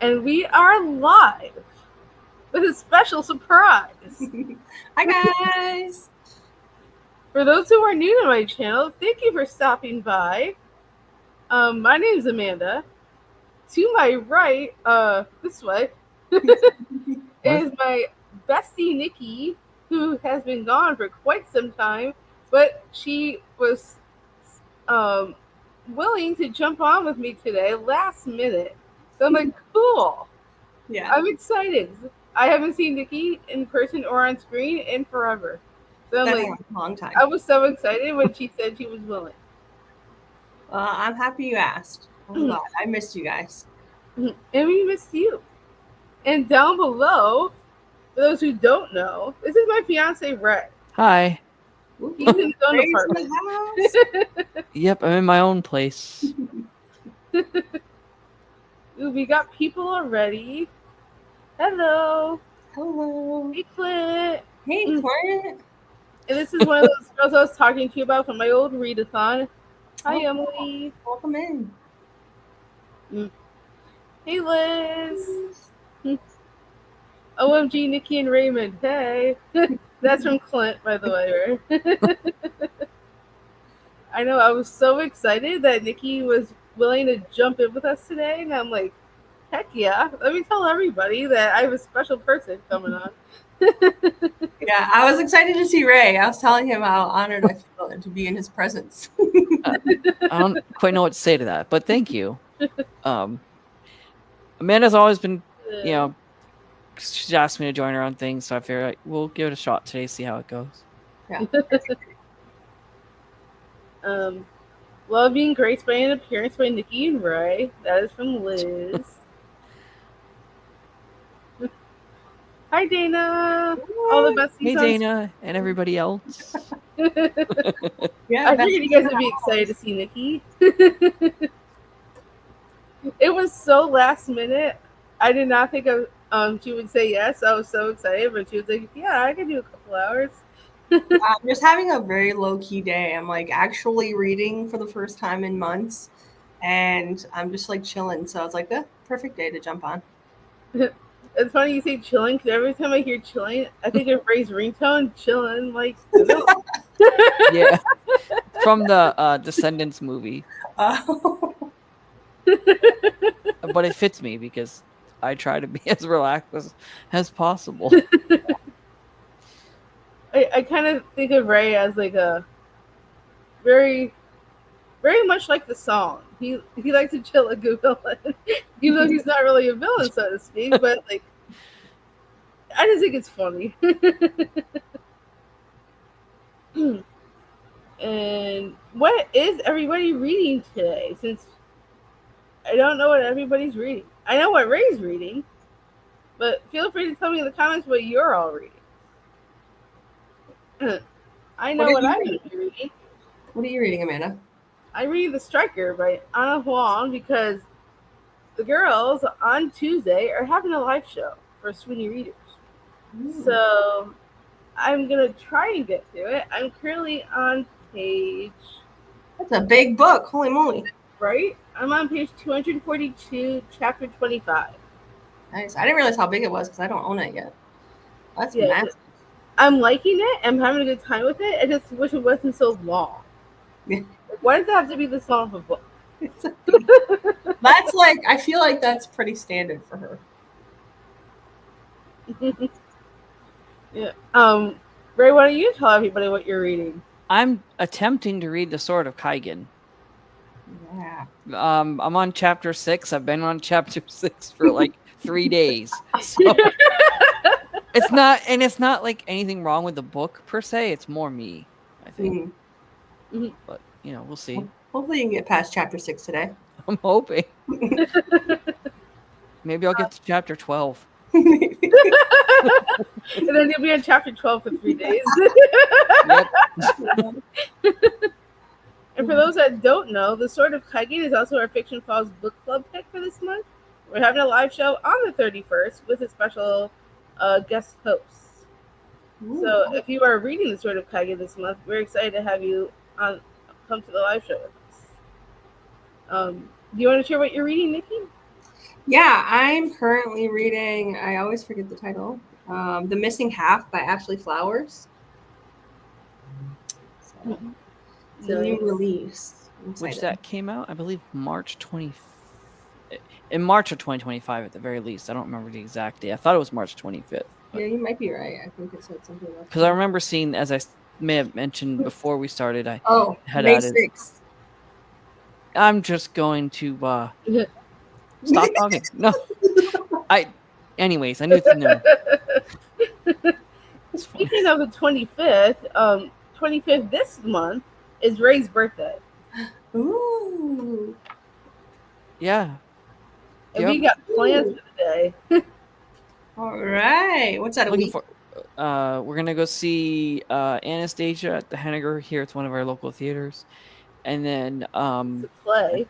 And we are live with a special surprise. Hi guys! For those who are new to my channel, thank you for stopping by. My name is Amanda. To my right, this way, is my bestie Nikki, who has been gone for quite some time, but she was um, willing to jump on with me today, last minute. So I'm like, cool. Yeah, I'm excited. I haven't seen Nikki in person or on screen in forever. So I'm been like, a long time. I was so excited when she said she was willing. I'm happy you asked. I'm glad. I missed you guys. And we missed you. And down below, for those who don't know, this is my fiance Ray. Hi. He's in his own Ray's in apartment. the house. Yep, I'm in my own place. Ooh, we got people already. Hello. Hello. Hey, Clint. Hey, Clint. And this is one of those girls I was talking to you about from my old readathon. Hi, Oh, Emily. welcome in. Hey, Liz. OMG, Nikki and Raymond. Hey. That's from Clint, by the way, right? I know, I was so excited that Nikki was willing to jump in with us today, and I'm like, heck yeah. Let me tell everybody that I have a special person coming on. Yeah, I was excited to see Ray. I was telling him how honored I feel to be in his presence. I don't quite know what to say to that, but thank you. Amanda's always been, she's asked me to join her on things, so I figured we'll give it a shot today, see how it goes. Yeah. Love being graced by an appearance by Nikki and Ray. That is from Liz. Hi, Dana. All the besties. Hey, Dana, and everybody else. Yeah, I figured you guys would be excited to see Nikki. It was so last minute. I did not think she would say yes. I was so excited, but she was like, "Yeah, I can do a couple hours." I'm just having a very low-key day. I'm like actually reading for the first time in months, and I'm just like chilling. So it's like the perfect day to jump on. It's funny you say chilling because every time I hear chilling, I think of Ray's ringtone, chilling. Like, Yeah, from the Descendants movie. But it fits me because I try to be as relaxed as possible. I kind of think of Ray as like a very, very much like the song. He likes to chill like a villain, even though he's not really a villain, so to speak. But like, I just think it's funny. And what is everybody reading today? Since I don't know what everybody's reading. I know what Ray's reading, but feel free to tell me in the comments what you're all reading. I know what I'm reading. What are you reading, Amanda? I read The Striker by Anna Huang because the girls on Tuesday are having a live show for Sweeney readers. So I'm going to try and get to it. I'm currently on page... That's a big book. Holy moly. Right? I'm on page 242, chapter 25. Nice. I didn't realize how big it was because I don't own it yet. That's massive. I'm liking it. I'm having a good time with it. I just wish it wasn't so long. Yeah. Why does it have to be this long of a book? That's like, I feel like that's pretty standard for her. Yeah. Ray, why don't you tell everybody what you're reading? I'm attempting to read The Sword of Kaigen. Yeah. I'm on chapter 6. I've been on chapter 6 for like 3 days. So it's not like anything wrong with the book per se. It's more me, I think. Mm-hmm. But we'll see. Hopefully you can get past chapter 6 today. I'm hoping. Maybe I'll get to chapter 12. And then you'll be on chapter 12 for 3 days. Yep. And for those that don't know, The Sword of Kaigen is also our Fiction Falls book club pick for this month. We're having a live show on the 31st with a special guest host. So if you are reading The Sword of Kaigen this month, we're excited to have you come to the live show with us. Do you want to share what you're reading, Nikki? Yeah, I'm currently reading. I always forget the title. The Missing Half by Ashley Flowers. So it's a new Nice. release. I'm Which excited. that came out, I believe, March 20. In March of 2025 at the very least. I don't remember the exact day. I thought it was March 25th. Yeah, you might be right. I think it said something about Because I remember seeing, as I may have mentioned before we started, I Oh, had May added. 6th. I'm just going to stop talking. No, I. Anyways, I knew to know. It's fine. Speaking of the 25th, 25th this month is Ray's birthday. Ooh. Yeah. And Yep. we got plans for the day. All right. What's that, a Looking week? for. We're gonna go see Anastasia at the Henniger here. It's one of our local theaters, and then To play.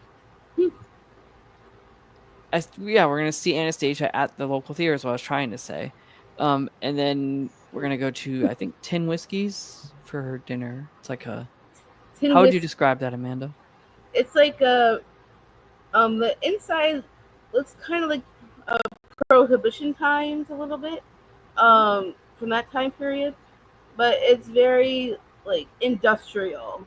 yeah, we're gonna see Anastasia at the local theater. Is what I was trying to say. And then we're gonna go to, I think, Tin Whiskeys for her dinner. It's like a. Tin How would you Whis- describe that, Amanda? It's like the inside looks kind of like prohibition times a little bit from that time period, but it's very like industrial,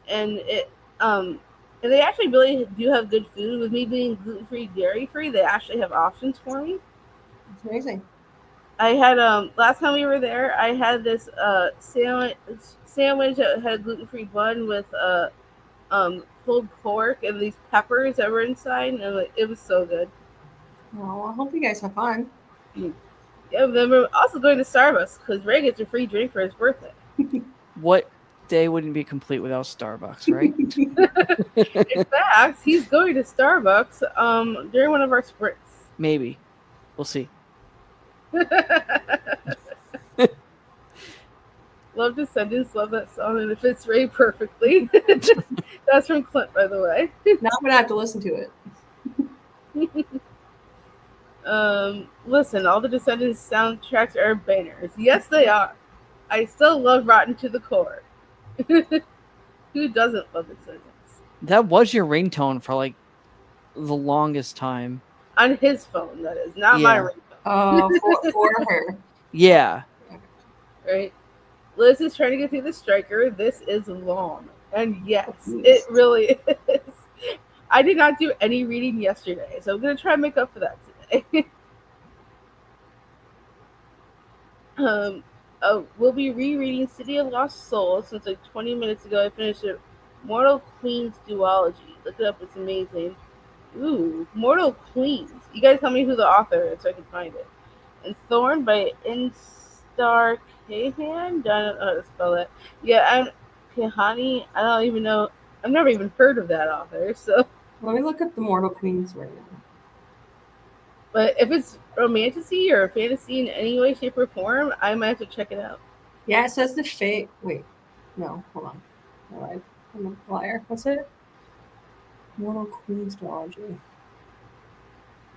and it and they actually really do have good food. With me being gluten free, dairy free, they actually have options for me. It's amazing. I had last time we were there, I had this sandwich that had a gluten free bun with pulled pork and these peppers that were inside, and it was so good. Oh, I hope you guys have fun. Yeah, then we're also going to Starbucks because Ray gets a free drink for his birthday. What day wouldn't be complete without Starbucks, right? In fact, he's going to Starbucks during one of our sprints. Maybe. We'll see. Love Descendants, love that song, and it fits Ray perfectly. That's from Clint, by the way. Now I'm going to have to listen to it. Listen, all the Descendants soundtracks are bangers. Yes, they are. I still love Rotten to the core. Who doesn't love Descendants? That was your ringtone for like the longest time. On his phone, that is, not my Yeah. ringtone. For her. Yeah. Right? Liz is trying to get through the striker. This is long. And yes, Yes. it really is. I did not do any reading yesterday, so I'm going to try and make up for that today. um, we'll be rereading City of Lost Souls since like 20 minutes ago. I finished it. Mortal Queens duology. Look it up, it's amazing. Ooh, Mortal Queens. You guys tell me who the author is so I can find it. And Thorn by Instar Kahan. I don't know how to spell that. Yeah, I'm Kahani. I don't even know. I've never even heard of that author. So, Let me look up the Mortal Queens right now. but if it's romantasy or fantasy in any way, shape, or form, I might have to check it out. Yeah, it says the fate. Wait. No, hold on. I lied. I'm a liar. What's it? Mortal Queens duology.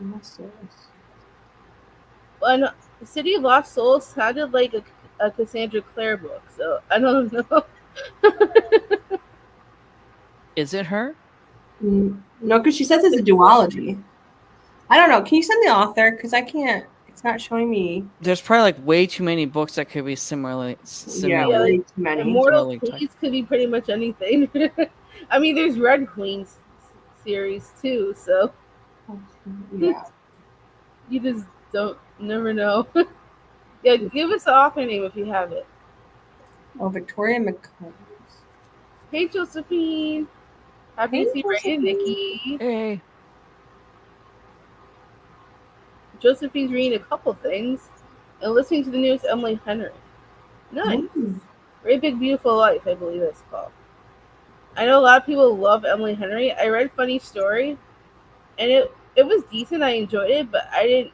What's this? Well, no, City of Lost Souls sounded like a Cassandra Clare book, so I don't know. Is it her? No, because she says it's a duology. I don't know. Can you send the author? Because I can't. It's not showing me. There's probably like way too many books that could be Yeah, similarly. way too And many. Mortal Similarly typed. Queens could be pretty much anything. I mean, there's Red Queens series too, so Yeah. you just don't never know. Yeah, give us the author name if you have it. Oh, Victoria McCombs. Hey, Josephine. Happy Hey, to see Ray and Josephine. Nikki. Hey. Josephine's reading a couple things and listening to the newest Emily Henry. Nice. Ooh. Very Big Beautiful Life, I believe it's called. I know a lot of people love Emily Henry. I read Funny Story, and it was decent. I enjoyed it, but I didn't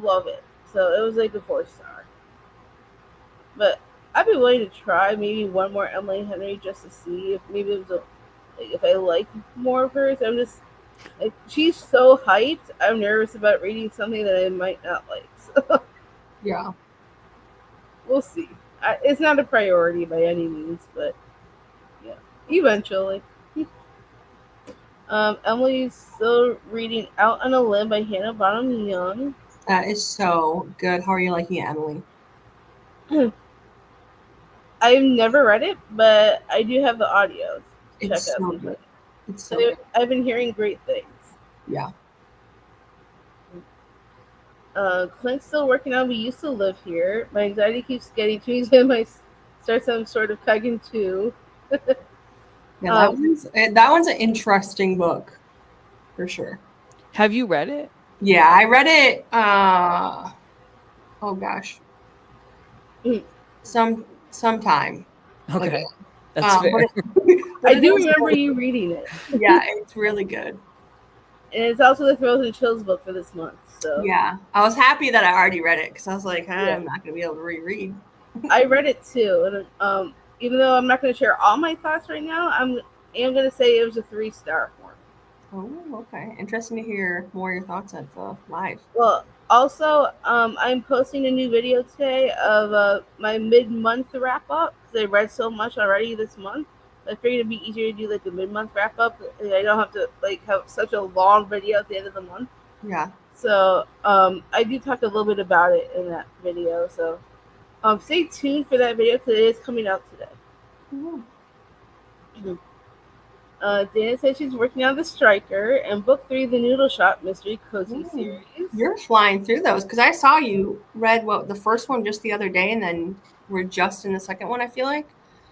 love it. So it was like a 4-star. But I'd be willing to try maybe one more Emily Henry just to see if maybe it was like if I like more of hers. I'm just like she's so hyped. I'm nervous about reading something that I might not like. So Yeah. we'll see. It's not a priority by any means, but yeah, eventually. Emily's still reading Out on a Limb by Hannah Bonham Young. That is so good. How are you liking it, Emily? I've never read it, but I do have the audios. Check It's out so sometime. good. It's so good. I've been hearing great things. Yeah. Clint's still working on We Used to Live Here. My anxiety keeps getting to me, and I start some sort of Kagan too. Yeah, that one's an interesting book for sure. Have you read it? Yeah, I read it. Oh gosh, sometime. Okay, ago. that's fair. But I it do is remember really, you reading it. yeah, it's really good. And it's also the Thrills and Chills book for this month. So Yeah, I was happy that I already read it because I was like, Yeah. I'm not gonna be able to reread. I read it too, and even though I'm not going to share all my thoughts right now, am going to say it was a 3-star for me. Oh, okay. Interesting to hear more of your thoughts at the live. Well, also, I'm posting a new video today of my mid-month wrap-up because I read so much already this month. I figured it'd be easier to do like a mid-month wrap-up. I don't have to like have such a long video at the end of the month. Yeah. So I do talk a little bit about it in that video. So stay tuned for that video because it is coming out today. Mm-hmm. Dana says she's working on The Striker and book 3, The Noodle Shop Mystery Cozy Ooh. Series. You're flying through those because I saw you read the first one just the other day, and then we're just in the second one. I feel like.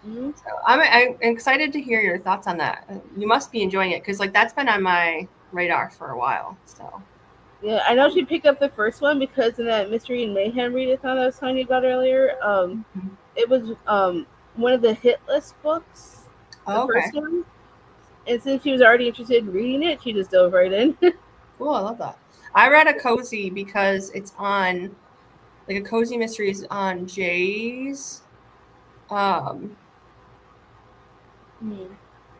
Mm-hmm. So I'm excited to hear your thoughts on that. You must be enjoying it because like that's been on my radar for a while. So Yeah, I know she picked up the first one because in that Mystery and Mayhem readathon that I was telling you about earlier, it was one of the hit list books, the first one. And since she was already interested in reading it, she just dove right in. Cool, I love that. I read a cozy because it's on, like a cozy mystery is on Jay's month,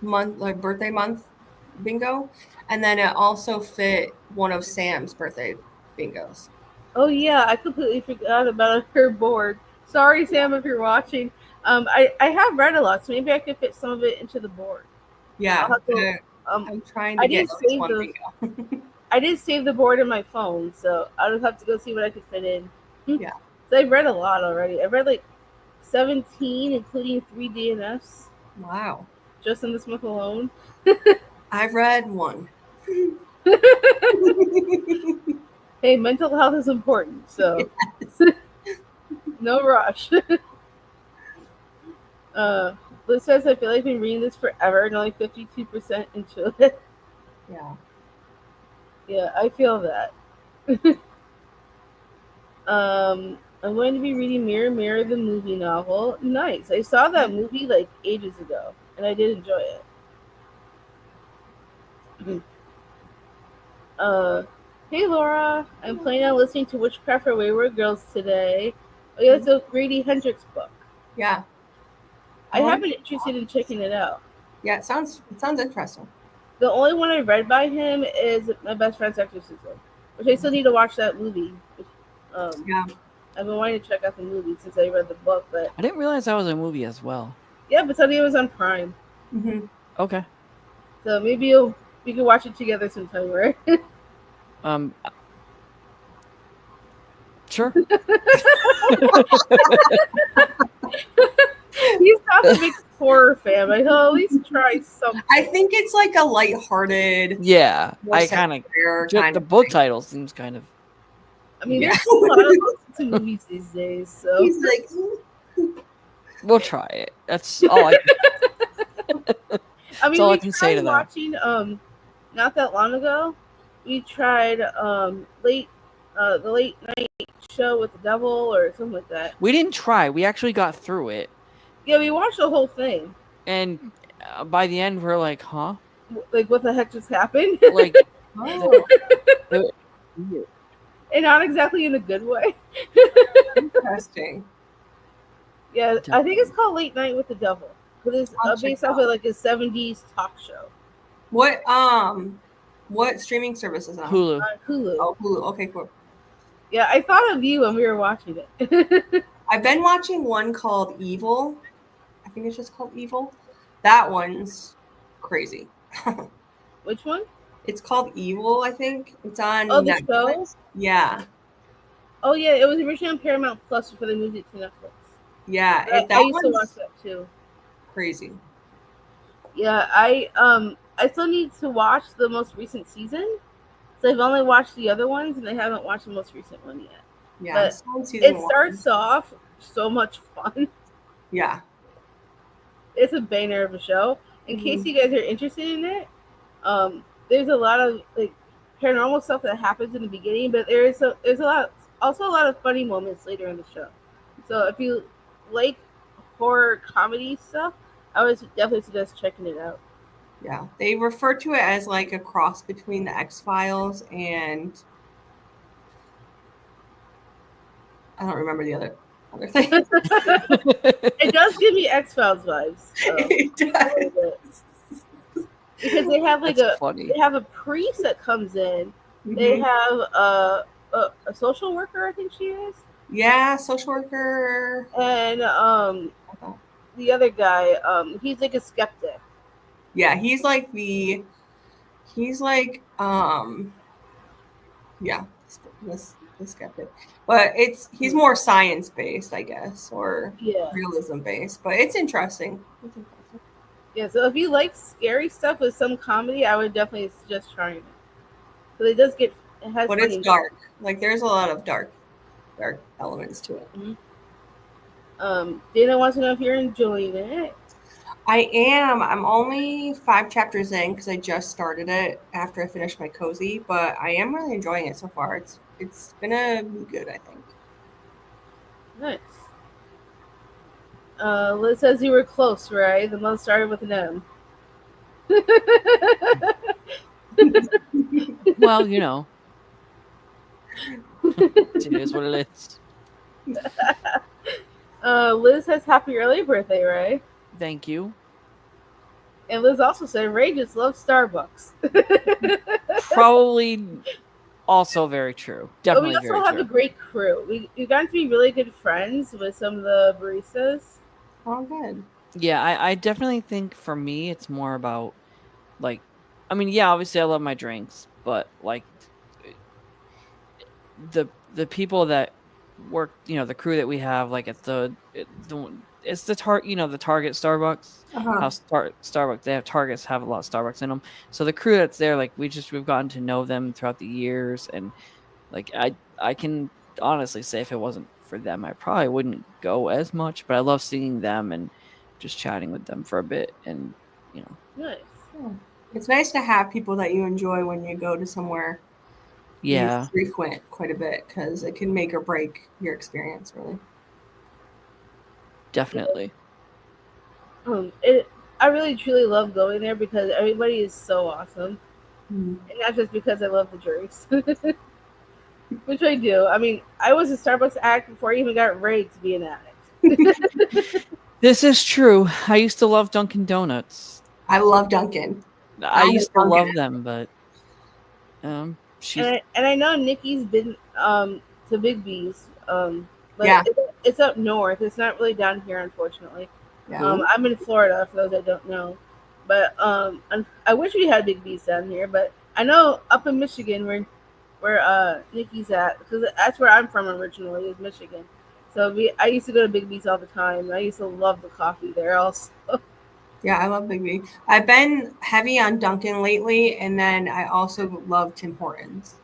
like birthday month bingo, and then it also fit one of Sam's birthday bingos. Oh yeah, I completely forgot about her board. Sorry, Sam, if you're watching. I have read a lot, so maybe I could fit some of it into the board. Yeah, I'll have to, I'm trying to I get did at least save one the bingo. I did save the board in my phone, so I'll just have to go see what I could fit in. Yeah. So I've read a lot already. I've read like 17, including 3 DNFs. Wow. Just in this month alone. I've read one. Hey, mental health is important, so no rush. Liz says, I feel like I've been reading this forever and only 52% into it. Yeah. Yeah, I feel that. I'm going to be reading Mirror Mirror, the movie novel. Nice. I saw that movie like ages ago, and I did enjoy it. Hey Laura, I'm planning on listening to Witchcraft for Wayward Girls today. Oh yeah, it's a Grady Hendrix book. Yeah. I have been interested in checking it out. Yeah, it sounds interesting. The only one I read by him is My Best Friend's Exorcism, which I still need to watch that movie. Yeah. I've been wanting to check out the movie since I read the book, but I didn't realize that was a movie as well. yeah, but Sunday was on Prime. Mm-hmm. Okay. So maybe we can watch it together sometime, right? Sure. He's not a big horror fan, but he'll at least try something. I think it's like a lighthearted. Yeah, I kind of the book title seems kind of. I mean, there's a lot of books to movies these days, so he's like, we'll try it. That's all I. I mean, all we I can say to that. watching not that long ago. We tried the late night show with the devil or something like that. We didn't try. We actually got through it. Yeah, we watched the whole thing. And by the end, we're like, huh? Like, what the heck just happened? Like, and not exactly in a good way. Interesting. Yeah, I think it's called Late Night with the Devil. But it's based off of like a 70s talk show. What streaming service is that? Hulu. Hulu. Oh, Hulu. Okay, cool. Yeah, I thought of you when we were watching it. I've been watching one called Evil. I think it's just called Evil. That one's crazy. Which one? It's called Evil, I think. It's Oh, on the show. Netflix. Yeah, Oh yeah, it was originally on Paramount Plus before they moved it to Netflix. yeah. I That used to watch one's that too. crazy. Yeah, I still need to watch the most recent season. So I've only watched the other ones, and I haven't watched the most recent one yet. Yeah, I'm But still on season it one. starts off so much fun. Yeah. It's a banger of a show. In case Mhm. you guys are interested in it, there's a lot of like paranormal stuff that happens in the beginning, but there's a lot also a lot of funny moments later in the show. So if you like horror comedy stuff, I would definitely suggest checking it out. Yeah. They refer to it as like a cross between the X-Files and I don't remember the other thing. It does give me X Files vibes It a little bit does. because they have That's funny. they have a priest that comes in. They Hmm. have a social worker, I think she is, Yeah, social worker. and I thought. the other guy, he's like a skeptic. Yeah, he's like yeah, the skeptic. But he's more science based, I guess, or Yeah, realism based. But it's interesting. It's interesting. yeah. So if you like scary stuff with some comedy, I would definitely suggest trying it. So it has But it's funny dark. Like there's a lot of dark elements to it. moments. Dana wants to know if you're enjoying it. I am. I'm only 5 chapters in because I just started it after I finished my cozy, but I am really enjoying it so far. It's gonna be good, I think. Nice. Liz says you were close, right? The month started with an M. Well, it is what it is. Liz says happy early birthday, right? Thank you. And Liz also said Ray just loves Starbucks. Probably also very true. But we Definitely very also have a true. great crew. We've gotten to be really good friends with some of the baristas. Oh, good. Yeah, I definitely think for me it's more about like I mean, yeah, obviously I love my drinks, but like the people that work, the crew that we have, like at it's the Target Starbucks. Uh huh. How Starbucks they have Targets have a lot of Starbucks in them. So the crew that's there, like we've gotten to know them throughout the years, and like I can honestly say if it wasn't for them, I probably wouldn't go as much. But I love seeing them and just chatting with them for a bit, and you know, Nice. Yeah. It's nice to have people that you enjoy when you go to somewhere you yeah, frequent quite a bit because it can make or break your experience, really. definitely. It. I really truly love going there because everybody is so awesome, Mhm. and not just because I love the drinks, which I do. I mean, I was a Starbucks addict before I even got Ray to be an addict. This is true. I used to love Dunkin' Donuts. I love Dunkin'. I I'm a used to Dunkin'. love them, but and she's I know Nikki's been to Big B's, but Yeah, it's up north. It's not really down here, unfortunately. yeah. who? I'm in Florida, for those that don't know. But I wish we had Big B's down here. But I know up in Michigan, where Nikki's at, because that's where I'm from originally, is Michigan. So I used to go to Big B's all the time. I used to love the coffee there. Also, Yeah, I love Big B. I've been heavy on Dunkin' lately, and then I also love Tim Hortons.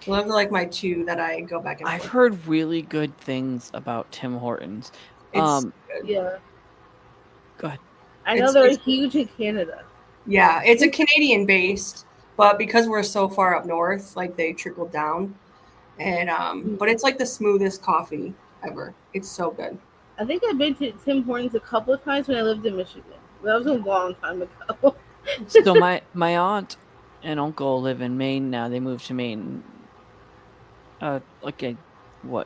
So those are like my two that I go back and I've forth. heard really good things about Tim Hortons. It's good. yeah, Go ahead. I know It's they're good. huge in Canada. Yeah, it's a Canadian based, but because we're so far up north, like they trickle down. And but it's like the smoothest coffee ever. It's so good. I think I've been to Tim Hortons a couple of times when I lived in Michigan. That was a long time ago. So my aunt and uncle live in Maine now. They moved to Maine like a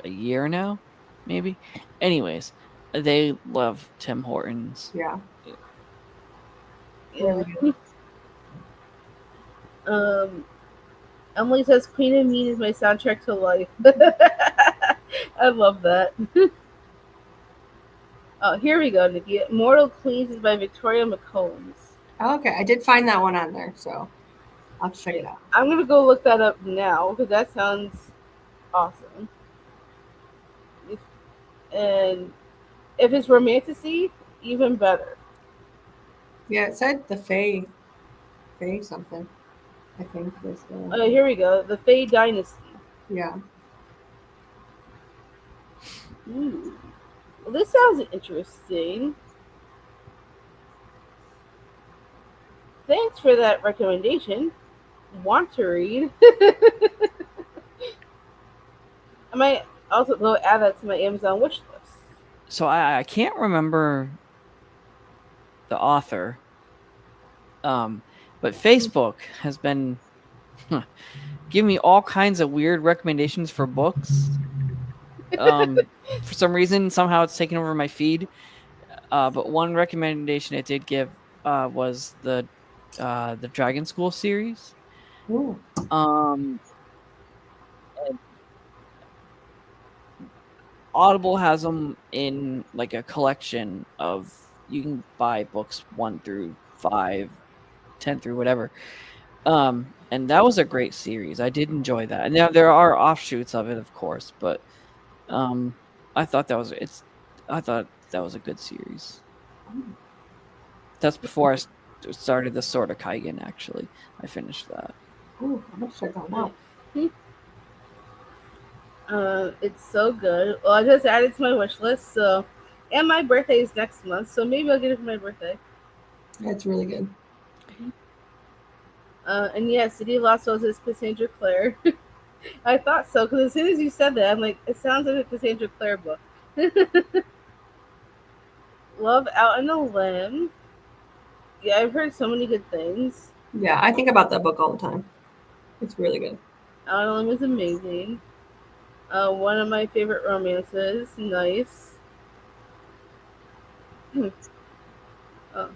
year now, maybe. Anyways, they love Tim Hortons. Yeah, Yeah. really good. Um, Emily says Queen and Mean is my soundtrack to life. I love that. Oh, here we go, Nikki. Mortal Queens is by Victoria McCombs. Oh, okay, I did find that one on there. So I'll check it out. I'm gonna go look that up now because that sounds awesome. If, and if it's romanticy, even better. Yeah, it said the Fae something. I think was the Here we go. The Fae Dynasty. yeah. Ooh. Well, this sounds interesting. Thanks for that recommendation. Want to read? I might also go add that to my Amazon wish list. So I can't remember the author, but Facebook has been giving me all kinds of weird recommendations for books. For some reason, somehow it's taken over my feed. But one recommendation it did give was the Dragon School series. Ooh. Um, Audible has them in like a collection of you can buy books 1 through 5, 10 through whatever. And that was a great series. I did enjoy that. And there are offshoots of it, of course, but um, I thought I thought that was a good series. That's before I started the Sword of Kaigen. Actually, I finished that. Ooh, I'm gonna check that out. It's so good. Well, I just added to my wish list. So, and my birthday is next month, so maybe I'll get it for my birthday. That's really good. And yeah, City of Lost Roses, Cassandra Clare. I thought so because as soon as you said that, I'm like, it sounds like a Cassandra Clare book. Love Out on a Limb. Yeah, I've heard so many good things. Yeah, I think about that book all the time. It's really good. Out on a Limb is amazing. One of my favorite romances. Nice. Oh,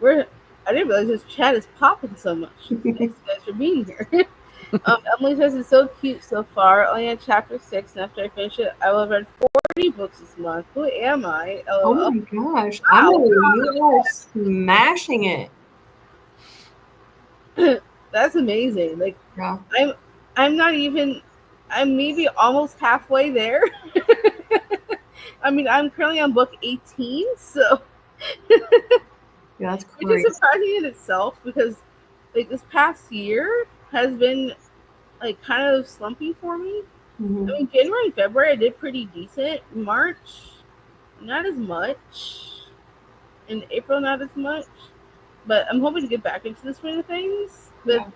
we're. I didn't realize this chat is popping so much. Thanks guys for being here. Emily says it's so cute so far. Only on chapter 6, and after I finish it, I will have read 40 books this month. Who am I? Oh LOL. my gosh, Wow. Emily, you are smashing it. That's amazing. Like Yeah. I'm not even. I'm maybe almost halfway there. I mean, I'm currently on book 18, so Yeah, that's which great. is surprising in itself because like this past year has been like kind of slumpy for me. Mm-hmm. I mean, January and February I did pretty decent. March, not as much. In April, not as much. But I'm hoping to get back into the swing of things. With Yeah.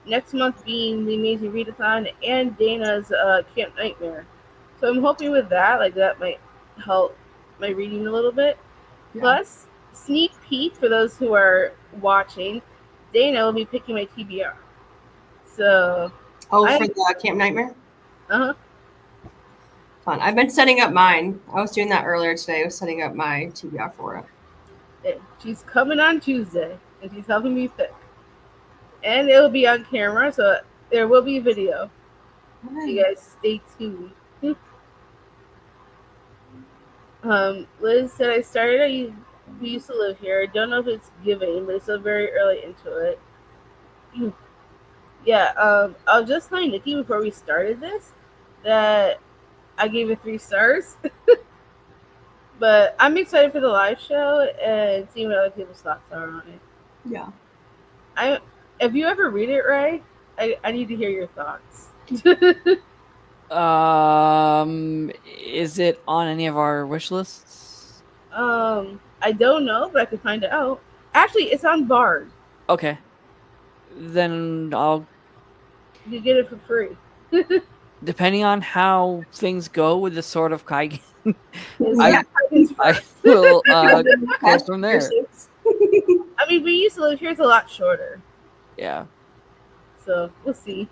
next month being the Amazing Readathon and Dana's Camp Nightmare. So I'm hoping with that, like that might help my reading a little bit. Yeah. Plus, sneak peek for those who are watching, Dana will be picking my TBR. So, Oh, I for the Camp Nightmare? uh huh. Fun. I've been setting up mine. I was doing that earlier today. I was setting up my TBR for it. She's coming on Tuesday, and she's helping me pick. And it will be on camera, so there will be video. You guys stay tuned. Liz said I started. We used to live here. I don't know if it's giving, but it's still very early into it. Yeah. I was just telling Nikki before we started this that I gave it 3 stars. But I'm excited for the live show and seeing what other people's thoughts are on it. Yeah. If you ever read it, Ray, I need to hear your thoughts. Is it on any of our wish lists? I don't know, but I can find out. Actually, it's on Bard. Okay. Then You get it for free. depending on how things go with the Sword of Kaigen, I will go from there. I mean, we used to live here. It's a lot shorter. Yeah. So, we'll see.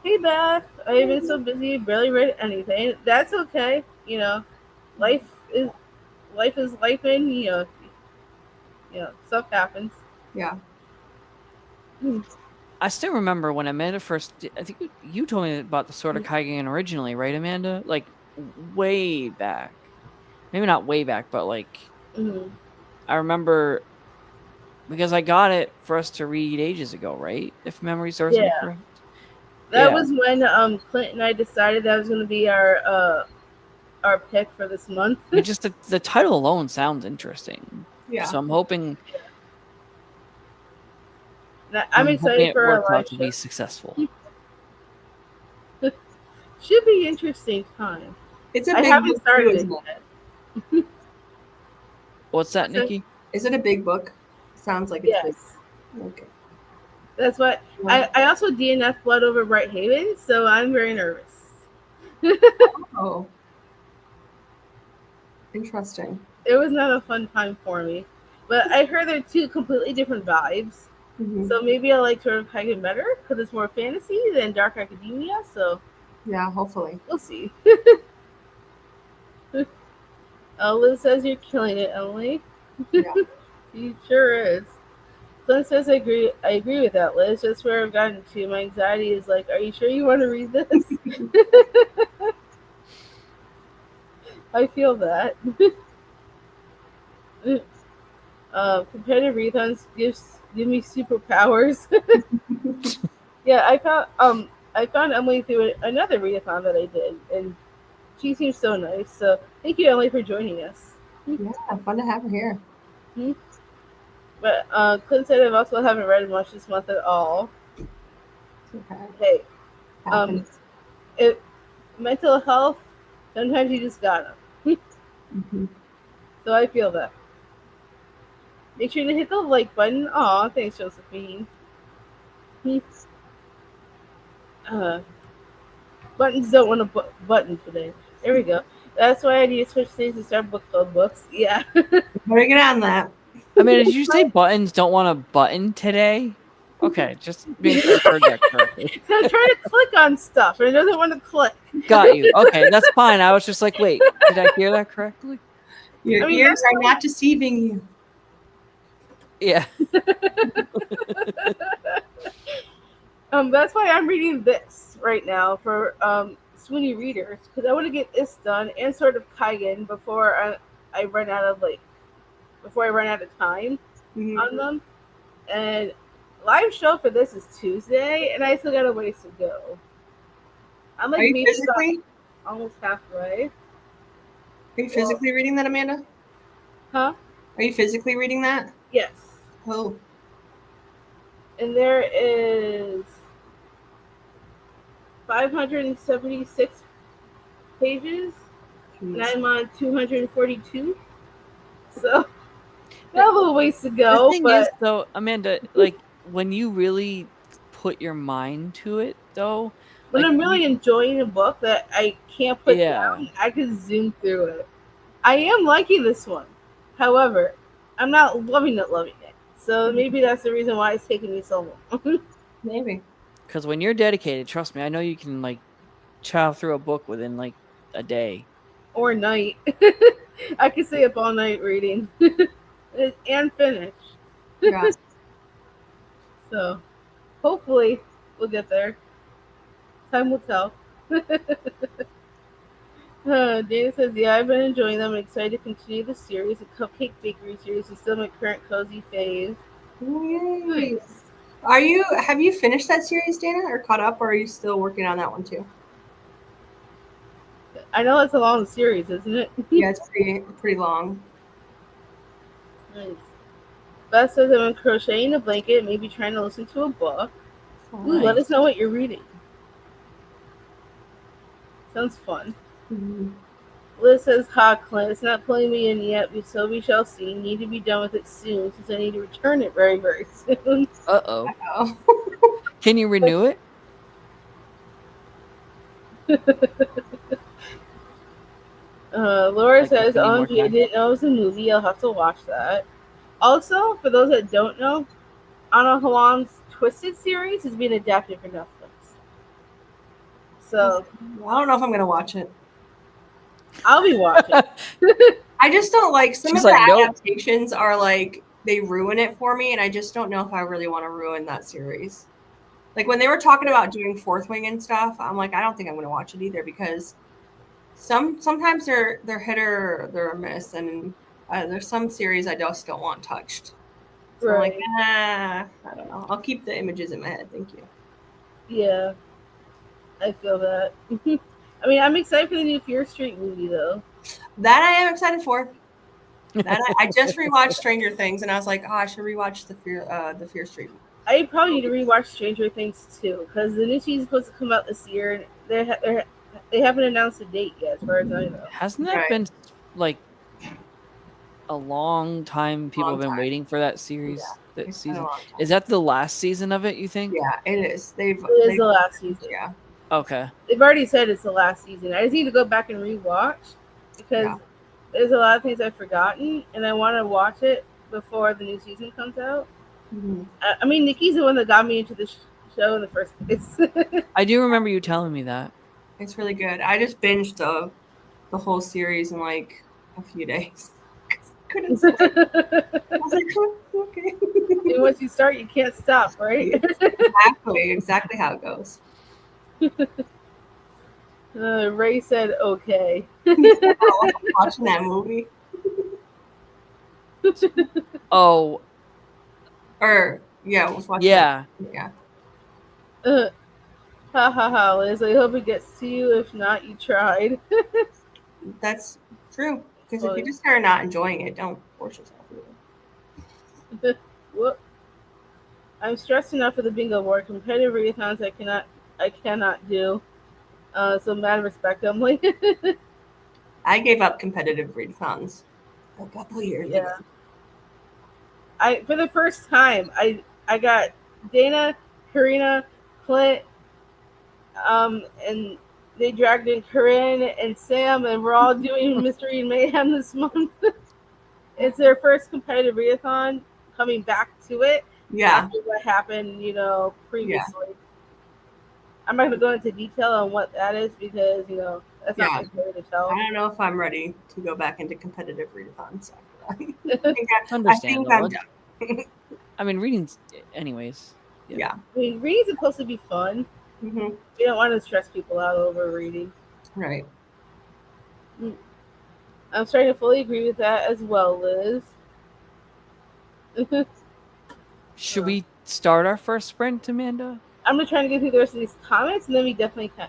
Hey, Beth. I've been so busy, barely read anything. That's okay. You know, life is life, and stuff happens. Yeah. I still remember when Amanda first. I think you told me about the Sword of Kaigen originally, right, Amanda? Like way back. Maybe not way back, but like Mm-hmm. I remember Because I got it for us to read ages ago, right? If memory serves me Yeah. correct. That Yeah. was when Clint and I decided that was going to be our pick for this month. I mean, just the title alone sounds interesting. Yeah. So I'm hoping I'm excited it for works out to be Elisha. successful. Should be interesting time. It's a I big haven't book too, started it isn't it? yet. What's that, Nikki? Is it a big book? Sounds like it's big. Yes. Okay. That's what I also DNF blood over Bright Haven, so I'm very nervous. Oh. Interesting. It was not a fun time for me. But I heard they're two completely different vibes. Hmm. So maybe I like Turtle of Hagen better because it's more fantasy than Dark Academia. So Yeah, hopefully. we'll see. Liz says you're killing it, Emily. Yeah. She sure is. Clint says I agree with that, Liz. That's where I've gotten to. My anxiety is like, are you sure you want to read this? I feel that. Competitive readons give me superpowers. Yeah, I found Emily through another readathon that I did, and she seems so nice. So thank you, Emily, for joining us. Yeah, fun to have her here. Hmm. But Clint said I also haven't read much this month at all. Okay. Hey, Happens. it mental health. Sometimes you just gotta. Hmm. So I feel that. Make sure to hit the like button. Aw, thanks, Josephine. Hmm. Uh, buttons don't want a button today. There we go. That's why I need to switch things and start book club books. Yeah. Better get on that. I mean, did you say buttons don't want a button today? Okay, just being sure I heard that correctly. So I'm trying to click on stuff and it doesn't want to click. Got you. Okay, that's fine. I was just like, wait, did I hear that correctly? Your I mean, ears are not deceiving you. Yeah. That's why I'm reading this right now for Sweeney readers because I want to get this done and sort of Kaigen I run out of before I run out of time Hmm. on them. And live show for this is Tuesday, and I still got a ways to go. I'm Are like you maybe about physically? almost halfway. Are you physically reading that, Amanda? Huh? Are you physically reading that? Yes. Oh. And there is 576 pages, and Jeez. I'm on 242. So I have a little ways to The go, thing is, but though, Amanda, like when you really put your mind to it, though, when like I'm really enjoying a book that I can't put yeah, down, I can zoom through it. I am liking this one. However, I'm not loving it. So maybe that's the reason why it's taking me so long. Maybe. because when you're dedicated, trust me, I know you can like chow through a book within like a day. Or night. I could stay up all night reading and finish. Yeah. So hopefully we'll get there. Time will tell. Dana says, yeah, I've been enjoying them. I'm excited to continue the series. The Cupcake Bakery series is still my current cozy phase. Yay. Nice. Have you finished that series, Dana, or caught up, or are you still working on that one too? I know it's a long series, isn't it? Yeah, it's pretty long. Nice. Beth says I'm crocheting a blanket, maybe trying to listen to a book. Ooh, let us Nice. know what you're reading. Sounds fun. Mm-hmm. Liz says, ha, Clint, it's not pulling me in yet, so we shall see. Need to be done with it soon, since I need to return it very, very soon. Uh-oh. Oh. Can you renew it? Laura Like if says, you need more OMG, I time? didn't know it was a movie. I'll have to watch that. Also, for those that don't know, Anna Hawan's Twisted series is being adapted for Netflix. So, I don't know if I'm gonna watch it. I'll be watching. I just don't like some She's of the like, nope. adaptations are like they ruin it for me, and I just don't know if I really want to ruin that series. Like when they were talking about doing Fourth Wing and stuff, I'm like, I don't think I'm gonna watch it either because sometimes they're hit or they're a miss, and there's some series I just don't want touched. So I'm like, Right. I don't know. I'll keep the images in my head. Thank you. Yeah, I feel that. I mean, I'm excited for the new Fear Street movie, though. That I am excited for. That I just rewatched Stranger Things, and I was like, oh, I should rewatch the Fear Street. I probably need to rewatch Stranger Things too, because the new season's supposed to come out this year, and they haven't announced a date yet, as far as I know. Hasn't that Right. been like a long time? People Long have been time. waiting for that series. Yeah, That it's been a season long time. is that the last season of it? You think? Yeah, it is. It is the last season. Yeah. Okay. They've already said it's the last season. I just need to go back and rewatch because Yeah. there's a lot of things I've forgotten, and I want to watch it before the new season comes out. Mm-hmm. I mean, Nikki's the one that got me into the show in the first place. I do remember you telling me that. It's really good. I just binged the whole series in like a few days. Couldn't stop. I was like, oh, okay. And once you start, you can't stop, right? Exactly how it goes. Ray said, "Okay." Watching that movie. Oh, Or yeah, I was watching. yeah. Yeah. Ha ha ha, Liz. I hope it gets to you. If not, you tried. That's true. Because if you just are not enjoying it, don't force yourself. Whoop. I'm stressed enough for the bingo board. Competitive readathons I cannot do. So mad respect. I'm like, I gave up competitive readathons a couple years ago. For the first time, I got Dana, Karina, Clint, and they dragged in Corinne and Sam, and we're all doing Mystery and Mayhem this month. It's their first competitive readathon coming back to it. Yeah. After what happened, previously. Yeah. I'm not going to go into detail on what that is because, that's not my story to tell. I don't know if I'm ready to go back into competitive readathons after that. I think I'm done. I mean, reading's anyways. Yeah. I mean, reading's supposed to be fun. Mm-hmm. We don't want to stress people out over reading. Right. I'm starting to fully agree with that as well, Liz. Should we start our first sprint, Amanda? I'm just trying to get through the rest of these comments, and then we definitely can.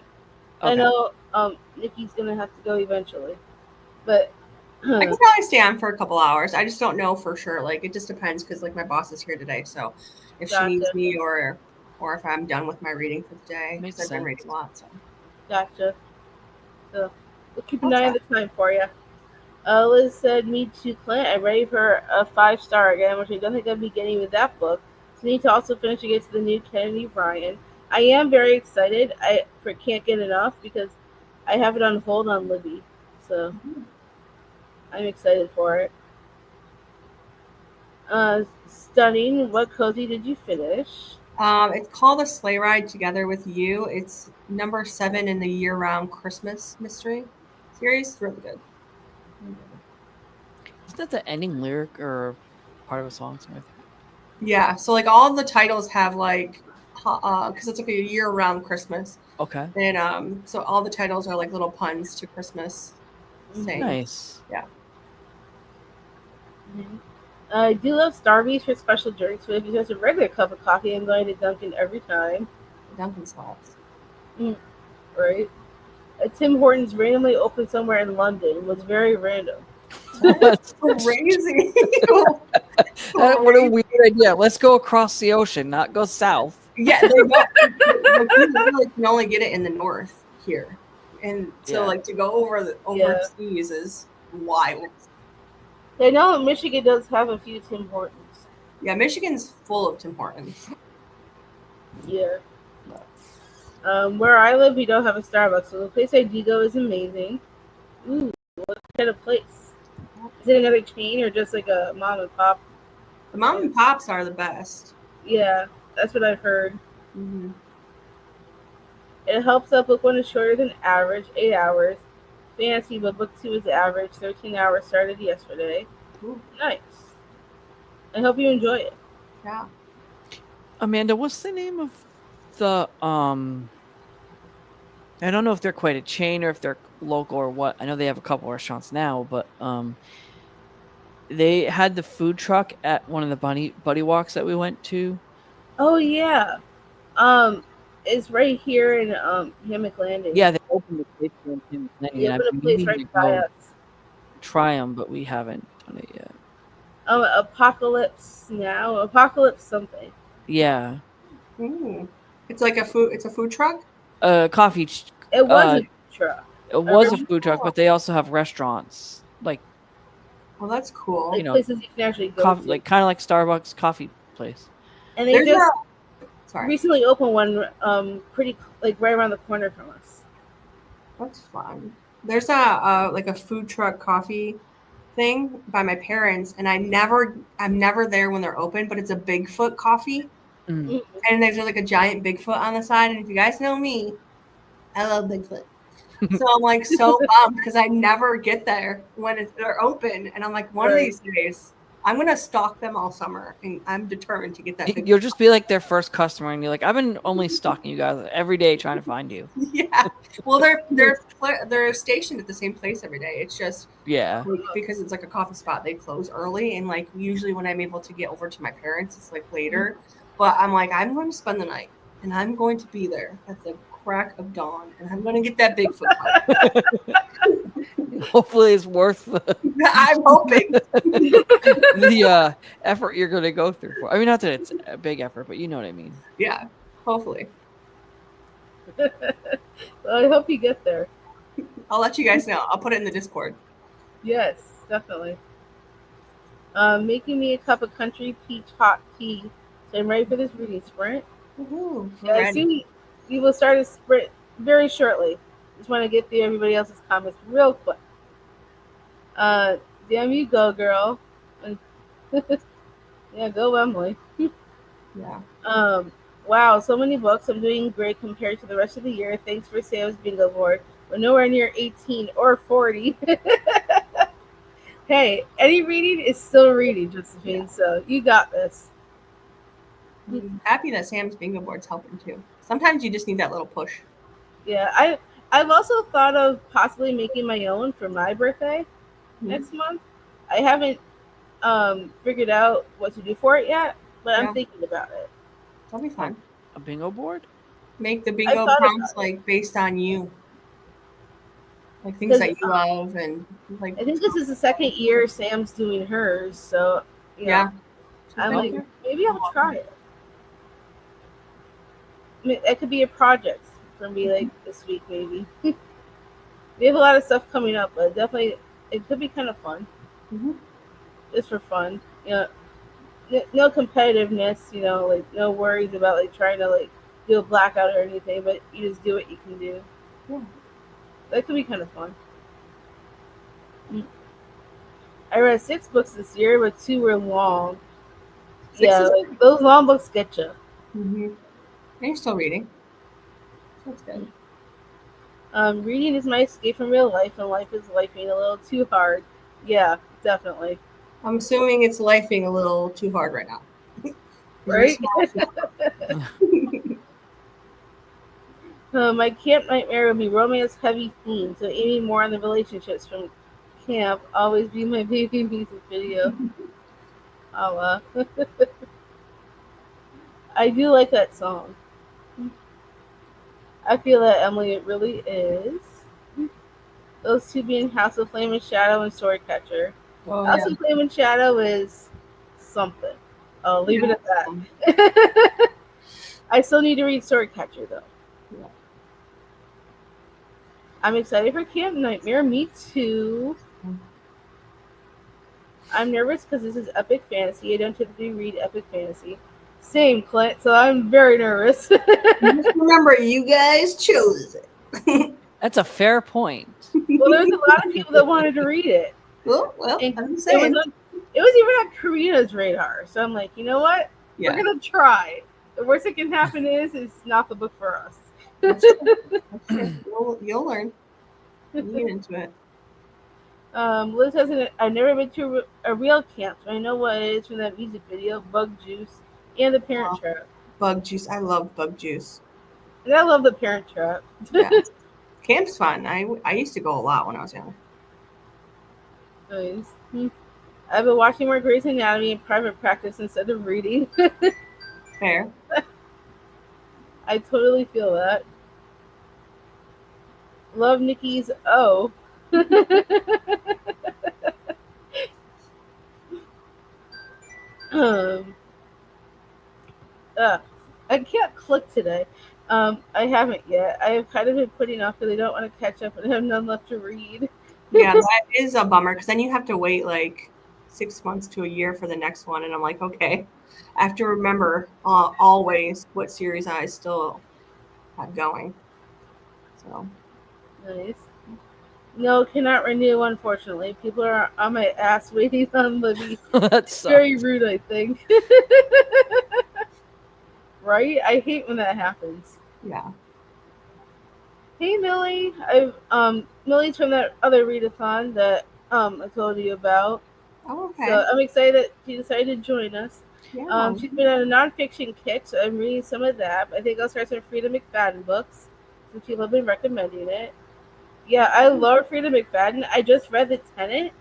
Okay. I know Nikki's going to have to go eventually. But I can probably stay on for a couple hours. I just don't know for sure. Like, it just depends because, like, my boss is here today. So if she needs me or if I'm done with my reading for the day. Because I've been reading a lot. So. Gotcha. So we'll keep an eye on the time for you. Liz said, me too, Clint. I'm ready for a 5-star again, which I don't think I'll be getting with that book. So I need to also finish to get to the new Kennedy Ryan. I am very excited. I can't get enough because I have it on hold on Libby. So I'm excited for it. Stunning. What cozy did you finish? It's called A Sleigh Ride Together with You. It's number 7 in the year-round Christmas mystery series. It's really good. Isn't that the ending lyric or part of a song? Yeah. So like all the titles have like, because it's like a year-round Christmas. Okay. And so all the titles are like little puns to Christmas. Nice. Yeah. Mm-hmm. I do love Starbucks for special drinks, but if it's just a regular cup of coffee, I'm going to Dunkin' every time. Dunkin' slaps. Right. Tim Hortons randomly opened somewhere in London. Was very random. That's crazy. What a weird idea. Let's go across the ocean, not go south. Yeah, they don't. You can only get it in the north here. And so like to go overseas is wild. I know Michigan does have a few Tim Hortons. Yeah, Michigan's full of Tim Hortons. Yeah. Where I live, we don't have a Starbucks, so the place I do go is amazing. Ooh, what kind of place? Is it another chain or just like a mom and pop? The mom and pops are the best. Yeah, that's what I've heard. Mm-hmm. It helps that book 1 is shorter than average, 8 hours. Fancy, but book 2 is average, 13 hours, started yesterday. Ooh. Nice. I hope you enjoy it. Yeah. Amanda, what's the name of the I don't know if they're quite a chain or if they're local or what. I know they have a couple restaurants now, but They had the food truck at one of the buddy walks that we went to. Oh yeah. Um, it's right here in Hammock Landing. Yeah, they opened the place for him, They and I've opened a been place meaning right to by go us. try them, but we haven't done it yet. Apocalypse Now, Apocalypse something. Yeah, Ooh. It's like a food. It's a food truck. coffee. It was Uh, a truck. it I was a remember food truck, but they also have restaurants, like Well, that's cool. like places you can actually go coffee, to. like kind of like Starbucks coffee place. And they There's a just sorry. recently opened one pretty like right around the corner from us. That's fun. There's a like a food truck coffee thing by my parents, and I'm never there when they're open, but it's a Bigfoot coffee, Mm. and there's like a giant Bigfoot on the side. And if you guys know me, I love Bigfoot. So I'm like so bummed because I never get there when they're open, and I'm like, one of Right. these days I'm gonna stalk them all summer, and I'm determined to get that. Bigfoot. You'll just be like their first customer, and you're like, I've been only stalking you guys every day trying to find you. Yeah. Well, they're stationed at the same place every day. It's just Yeah. like, because it's like a coffee spot, they close early, and like usually when I'm able to get over to my parents, it's like later. But I'm like, I'm going to spend the night, and I'm going to be there at the crack of dawn, and I'm going to get that Bigfoot coffee. Hopefully, it's worth the I'm hoping. effort you're going to go through. I mean, not that it's a big effort, but you know what I mean. Yeah, hopefully. Well, I hope you get there. I'll let you guys know. I'll put it in the Discord. Yes, definitely. Making me a cup of country peach hot tea. So I'm ready for this reading sprint. Woohoo, Yeah, I ready. see we will start a sprint very shortly. Just want to get through everybody else's comments real quick. Damn you go, girl. Yeah, go Emily. Yeah. Wow, so many books. I'm doing great compared to the rest of the year. Thanks for Sam's bingo board. We're nowhere near 18 or 40. Hey, any reading is still reading, Josephine. Yeah. So you got this. I'm happy that Sam's bingo board's helping too. Sometimes you just need that little push. Yeah, I've also thought of possibly making my own for my birthday next month. I haven't figured out what to do for it yet, but I'm thinking about it. That'll be fun. A bingo board? Make the bingo prompts like based on you. Like things that you love, and like I think this is the second year Sam's doing hers, so yeah. I'm like, maybe I'll try it. I mean, that could be a project for me, like this week, maybe. We have a lot of stuff coming up, but definitely it could be kind of fun, just for fun. No competitiveness, like no worries about like trying to like do a blackout or anything, but you just do what you can do. Yeah. That could be kind of fun. I read 6 books this year, but 2 were long. Like, those long books get you. And you're still reading. That's good. Reading is my escape from real life, and life is lifing a little too hard. Yeah, definitely. I'm assuming it's lifing a little too hard right now. Right? My camp nightmare would be romance-heavy theme, so aiming more on the relationships from camp. Always be my baby music video. Oh, I do like that song. I feel that, Emily, it really is. Those 2 being House of Flame and Shadow and Swordcatcher. House of Flame and Shadow is something. I'll leave it at that. I still need to read Swordcatcher, though. Yeah. I'm excited for Camp Nightmare. Me too. I'm nervous because this is epic fantasy. I don't typically read epic fantasy. Same, Clint. So I'm very nervous. Just remember, you guys chose it. That's a fair point. Well, there's a lot of people that wanted to read it. Well, I'm saying. It was even on Karina's radar. So I'm like, you know what? Yeah. We're going to try. The worst that can happen is it's not the book for us. That's true. You'll learn. You get into it. Liz hasn't. I've never been to a real camp, so I know what it is from that music video, Bug Juice, and the Parent Trap. Bug Juice. I love Bug Juice. And I love the Parent Trap. Yeah. Camp's fun. I used to go a lot when I was young. Nice. I've been watching more Grey's Anatomy in private practice instead of reading. Fair. I totally feel that. Love Nikki's O. um, I can't click today. I haven't yet. I have kind of been putting off because I don't want to catch up and have none left to read. Yeah, that is a bummer because then you have to wait like 6 months to a year for the next one, and I'm like, okay, I have to remember always what series I still have going. So Nice. No, cannot renew, unfortunately. People are on my ass waiting on Libby. That's Very rude, I think. Right? I hate when that happens. yeah. Hey, Millie. Millie's from that other readathon that I told you about. Oh, okay. So I'm excited that she decided to join us. Yeah. She's been on a nonfiction kick, so I'm reading some of that. I think I'll start some Frida McFadden books since people have been recommending it. Yeah, I love Frida McFadden. I just read The Tenant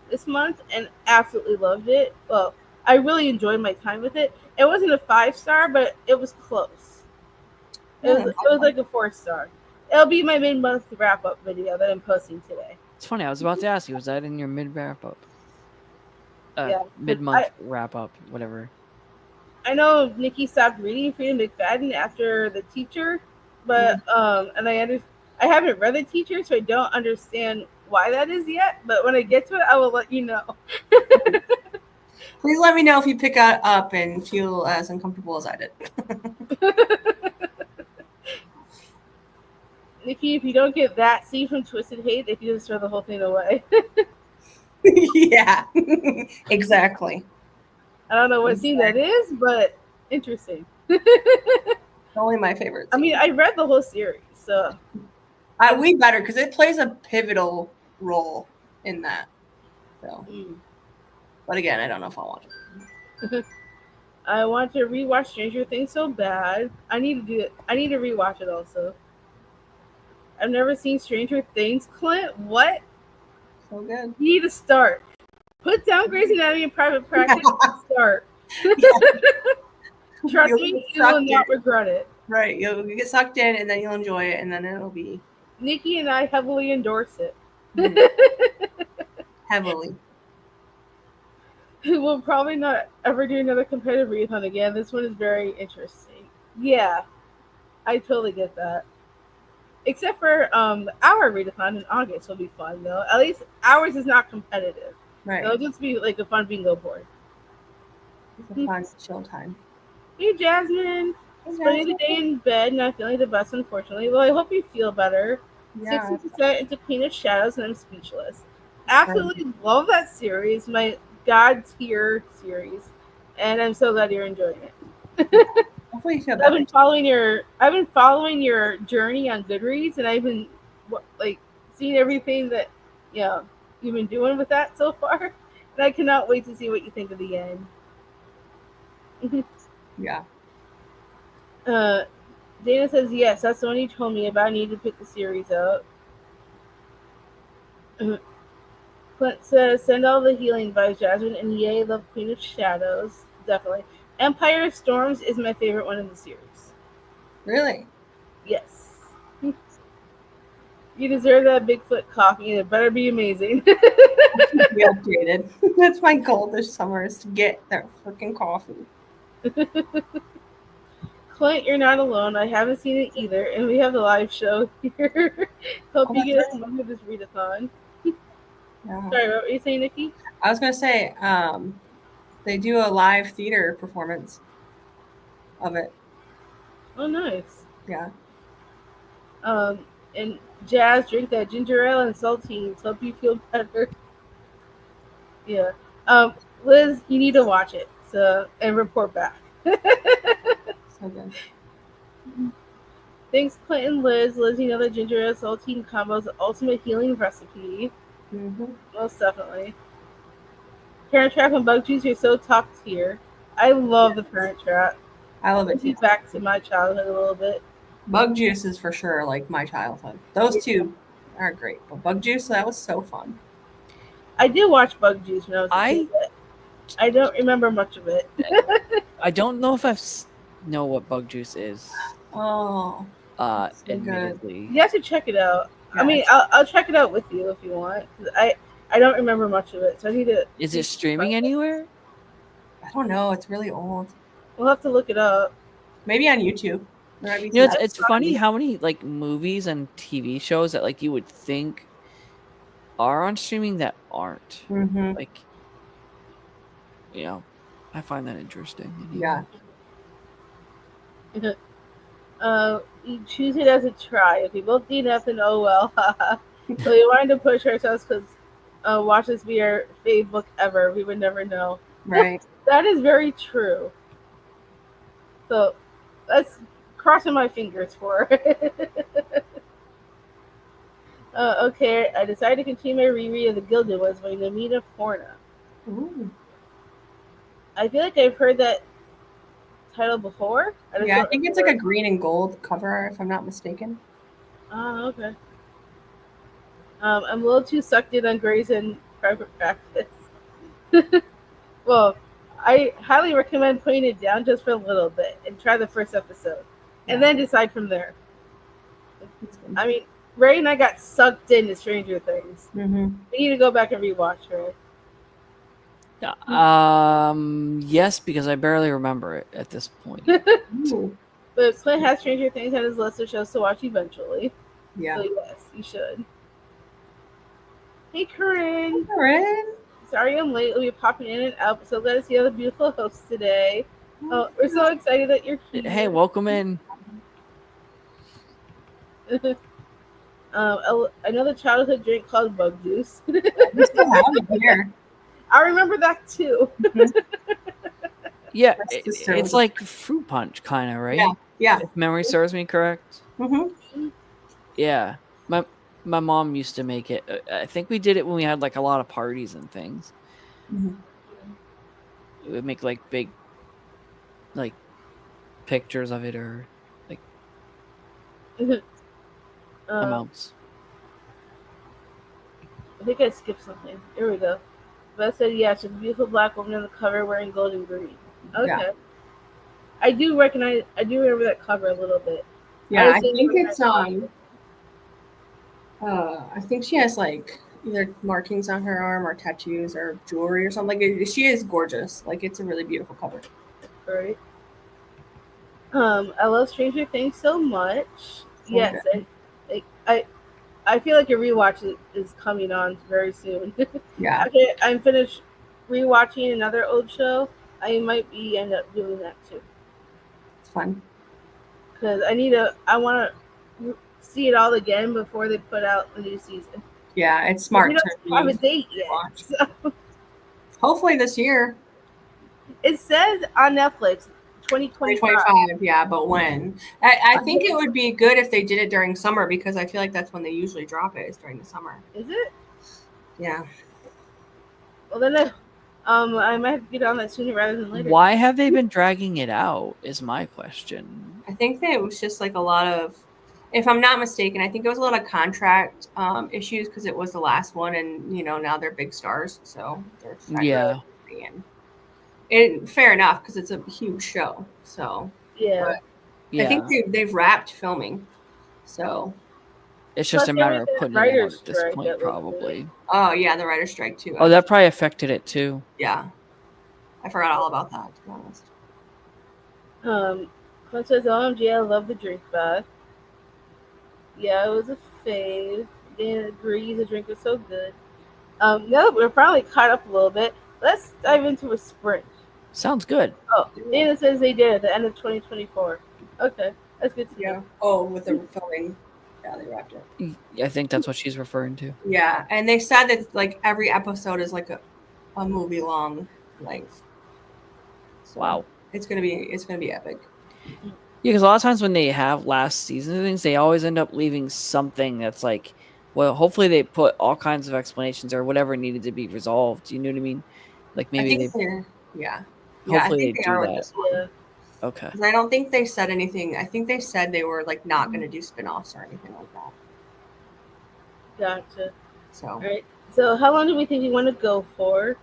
this month and absolutely loved it. Well, I really enjoyed my time with it. It wasn't a 5-star, but it was close. It was like a 4-star. It'll be my mid-month wrap-up video that I'm posting today. It's funny. I was about to ask you, was that in your mid wrap up? Yeah, Mid-month wrap up, whatever. I know Nikki stopped reading Frida McFadden after The Teacher, but and I haven't read The Teacher, so I don't understand why that is yet. But when I get to it, I will let you know. Please let me know if you pick it up and feel as uncomfortable as I did. Nikki, if you don't get that scene from Twisted Hate, they can just throw the whole thing away. Yeah, exactly. I don't know what scene that is, but interesting. Only my favorite. I mean, I read the whole series, so we better because it plays a pivotal role in that. So, but again, I don't know if I'll watch it. I want to rewatch Stranger Things so bad. I need to do it. I need to rewatch it also. I've never seen Stranger Things, Clint. What? So good. You need to start. Put down Grey's Anatomy in private practice and start. Trust me, you will not regret it. Right. You'll get sucked in and then you'll enjoy it and then it'll be. Nikki and I heavily endorse it. Heavily. We'll probably not ever do another competitive readathon again. This one is very interesting. Yeah, I totally get that. Except for our readathon in August will be fun though. At least ours is not competitive. Right. It'll just be like a fun bingo board. It's a fun chill time. Hey Jasmine. Spending the day in bed, not feeling the best, unfortunately. Well, I hope you feel better. Yeah. 60% into Queen of Shadows, and I'm speechless. Absolutely love that series. My God tier series, and I'm so glad you're enjoying it. Hopefully you feel better. I've been following your journey on Goodreads, and I've been like seeing everything that you've been doing with that so far, and I cannot wait to see what you think of the end. Yeah. Dana says yes. That's the one you told me about. I need to pick the series out. Clint says send all the healing vibes, Jasmine, and yay, love Queen of Shadows. Definitely. Empire of Storms is my favorite one in the series. Really? Yes. You deserve that Bigfoot coffee, and it better be amazing. Be updated. That's my goal this summer is to get that freaking coffee. Clint, you're not alone. I haven't seen it either, and we have the live show here. Hope you get some of this readathon. Yeah. Sorry, what were you saying, Nikki? I was going to say, they do a live theater performance of it. Oh, nice. Yeah. And Jazz, drink that ginger ale and saltines. Hope you feel better. Yeah. Liz, you need to watch it and report back. So good. Thanks, Clinton, Liz. Liz, you know the ginger ale saltine combo is the ultimate healing recipe. Mm-hmm. Most definitely. Parent Trap and Bug Juice are so top tier. I love the Parent Trap. I love it too. Back to my childhood a little bit. Bug Juice is for sure like my childhood. Those two are great. But Bug Juice, that was so fun. I did watch Bug Juice when I was a I- kid, but I don't remember much of it. I don't know if I know what bug juice is. Oh, so good. Admittedly, You have to check it out. I mean, Yes. I'll check it out with you if you want. 'Cause I don't remember much of it, so I need to. is it streaming anywhere? I don't know. It's really old. We'll have to look it up. Maybe on YouTube. There might be You know, some- it's funny how many like movies and TV shows that like you would think are on streaming that aren't. Mhm. Like, you know, I find that interesting. Anyway. Yeah. You choose it as a try. If we both need nothing, oh well. So we wanted to push ourselves because watch this be our fave book ever. We would never know. Right. That is very true. So that's crossing my fingers for. Okay, I decided to continue my reread of The Gilded Ones by Namita Forna. Ooh. I feel like I've heard that title before. Yeah, I think it's like a green and gold cover, if I'm not mistaken. Oh, okay. I'm a little too sucked in on Grey's and private practice. Well, I highly recommend putting it down just for a little bit and try the first episode, and then decide from there. I mean, Ray and I got sucked into Stranger Things. Mm-hmm. We need to go back and rewatch Ray. Yes, because I barely remember it at this point. Ooh. But Clint has Stranger Things on his list of shows to watch eventually. Yeah. So yes, you should. Hey, Corinne. Corinne. Sorry I'm late. We'll be popping in and out, but so glad to see all the beautiful hosts today. Oh, we're so excited that you're here. Hey, welcome in. Another childhood drink called Bug Juice. We still have it here. I remember that too. Yeah, That's it's like fruit punch, kind of, right? Yeah. Yeah. If memory serves me correct. Mm-hmm. Yeah, my mom used to make it. I think we did it when we had like a lot of parties and things. Mm-hmm. We would make like big, like pictures of it or like amounts. I think I skipped something. Here we go. Beth said, yeah, it's a beautiful black woman on the cover wearing gold and green. Okay. Yeah. I do remember that cover a little bit. Yeah, I think it's I think she has like either markings on her arm or tattoos or jewelry or something. Like she is gorgeous. Like it's a really beautiful cover. Right. I love Stranger Things so much. So yes, I feel like a rewatch is coming on very soon. Yeah. Okay, I'm finished rewatching another old show. I might end up doing that too. It's fun. Because I want to see it all again before they put out the new season. Yeah, it's smart We don't have a date yet. So. Hopefully this year. It says on Netflix 2025. Yeah, but when? I think it would be good if they did it during summer because I feel like that's when they usually drop it, is during the summer. Is it? Yeah. Well, then I might have to get on that sooner rather than later. Why have they been dragging it out? Is my question. I think that it was just like a lot of, if I'm not mistaken, I think it was a lot of contract issues because it was the last one, and now they're big stars, so they're trying to bring in. And fair enough because it's a huge show. So yeah. I think they've wrapped filming, so it's just a matter of putting it out at this point, probably. Oh yeah, the writer's strike too. Oh, that probably affected it too. Yeah, I forgot all about that, to be honest. Clint says, "OMG, I love the drink bath." Yeah, it was a fave. Dan agrees the drink was so good. Now that we're finally caught up a little bit, let's dive into a sprint. Sounds good. Oh, Dana says they did at the end of 2024. Okay, that's good to know. Oh, with the filming. Yeah, they wrapped it. I think that's what she's referring to. Yeah, and they said that like every episode is like a movie long length. So wow, it's gonna be epic. Yeah, because a lot of times when they have last season things, they always end up leaving something that's like, well, hopefully they put all kinds of explanations or whatever needed to be resolved. You know what I mean? Like maybe yeah. Hopefully they do that. Yeah. Okay. I don't think they said anything. I think they said they were like not going to do spinoffs or anything like that. Gotcha. So. All right. So, how long do we think we want to go for?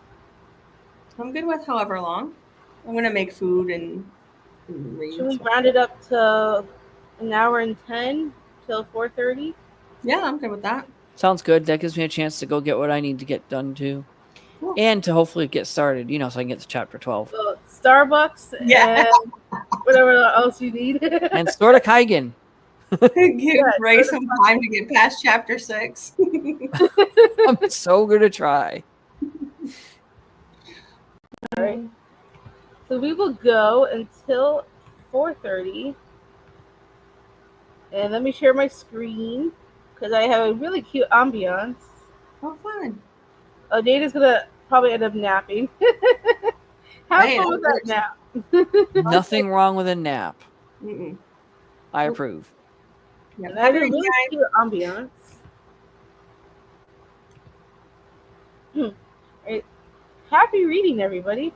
I'm good with however long. I'm gonna make food and read. Should we So. round it up to an hour and 10 till 4:30? Yeah, I'm good with that. Sounds good. That gives me a chance to go get what I need to get done too. Cool. And to hopefully get started, so I can get to chapter 12. Well, Starbucks Yeah. and whatever else you need. And Sword of Kaigen. Give Yeah, Ray so some time to get past chapter 6. I'm so gonna try. All right. So we will go until 4:30. And let me share my screen because I have a really cute ambiance. Oh, fun. Oh, Data's gonna probably end up napping. Have Hey, fun that with that works. nap. Nothing wrong with a nap. Mm-mm. I approve. Yep. And I Have have a a good really night. cute ambiance. Right. Happy reading, everybody.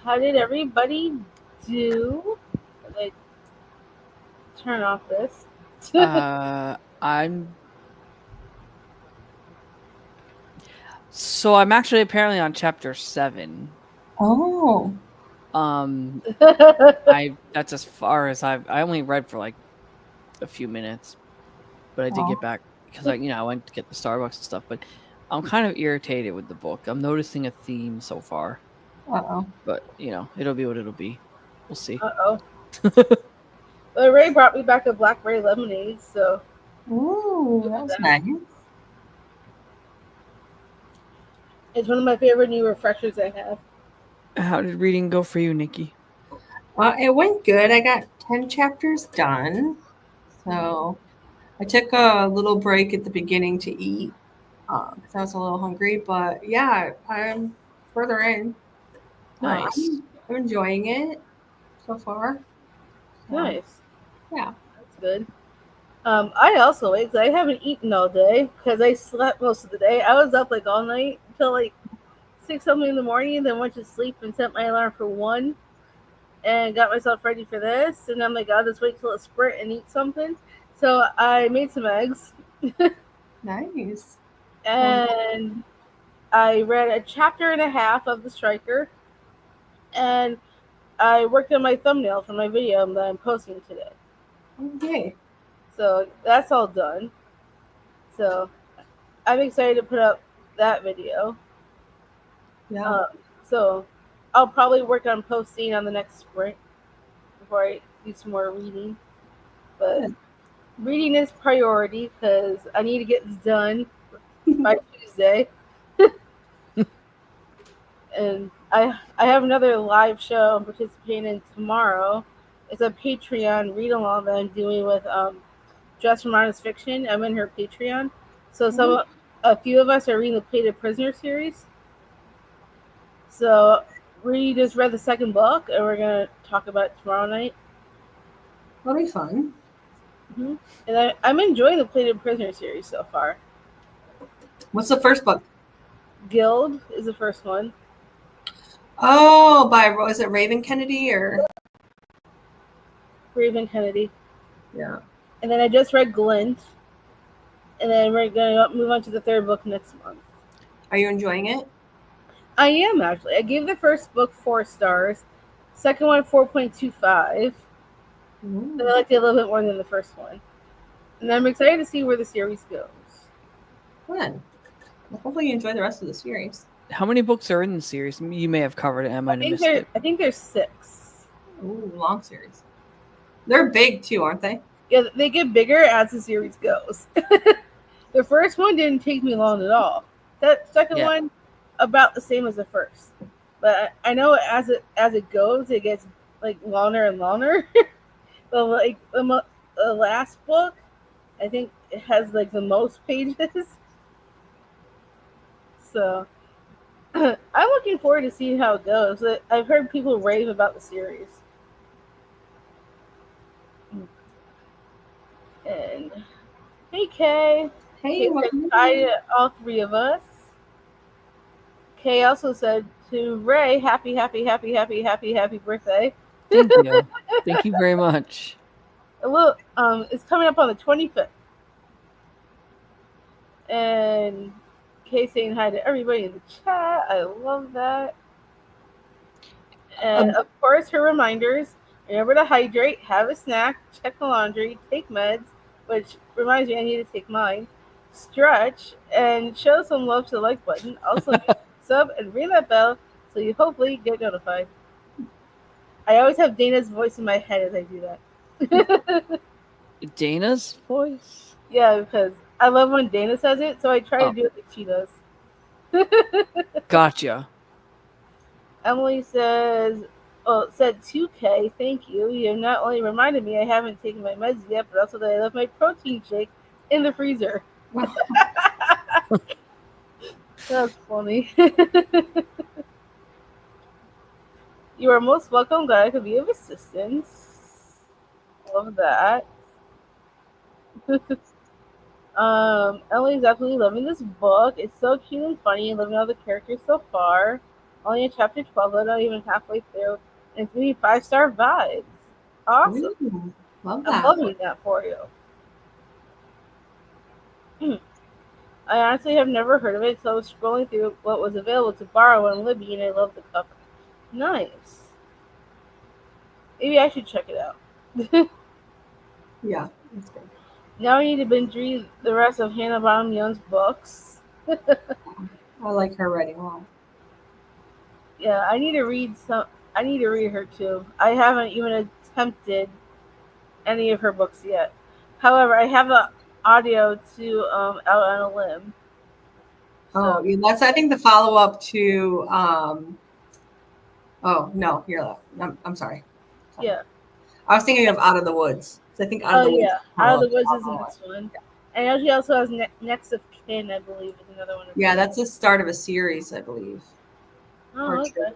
How did everybody do? Like, turn off this. I'm I'm actually apparently on chapter 7. Oh. That's as far as I only read for like a few minutes, but I did get back because I went to get the Starbucks and stuff, but I'm kind of irritated with the book. I'm noticing a theme so far. Uh-oh. But, it'll be what it'll be. We'll see. Uh-oh. Well, Ray brought me back a blackberry lemonade, so. Ooh, that was nice. It's one of my favorite new refreshers I have. How did reading go for you, Nikki? It went good. I got 10 chapters done. So I took a little break at the beginning to eat because I was a little hungry. But yeah, I'm further in. Nice. I'm enjoying it so far. So, Nice. yeah. That's good. I also ate 'cause I haven't eaten all day because I slept most of the day. I was up like all night until like 6 something in the morning, and then went to sleep and set my alarm for 1, and got myself ready for this. And I'm like, I'll just wait till it's sprint and eat something. So I made some eggs, Nice. and I read a chapter and a half of The Striker, and I worked on my thumbnail for my video that I'm posting today. Okay. So that's all done. So I'm excited to put up that video. Yeah. Um, so I'll probably work on posting on the next sprint before I do some more reading. But Good. reading is priority because I need to get this done by Tuesday. And I have another live show I'm participating in tomorrow. It's a Patreon read along that I'm doing with Just from Honest Fiction. I'm in her Patreon, so a few of us are reading the Plated Prisoner series. So we just read the second book, and we're gonna talk about it tomorrow night. That'll be fun. Mm-hmm. And I'm enjoying the Plated Prisoner series so far. What's the first book? Guild is the first one. Oh, was it Raven Kennedy or? Raven Kennedy. Yeah. And then I just read Glint. And then we're going to move on to the third book next month. Are you enjoying it? I am, actually. I gave the first book 4 stars. Second one, 4.25. But I liked it a little bit more than the first one. And I'm excited to see where the series goes. Good. Well, hopefully you enjoy the rest of the series. How many books are in the series? You may have covered it. I might have missed it. I think there's 6. Ooh, long series. They're big too, aren't they? Yeah, they get bigger as the series goes. The first one didn't take me long at all. That second one, about the same as the first. But I know as it goes, it gets like longer and longer. But like the last book, I think it has like the most pages. So I'm looking forward to seeing how it goes. I've heard people rave about the series. And hey, Kay. Hey, Kay said hi to all 3 of us. Kay also said to Ray, happy birthday. Thank you. Thank you very much. It's coming up on the 25th. And Kay saying hi to everybody in the chat. I love that. And of course, her reminders. Remember to hydrate, have a snack, check the laundry, take meds, which reminds me I need to take mine, stretch, and show some love to the like button. Also, sub and ring that bell so you hopefully get notified. I always have Dana's voice in my head as I do that. Dana's voice? Yeah, because I love when Dana says it, so I try to do it like she does. Gotcha. Emily said 2K, thank you. You have not only reminded me I haven't taken my meds yet, but also that I left my protein shake in the freezer. That's funny. You are most welcome. Glad I could be of assistance. Love that. Emily's absolutely loving this book. It's so cute and funny. Loving all the characters so far. Only in chapter 12, but not even halfway through. And it's giving 5-star vibes. Awesome. Ooh, love that. I'm loving that for you. I honestly have never heard of it, so I was scrolling through what was available to borrow on Libby, and I love the cover. Nice. Maybe I should check it out. Yeah, that's good. Now I need to binge read the rest of Hannah Bonham Young's books. I like her writing a lot. Yeah, I need to read her too. I haven't even attempted any of her books yet. However, I have the audio to Out on a Limb. So. Oh, that's I think the follow up to. Oh no, I'm sorry. Yeah. I was thinking of Out of the Woods. So I think Out of the Woods. Yeah, Out of the Woods is the next one. Yeah. And she also has Next of Kin, I believe, is another one. Yeah, that's the start of a series, I believe. Oh, okay.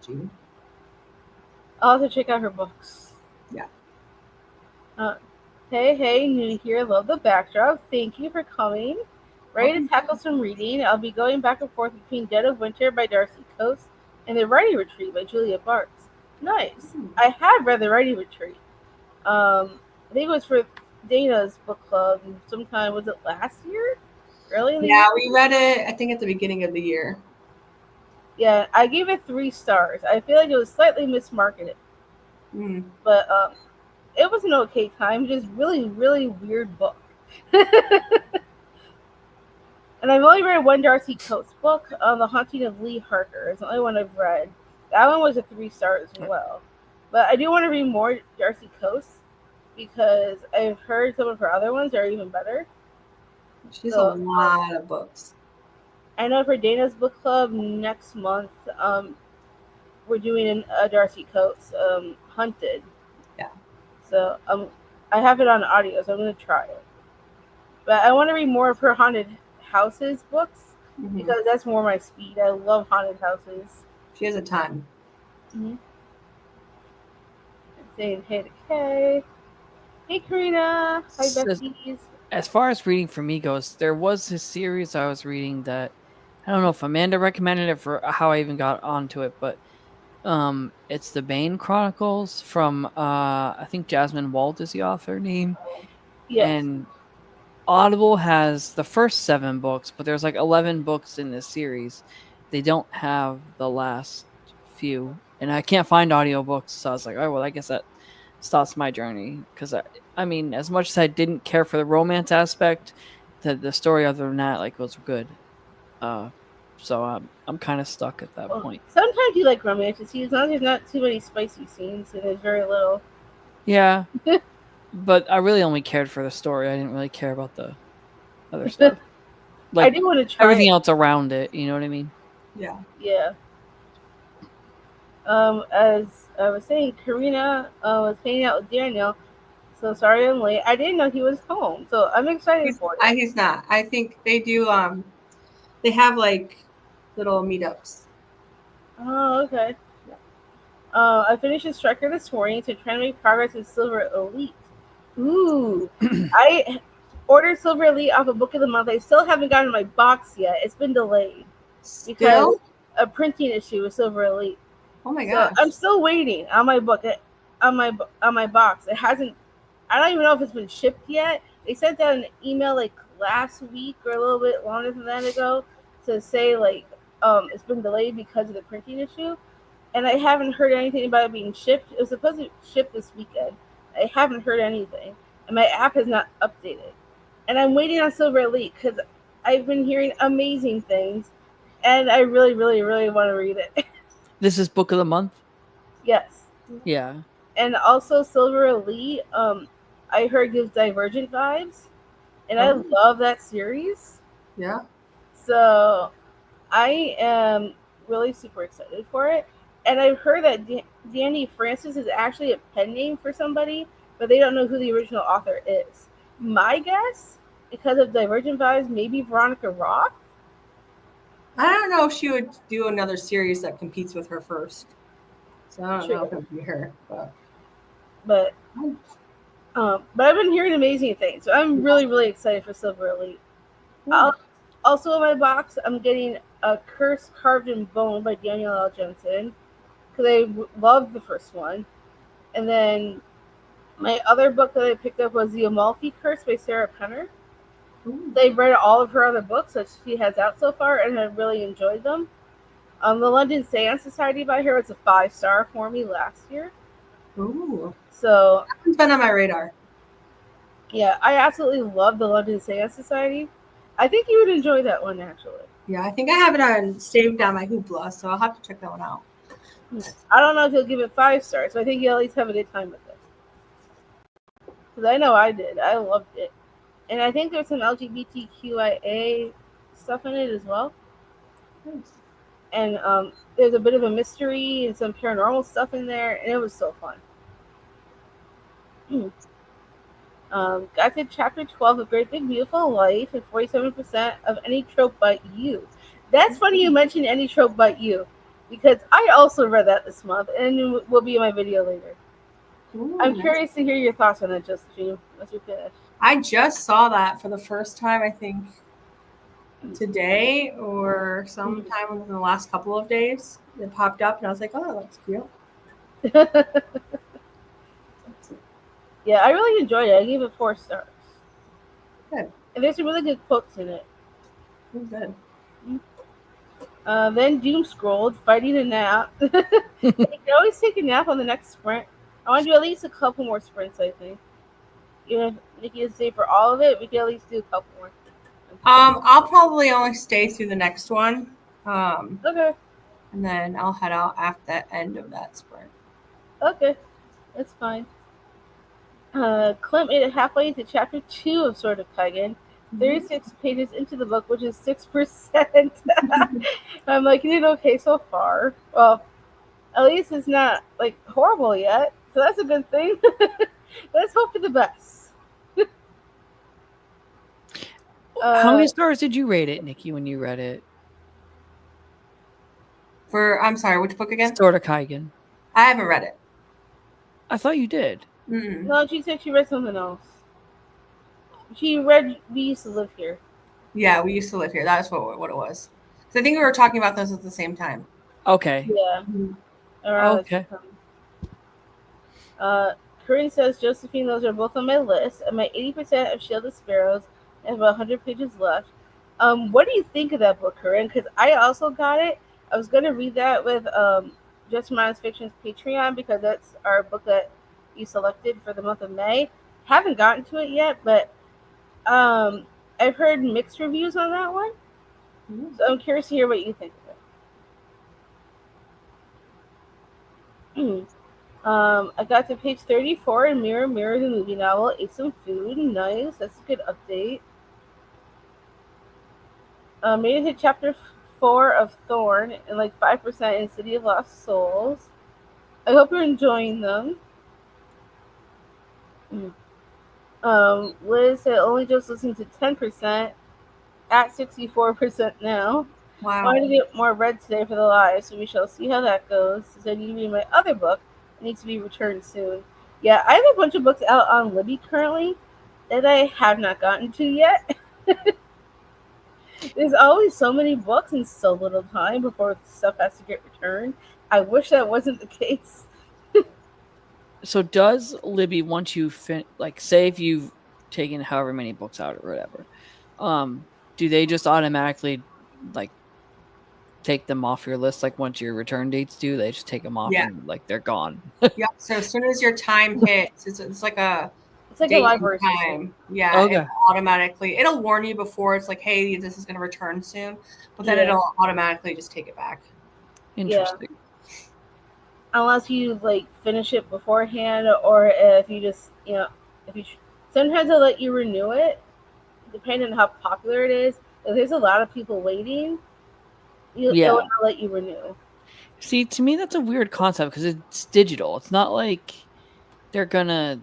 I'll have to check out her books. Yeah. Hey, new here. Love the backdrop. Thank you for coming. Ready to tackle some reading. I'll be going back and forth between Dead of Winter by Darcy Coates and The Writing Retreat by Julia Bartz. Nice. I have read The Writing Retreat. I think it was for Dana's book club sometime, was it last year? Early in the year? Yeah, we read it, I think, at the beginning of the year. Yeah, I gave it 3 stars. I feel like it was slightly mismarketed. But it was an okay time. Just really, really weird book. And I've only read one Darcy Coates book, The Haunting of Lee Harker. It's the only one I've read. That one was a 3 stars as well. But I do want to read more Darcy Coates because I've heard some of her other ones are even better. She has a lot of books. I know for Dana's book club next month, we're doing a Darcy Coates, Hunted. Yeah. So I have it on audio, so I'm going to try it. But I want to read more of her haunted houses books because that's more my speed. I love haunted houses. She has a ton. Saying hey to Kay. Hey Karina. Hi besties. As far as reading for me goes, there was this series I was reading that I don't know if Amanda recommended it for how I even got onto it, but it's the Bane Chronicles from I think Jasmine Walt is the author name. Yes. And Audible has the first 7 books, but there's like 11 books in this series. They don't have the last few, and I can't find audiobooks, so I was like, oh well, I guess that stops my journey. Because I mean, as much as I didn't care for the romance aspect, the story other than that like was good. So I'm kind of stuck at that point. Sometimes you like romance, as long as there's not too many spicy scenes and there's very little. Yeah. But I really only cared for the story. I didn't really care about the other stuff. Like, I do want to try everything else around it. You know what I mean? Yeah. Yeah. As I was saying, Karina was hanging out with Daniel. So sorry I'm late. I didn't know he was home, so I'm excited for it. He's not. I think they do. They have like little meetups. Oh, okay. I finished the Striker this morning to try to make progress in Silver Elite. Ooh, I ordered Silver Elite off of Book of the Month. I still haven't gotten my box yet. It's been delayed because a printing issue with Silver Elite. Oh my gosh! So I'm still waiting on my book, on my box. It hasn't. I don't even know if it's been shipped yet. They sent out an email like last week or a little bit longer than that ago to say like it's been delayed because of the printing issue. And I haven't heard anything about it being shipped. It was supposed to ship this weekend. I haven't heard anything. And my app has not updated. And I'm waiting on Silver Elite because I've been hearing amazing things. And I really, really, really want to read it. This is Book of the Month? Yes. Yeah. And also Silver Elite, I heard gives Divergent vibes. And I love that series. Yeah. So I am really super excited for it. And I've heard that Danny Francis is actually a pen name for somebody, but they don't know who the original author is. My guess, because of Divergent Vibes, maybe Veronica Roth? I don't know if she would do another series that competes with her first. So I don't know if it would be her. But I've been hearing amazing things. So I'm really, really excited for Silver Elite. Also in my box, I'm getting A Curse Carved in Bone by Daniel L. Jensen. Because I loved the first one. And then my other book that I picked up was The Amalfi Curse by Sarah Penner. I've read all of her other books that she has out so far, and I've really enjoyed them. The London Seance Society by her was a 5-star for me last year. Ooh. So it's been on my radar. Yeah, I absolutely love the London Seance Society. I think you would enjoy that one, actually. Yeah, I think I have it saved on my Hoopla, so I'll have to check that one out. I don't know if you'll give it 5 stars, but I think you'll at least have a good time with it. Because I know I did. I loved it. And I think there's some LGBTQIA stuff in it as well. Nice. And there's a bit of a mystery and some paranormal stuff in there, and it was so fun. Got to chapter 12 of Great Big Beautiful Life and 47% of Any Trope But You. That's funny you mentioned Any Trope But You, because I also read that this month, and it will be in my video later. Ooh, I'm nice. curious to hear your thoughts on it, Josephine. Once you finish. I just saw that for the first time, I think today or sometime within the last couple of days. It popped up and I was like, oh, that looks cute. Yeah, I really enjoyed it. I gave it 4 stars. Good. And there's some really good quotes in it. Good. Then Doom scrolled, fighting a nap. You can always take a nap on the next sprint. I want to do at least a couple more sprints, I think. Even if Nikki is say for all of it, we can at least do a couple more. I'll probably only stay through the next one. Okay, And then I'll head out after the end of that sprint. okay, that's fine. Clint made it halfway to chapter 2 of Sword of Kaigen. 36 pages into the book, which is 6%. I'm like, you did okay so far. Well, at least it's not like horrible yet, so that's a good thing. Let's hope for the best. How many stars did you rate it, Nikki, when you read it? I'm sorry, which book again? Sword of Kaigen. I haven't read it. I thought you did. Mm-mm. No, she said she read something else. She read We Used to Live Here. Yeah, we used to live here. That's what it was. So I think we were talking about those at the same time. Okay. Yeah. Around okay. Corinne says, Josephine, those are both on my list. I'm at 80% of Shielded Sparrows. I have 100 pages left. What do you think of that book, Corinne? Because I also got it. I was going to read that with Just Minds Fiction's Patreon because that's our book that you selected for the month of May. Haven't gotten to it yet, but I've heard mixed reviews on that one. So I'm curious to hear what you think of it. I got to page 34 in Mirror Mirror, the movie novel. Ate some food. Nice. That's a good update. Made it to chapter 4 of Thorn and like 5% in City of Lost Souls. I hope you're enjoying them. Liz said only just listened to 10%, at 64% now. Wow. I wanted to get more read today for the live, so we shall see how that goes. Since I need to read my other book, it needs to be returned soon. Yeah, I have a bunch of books out on Libby currently that I have not gotten to yet. There's always so many books and so little time before stuff has to get returned. I wish that wasn't the case. So does Libby, once you say if you've taken however many books out or whatever, do they just automatically like take them off your list? Like once your return dates due, they just take them off and like they're gone. Yeah. So as soon as your time hits, it's like a library time. system. Yeah. Okay. It'll warn you before it's like, hey, this is going to return soon, but then it'll automatically just take it back. Interesting. Yeah. Unless you like finish it beforehand, or if you just sometimes they'll let you renew it, depending on how popular it is. If there's a lot of people waiting, they'll not let you renew. See, to me, that's a weird concept because it's digital. It's not like they're gonna.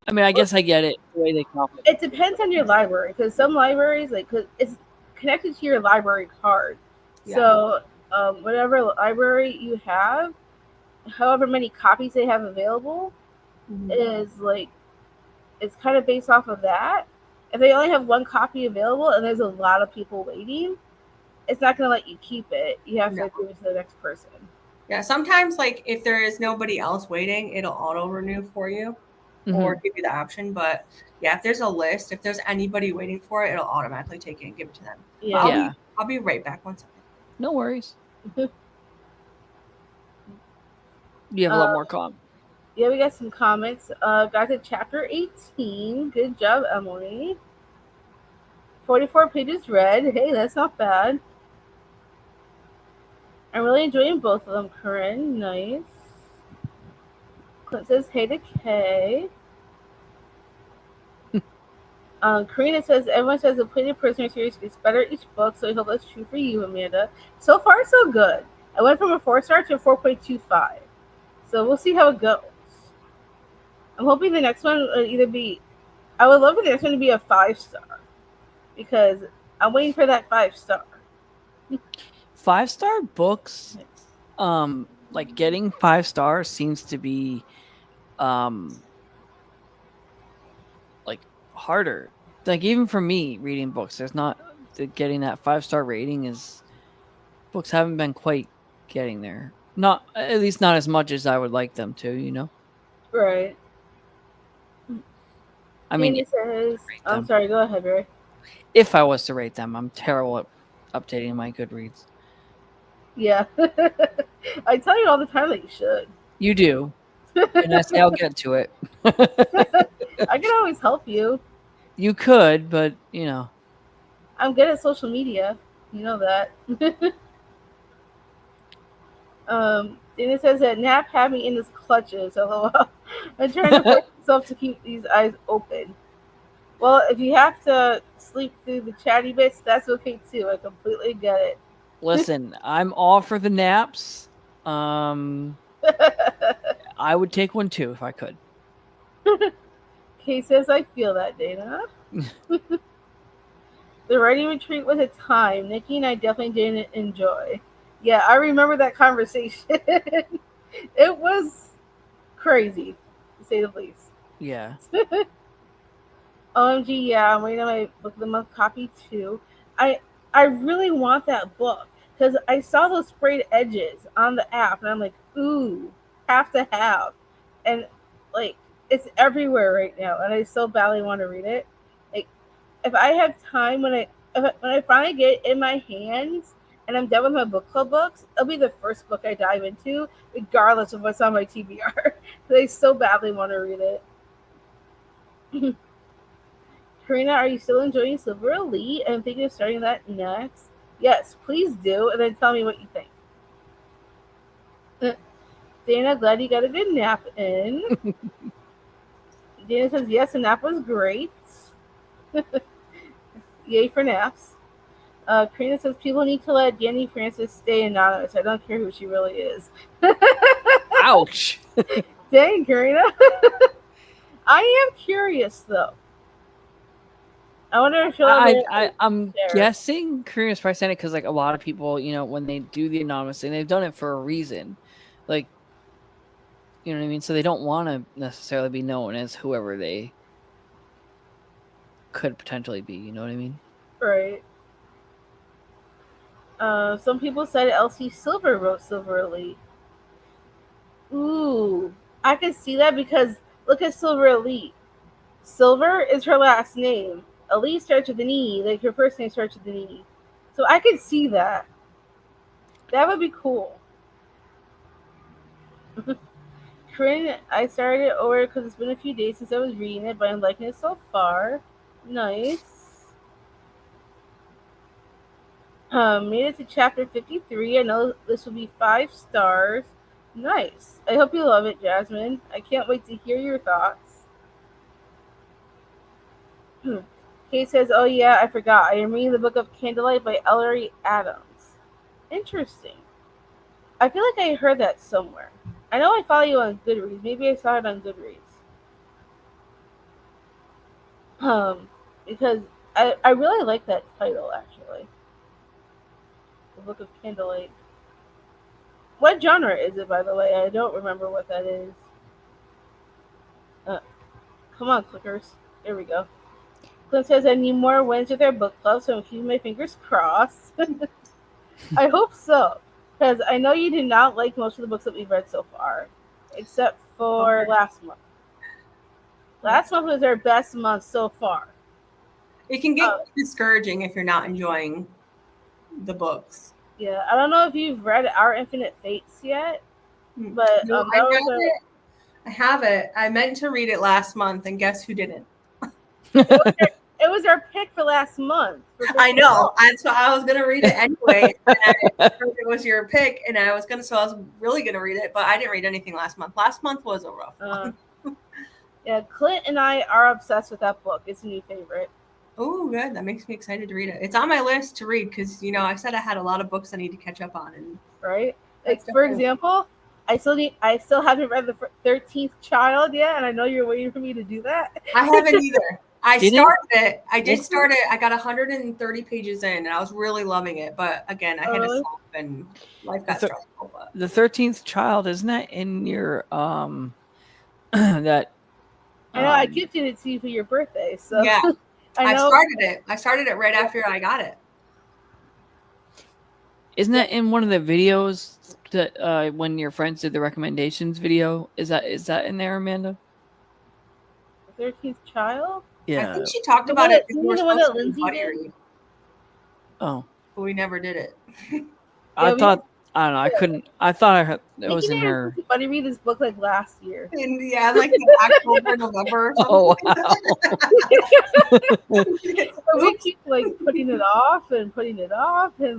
I mean, I guess I get it the way they come up. It depends on your library because some libraries, cause it's connected to your library card. Yeah. So whatever library you have, however many copies they have available, is it's kind of based off of that. If they only have one copy available and there's a lot of people waiting, it's not going to let you keep it. You have to give it to the next person. Yeah, sometimes if there is nobody else waiting, it'll auto renew for you or give you the option. But yeah, if there's a list, if there's anybody waiting for it, it'll automatically take it and give it to them. Yeah. I'll be right back. 1 second. No worries. You have a lot more comments. Yeah, we got some comments. Got to chapter 18. Good job, Emily. 44 pages read. Hey, that's not bad. I'm really enjoying both of them, Corinne. Nice. Clint says, hey to Kay. Karina says, everyone says the Plated Prisoner series gets better each book, so I hope that's true for you, Amanda. So far, so good. I went from a 4-star to a 4.25. So we'll see how it goes. I'm hoping the next one would either be... I would love for the next one to be a 5-star. Because I'm waiting for that 5-star. 5-star books, like getting 5 stars seems to be like harder. Like even for me reading books, there's not getting that 5-star rating is books haven't been quite getting there. Not at least not as much as I would like them to, you know. Right. I mean, Danny says, rate I'm them. sorry, go ahead, Barry. If I was to rate them, I'm terrible at updating my Goodreads. Yeah. I tell you all the time that you should. You do, and I say I'll get to it. I can always help you. You could, but you know. I'm good at social media. You know that. Dana says that Nap had me in his clutches. LOL. I'm trying to force myself to keep these eyes open. Well, if you have to sleep through the chatty bits, that's okay too. I completely get it. Listen, I'm all for the naps. I would take one too if I could. Kay says, I feel that, Dana. The writing retreat was a time Nikki and I definitely didn't enjoy. Yeah, I remember that conversation. It was crazy, to say the least. Yeah. OMG, yeah, I'm waiting on my book of the month copy too. I really want that book because I saw those sprayed edges on the app and I'm like, ooh, have to have. And like it's everywhere right now and I so badly want to read it. Like if I have time when I finally get it in my hands and I'm done with my book club books, it'll be the first book I dive into, regardless of what's on my TBR. I so badly want to read it. Karina, are you still enjoying Silver Elite? I'm thinking of starting that next. Yes, please do, and then tell me what you think. Dana, glad you got a good nap in. Dana says, yes, the nap was great. Yay for naps. Karina says, people need to let Danny Francis stay anonymous. I don't care who she really is. Ouch. Dang, Karina. I am curious, though. I wonder if she'll ever. I'm share. guessing Karina's probably saying it because like a lot of people, you know, when they do the anonymous thing, they've done it for a reason. Like, you know what I mean? So they don't want to necessarily be known as whoever they could potentially be. You know what I mean? Right. Some people said Elsie Silver wrote Silver Elite. Ooh, I can see that because look at Silver Elite. Silver is her last name. Elite starts with an E, like her first name starts with an E. So I could see that. That would be cool. Corinne, I started it over because it's been a few days since I was reading it, but I'm liking it so far. Nice. Made it to chapter 53. I know this will be 5 stars. Nice. I hope you love it, Jasmine. I can't wait to hear your thoughts. Kate says, oh yeah, I forgot. I am reading the book of Candlelight by Ellery Adams. Interesting. I feel like I heard that somewhere. I know I follow you on Goodreads. Maybe I saw it on Goodreads. Because I really like that title, actually. The Book of Candlelight. What genre is it, by the way? I don't remember what that is. Come on, clickers. There we go. Clint says, I need more wins with our book club, so I'm keeping my fingers crossed. I hope so. Because I know you did not like most of the books that we've read so far. Except for last month. Last month was our best month so far. It can get discouraging if you're not enjoying the books. Yeah, I don't know if you've read Our Infinite Fates yet, but No, I have it. I meant to read it last month, and guess who didn't? It was our pick for last month. I know. That's why I was gonna read it anyway. And I heard it was your pick, and I was really gonna read it, but I didn't read anything last month. Last month was a rough one. Yeah, Clint and I are obsessed with that book. It's a new favorite. Oh, good. That makes me excited to read it. It's on my list to read because I said I had a lot of books I need to catch up on. And right, like for example, I still haven't read the 13th Child yet, and I know you're waiting for me to do that. I haven't either. I Did it? started it. I did Yes. start it. I got 130 pages in, and I was really loving it. But again, I had to stop, and life got stressful. But The 13th Child, isn't that in your that? I know I gifted it to you for your birthday, so yeah, I know. started it. I started it right after I got it. Isn't that in one of the videos that when your friends did the recommendations video? Is that in there, Amanda? 13th Child? I think she talked about it because we were supposed to do buddy read. Oh, but we never did it. I thought I don't know. I couldn't. I thought I heard it was in her. Buddy read this book like last year. And yeah, like in October, November. Or something. Oh wow! We keep like putting it off and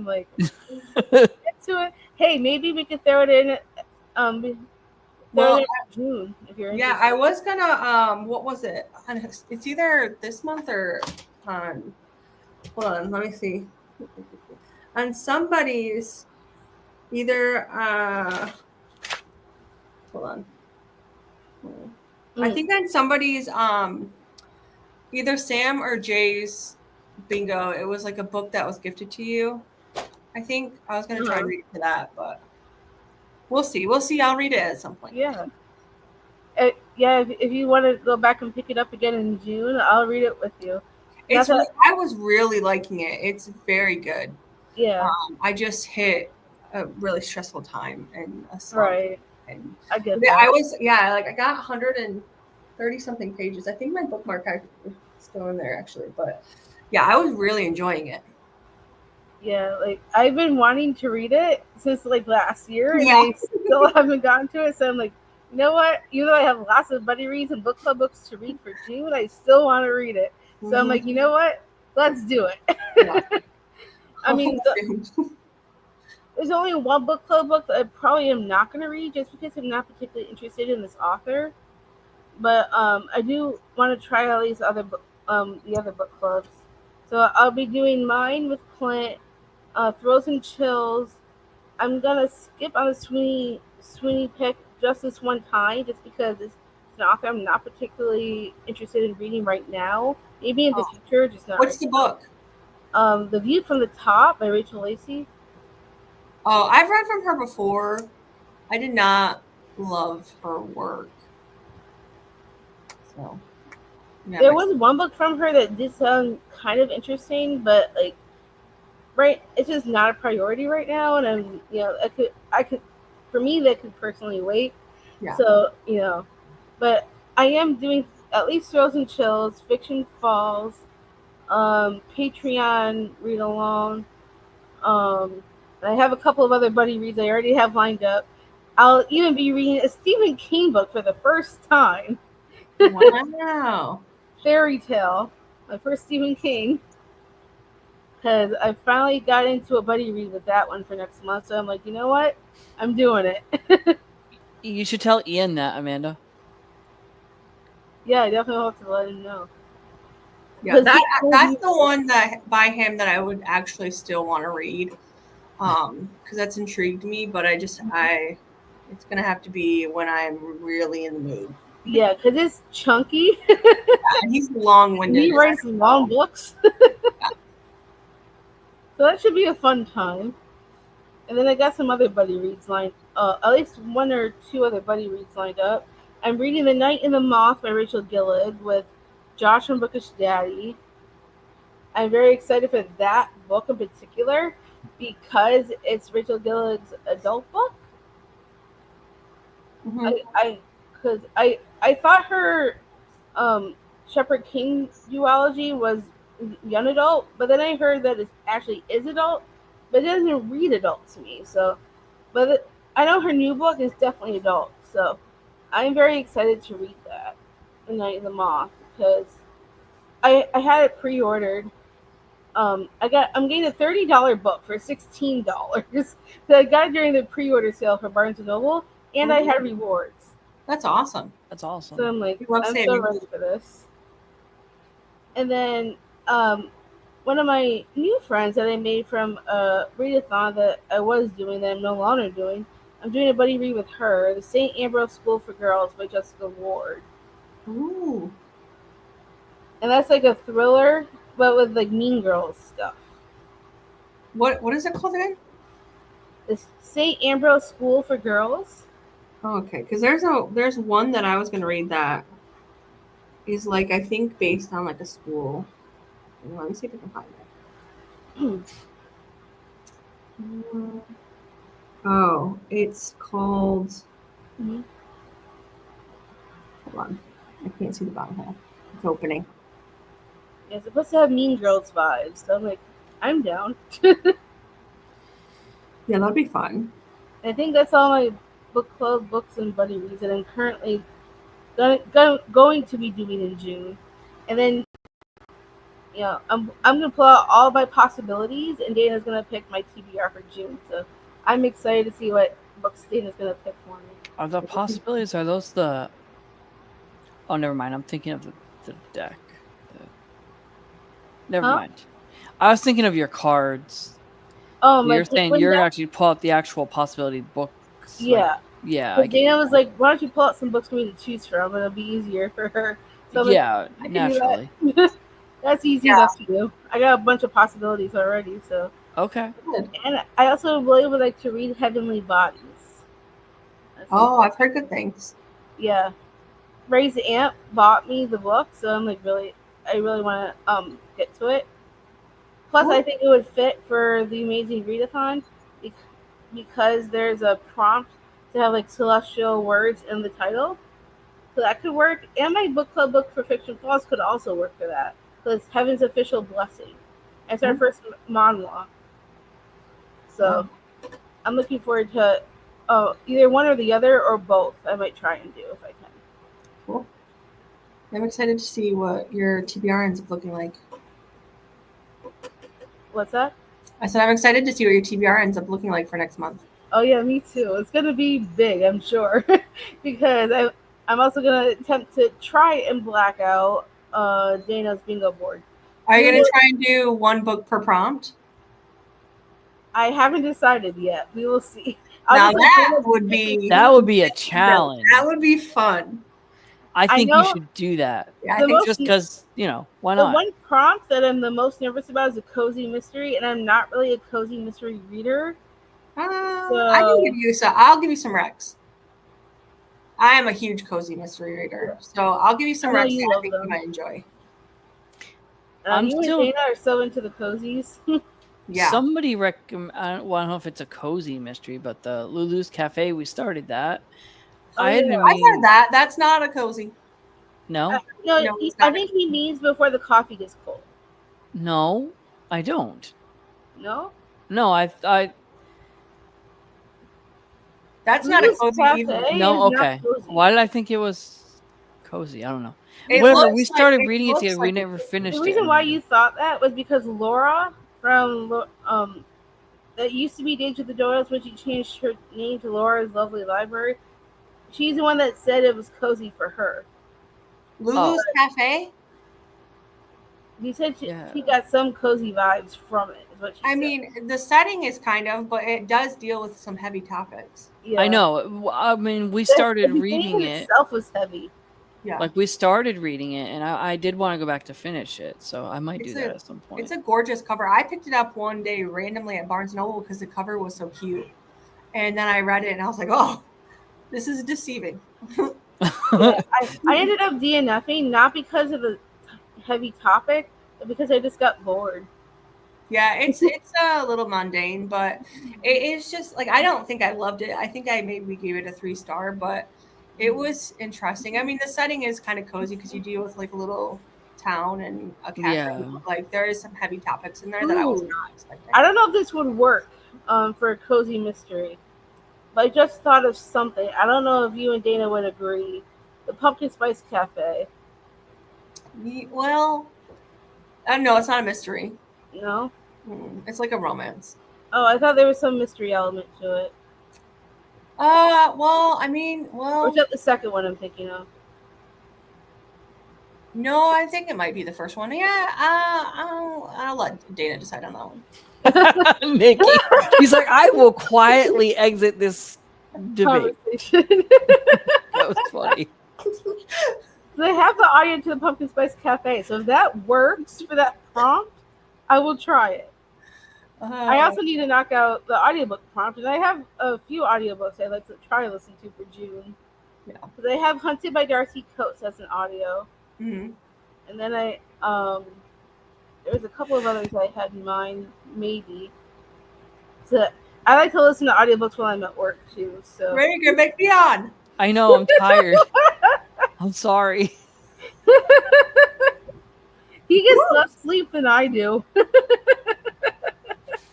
like get to it. Hey, maybe we could throw it in. Well, June if you're interested. Yeah, I was gonna. What was it? It's either this month or on. Hold on, let me see. On somebody's, either. Hold on. I think on somebody's either Sam or Jay's bingo. It was like a book that was gifted to you. I think I was gonna try and read for that, but we'll see. We'll see. I'll read it at some point. Yeah. Yeah, if you want to go back and pick it up again in June, I'll read it with you. I was really liking it. It's very good. Yeah. I just hit a really stressful time and a slump. Right. And I get that. I got 130 something pages. I think my bookmark is still in there actually, but yeah, I was really enjoying it. Yeah, like I've been wanting to read it since like last year, and I still haven't gotten to it. So I'm like, you know what? Even though I have lots of buddy reads and book club books to read for June, I still want to read it. So I'm like, you know what? Let's do it. Yeah. I mean, there's only one book club book that I probably am not going to read just because I'm not particularly interested in this author. But I do want to try all these other the other book clubs. So I'll be doing mine with Clint, Thrills and Chills. I'm gonna skip on the Sweeney pick just this one time, just because it's an author I'm not particularly interested in reading right now. Maybe in the future, just not. What's the book? The View from the Top by Rachel Lacey. Oh, I've read from her before. I did not love her work. So yeah, there was one book from her that did sound kind of interesting, but like it's just not a priority right now, and I'm I could for me that could personally wait. Yeah. So but I am doing at least Thrills and Chills, Fiction Falls, Patreon read along. I have a couple of other buddy reads I already have lined up. I'll even be reading a Stephen King book for the first time. Wow. Fairy Tale, my first Stephen King. Because I finally got into a buddy read with that one for next month. So I'm like, you know what? I'm doing it. You should tell Ian that, Amanda. Yeah, I definitely have to let him know. Yeah, that's the one that by him that I would actually still want to read. Because that's intrigued me, but it's gonna have to be when I'm really in the mood. Yeah, because it's chunky. And he's long-winded. He writes long books. So that should be a fun time. And then I got some other buddy reads lined at least one or two other buddy reads lined up. I'm reading The Night and the Moth by Rachel Gillard with Josh from Bookish Daddy. I'm very excited for that book in particular because it's Rachel Gillard's adult book. Mm-hmm. I thought her Shepherd King duology was young adult, but then I heard that it actually is adult, but it doesn't read adult to me. So, I know her new book is definitely adult, so I'm very excited to read that, The Night of the Moth, because I had it pre-ordered. I'm getting a $30 book for $16. So I got it during the pre-order sale for Barnes & Noble, and I had rewards. That's awesome. That's awesome. So I'm like, I'm so ready for this. And then one of my new friends that I made from a readathon that I was doing that I'm no longer doing, I'm doing a buddy read with her, The St. Ambrose School for Girls by Jessica Ward. Ooh. and that's like a thriller, but with like Mean Girls stuff. What is it called again? It's St. Ambrose School for Girls. Oh, okay, because there's one that I was gonna read that is like I think based on like a school. Let me see if I can find it. Oh, it's called. Mhm. Hold on, I can't see the bottom hole. It's opening. Yeah, it's supposed to have Mean Girls vibes. So I'm like, I'm down. Yeah, that'd be fun. I think that's all my book club books and buddy reads that I'm currently going to be doing in June. And then, I'm gonna pull out all my possibilities, and Dana's gonna pick my TBR for June. So I'm excited to see what books Dana's gonna pick for me. Are the possibilities? Are those the? Oh, never mind. I'm thinking of the deck. Never Huh? mind. I was thinking of your cards. Oh, my You're saying Penguin you're deck? actually pull out the actual possibility books. Like, Yeah. yeah, I But get Dana you was now. like, "Why don't you pull out some books for me to choose from? It'll be easier for her." So I'm like, Yeah, I can do naturally. that. That's easy Yeah. enough to do. I got a bunch of possibilities already. So, Okay. Good. and I also really would like to read Heavenly Bodies. That's Oh, I've heard good things. yeah. Ray's aunt bought me the book, so I'm like I really want to get to it. Plus, I Cool. think it would fit for the Amazing Readathon because there's a prompt to have like celestial words in the title. So that could work. And my book club book for Fiction Falls could also work for that. Because it's Heaven's Official Blessing. It's our first manhwa. So I'm looking forward to either one or the other or both. I might try and do if I can. Cool. I'm excited to see what your TBR ends up looking like. What's that? I said I'm excited to see what your TBR ends up looking like for next month. Oh yeah, me too. It's gonna be big, I'm sure, because I'm also gonna attempt to try and black out Dana's bingo board. Are you gonna try and do one book per prompt? I haven't decided yet. We will see. Now that would be a challenge. That would be fun. I think you should do that. Yeah, I think just because, why The not? one prompt that I'm the most nervous about is a cozy mystery, and I'm not really a cozy mystery reader. I'll give you some recs. I am a huge cozy mystery reader, so I'll give you some recs that I think you might enjoy. You and Dana are so into the cozies. Yeah. Somebody recommend. I don't know if it's a cozy mystery, but the Lulu's Cafe, we started that. I've heard that. That's not a cozy. No. No, I think he means before the coffee gets cold. No, I don't. No. No, I. That's not a cozy either. No, okay. Why did I think it was cozy? I don't know. It Whatever. We started reading it together. We never finished it. The reason why you thought that was because Laura from that used to be Days with the Donuts when she changed her name to Laura's Lovely Library. She's the one that said it was cozy for her. Lulu's Cafe? He said she got some cozy vibes from it, is what she said. Mean, the setting is kind of, but it does deal with some heavy topics. Yeah. I know. I mean, we started reading it. Itself was heavy. Yeah. Like, we started reading it, and I did want to go back to finish it, so I might do that at some point. It's a gorgeous cover. I picked it up one day randomly at Barnes & Noble because the cover was so cute. And then I read it, and I was like, oh, this is deceiving. I ended up DNFing, not because of the heavy topic, but because I just got bored. Yeah, it's a little mundane, but it's just like, I don't think I loved it. I think I maybe gave it a 3-star, but it was interesting. I mean, the setting is kind of cozy because you deal with like a little town and a cafe. Yeah. Like, there is some heavy topics in there that I was not expecting. I don't know if this would work for a cozy mystery, but I just thought of something. I don't know if you and Dana would agree. The Pumpkin Spice Cafe. Well, no, it's not a mystery. No? It's like a romance. Oh, I thought there was some mystery element to it. Well, I mean, Or is that the second one I'm thinking of? No, I think it might be the first one. Yeah, I'll let Dana decide on that one. Nikki, he's like, I will quietly exit this debate. Conversation. That was funny. They have the audio to the Pumpkin Spice Cafe, so if that works for that prompt, I will try it. I also need to knock out the audiobook prompt, and I have a few audiobooks I'd like to try to listen to for June. Yeah. They have Hunted by Darcy Coates as an audio. Mm-hmm. And then there's a couple of others I had in mind, maybe. So I like to listen to audiobooks while I'm at work too. So Ready to make me on. I know, I'm tired. I'm sorry. He gets less sleep than I do.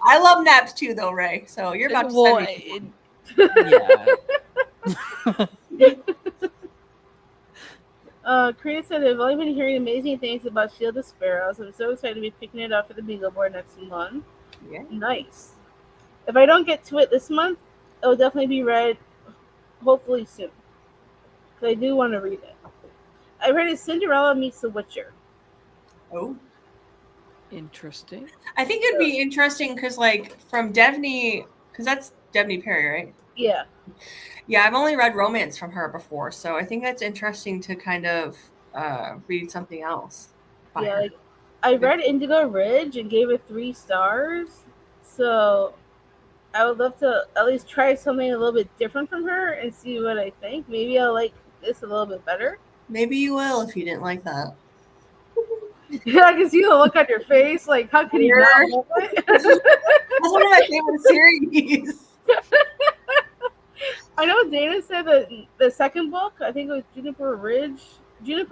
I love naps too, though, Ray. So you're about to send me. Karina said, I've only been hearing amazing things about Shield of Sparrows. I'm so excited to be picking it up for the bingo board next month. Yeah. Nice. If I don't get to it this month, it'll definitely be read hopefully soon. Because I do want to read it. I read it Cinderella Meets the Witcher. Oh. Interesting. I think it'd be interesting because, like, from Devney, because that's Devney Perry, right? Yeah. Yeah, I've only read romance from her before, so I think that's interesting to kind of read something else. Yeah, like, I read Indigo Ridge and gave it 3 stars, so I would love to at least try something a little bit different from her and see what I think. Maybe I'll like this a little bit better. Maybe you will if you didn't like that. Yeah, I can see the look on your face. Like, how can you not love it? That's one of my favorite series. I know Dana said that the second book, I think it was Juniper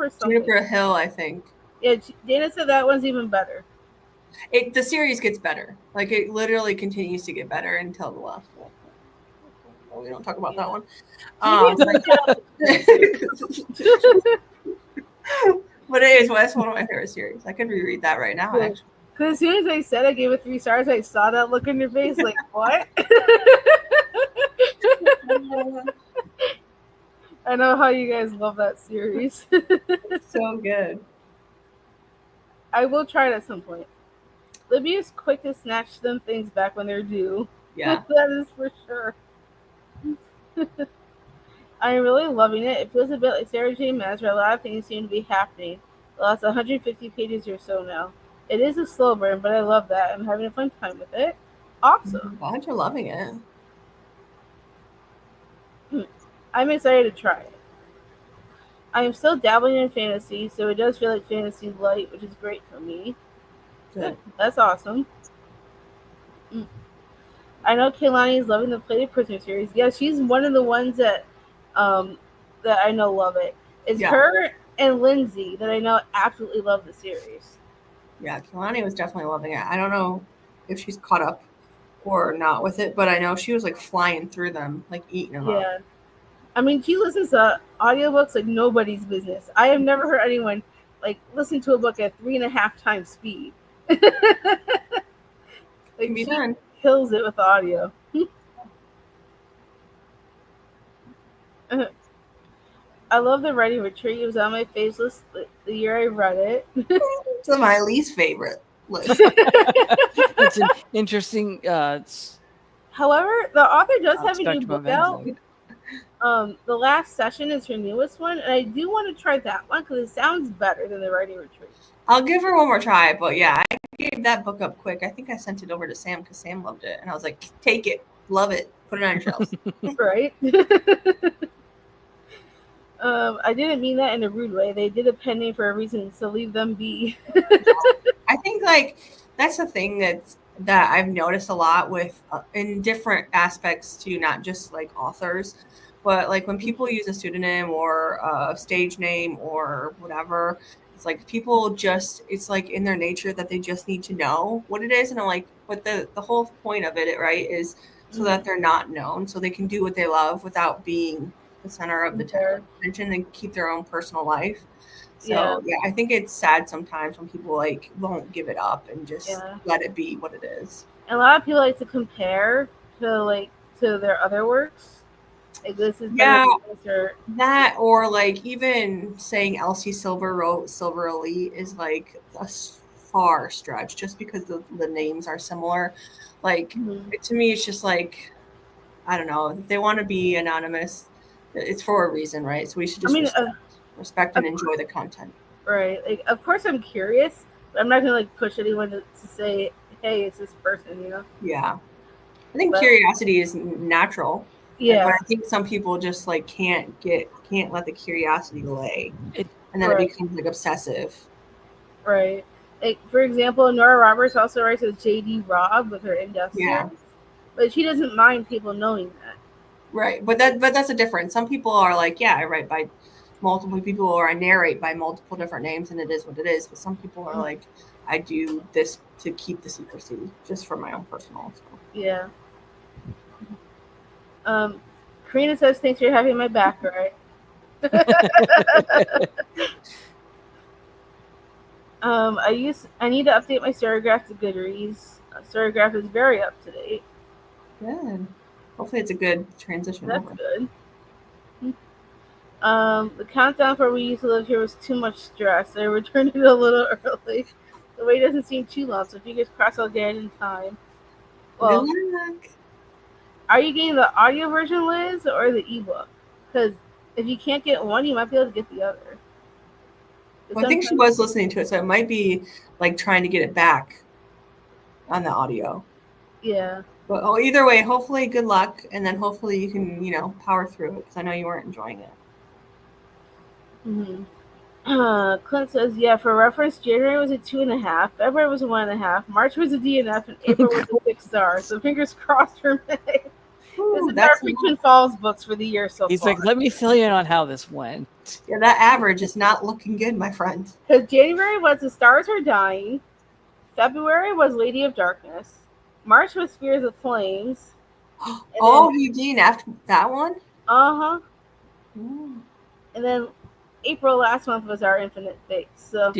something. Juniper Hill, I think. Yeah, Dana said that one's even better. The series gets better. Like, it literally continues to get better until the last one. Oh, we don't talk about that one. But anyways, well, that's one of my favorite series. I could reread that right now, actually. Because as soon as I said I gave it 3 stars, I saw that look in your face, like, what? I know how you guys love that series. So good. I will try it at some point. Libby is quick to snatch them things back when they're due. Yeah. That is for sure. I'm really loving it. It feels a bit like Sarah J. Maas, where a lot of things seem to be happening. The last 150 pages or so now. It is a slow burn, but I love that. I'm having a fun time with it. Awesome. Glad you're loving it. I'm excited to try it. I am still dabbling in fantasy, so it does feel like fantasy light, which is great for me. Good. That's awesome. I know Kaylani is loving the Plated Prisoner series. Yeah, she's one of the ones that I know love it. It's her and Lindsay that I know absolutely love the series. Yeah, Kaylani was definitely loving it. I don't know if she's caught up or not with it, but I know she was like flying through them, like eating them up. I mean, she listens to audiobooks like nobody's business. I have never heard anyone like listen to a book at 3.5 times speed. Like, she kills it with audio. I love the writing retreat. It was on my face list the year I read it. It's on my least favorite list. It's an interesting. However, the author does have a new book out. The Last Session is her newest one, and I do want to try that one because it sounds better than the writing retreat. I'll give her one more try, but yeah, I gave that book up quick. I think I sent it over to Sam because Sam loved it, and I was like, take it, love it, put it on your shelves. Right? I didn't mean that in a rude way. They did a pen name for a reason, so leave them be. I think like that's the thing that I've noticed a lot with in different aspects too, not just like authors, but like when people use a pseudonym or a stage name or whatever, it's like people just, it's like in their nature that they just need to know what it is. And I'm like, but the whole point of it, right, is so that they're not known, so they can do what they love without being the center of the attention and keep their own personal life. So yeah, I think it's sad sometimes when people like won't give it up and just let it be what it is. And a lot of people like to compare to their other works. Like, this is that, or like even saying Elsie Silver wrote Silver Elite is like a far stretch just because the names are similar. Like to me, it's just like, I don't know. If they want to be anonymous, it's for a reason, right? So we should just. respect and enjoy the content. Right. Like, of course, I'm curious, but I'm not gonna like push anyone to say, "Hey, it's this person," you know. Yeah, I think But, curiosity is natural. yeah. But I think some people just like can't let the curiosity lay, and then Right. it becomes like obsessive. Right. Like, for example, Nora Roberts also writes with J.D. Robb with her in-depth Yeah. series, but she doesn't mind people knowing that. Right, but that's a difference. Some people are like, yeah, I write by multiple people, or I narrate by multiple different names, and it is what it is. But some people are like, I do this to keep the secrecy, just for my own personal. So. Yeah. Karina says, "Thanks for having my back, right?" I need to update my Serigraph to Goodreads. Serigraph is very up to date. Good. Hopefully, it's a good transition. That's over. good. The countdown for We Used to Live Here was too much stress. I returned it a little early. The wait doesn't seem too long, so fingers crossed I'll get it in time. Well, good luck. Are you getting the audio version, Liz, or the ebook? Because if you can't get one, you might be able to get the other. Well, I think she was listening to it, so it might be like trying to get it back on the audio. Yeah. But either way, hopefully, good luck, and then hopefully you can, power through it, because I know you weren't enjoying it. Clint says, yeah, for reference, January was a 2.5, February was a 1.5, March was a DNF, and April was a 6 star. So fingers crossed for May. This is our Frequent Falls books for the year so far. He's like, let me fill you in on how this went. Yeah, that average is not looking good, my friend. Because January was The Stars Are Dying, February was Lady of Darkness, March was Fears of Flames. You DNF'd that one? Uh-huh. And then April last month was Our Infinite Fate. So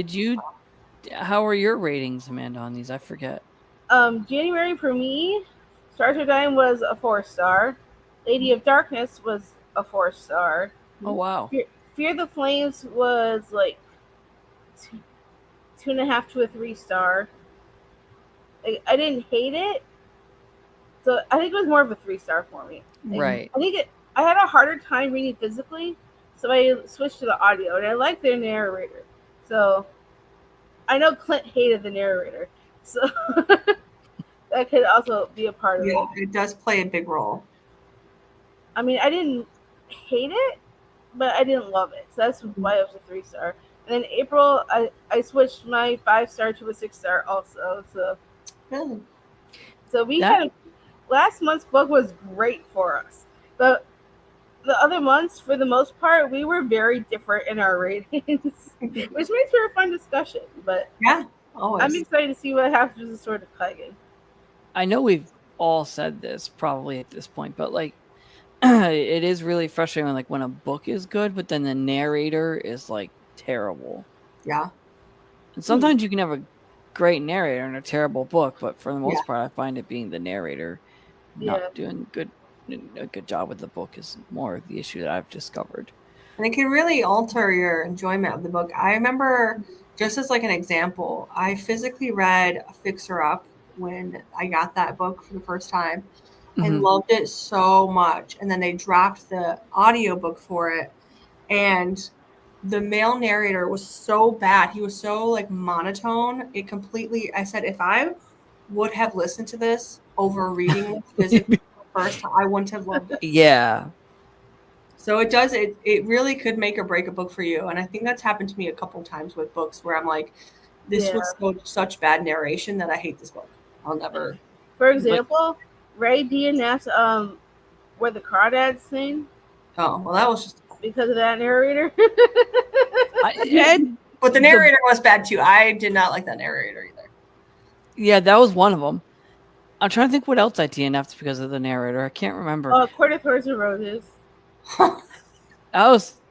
how are your ratings, Amanda, on these? I forget. January for me, Stars Are Dying was a 4-star. Lady of Darkness was a 4-star. Oh wow. Fear the Flames was like 2.5 to a 3-star. I didn't hate it, so I think it was more of a 3-star for me. Right. I had a harder time reading physically, so I switched to the audio, and I like their narrator. So I know Clint hated the narrator, so that could also be a part of it. Yeah, it does play a big role. I mean, I didn't hate it, but I didn't love it. So that's why it was a 3-star. And then April, I switched my 5-star to a 6-star also. So, so we had last month's book was great for us. But the other months, for the most part, we were very different in our ratings, which makes for a fun discussion. But yeah, always. I'm excited to see what happens with the Sword of Kaigen. I know we've all said this probably at this point, but like it is really frustrating when a book is good, but then the narrator is like terrible. Yeah. And sometimes you can have a great narrator in a terrible book, but for the most part, I find it being the narrator not doing a good job with the book is more the issue that I've discovered. And it can really alter your enjoyment of the book. I remember, just as like an example, I physically read Fixer Up when I got that book for the first time and loved it so much. And then they dropped the audiobook for it. And the male narrator was so bad. He was so like monotone. I said, if I would have listened to this over reading this physically first time, I wouldn't have loved it. Yeah. So it does. It really could make or break a book for you. And I think that's happened to me a couple times with books where I'm like, this was such bad narration that I hate this book. I'll never. For example, Ray DNF's Where the Crawdads Sing. Oh, well, that was just because of that narrator. But the narrator was bad too. I did not like that narrator either. Yeah, that was one of them. I'm trying to think what else I DNF'd because of the narrator. I can't remember. Court of Thorns and Roses. That was,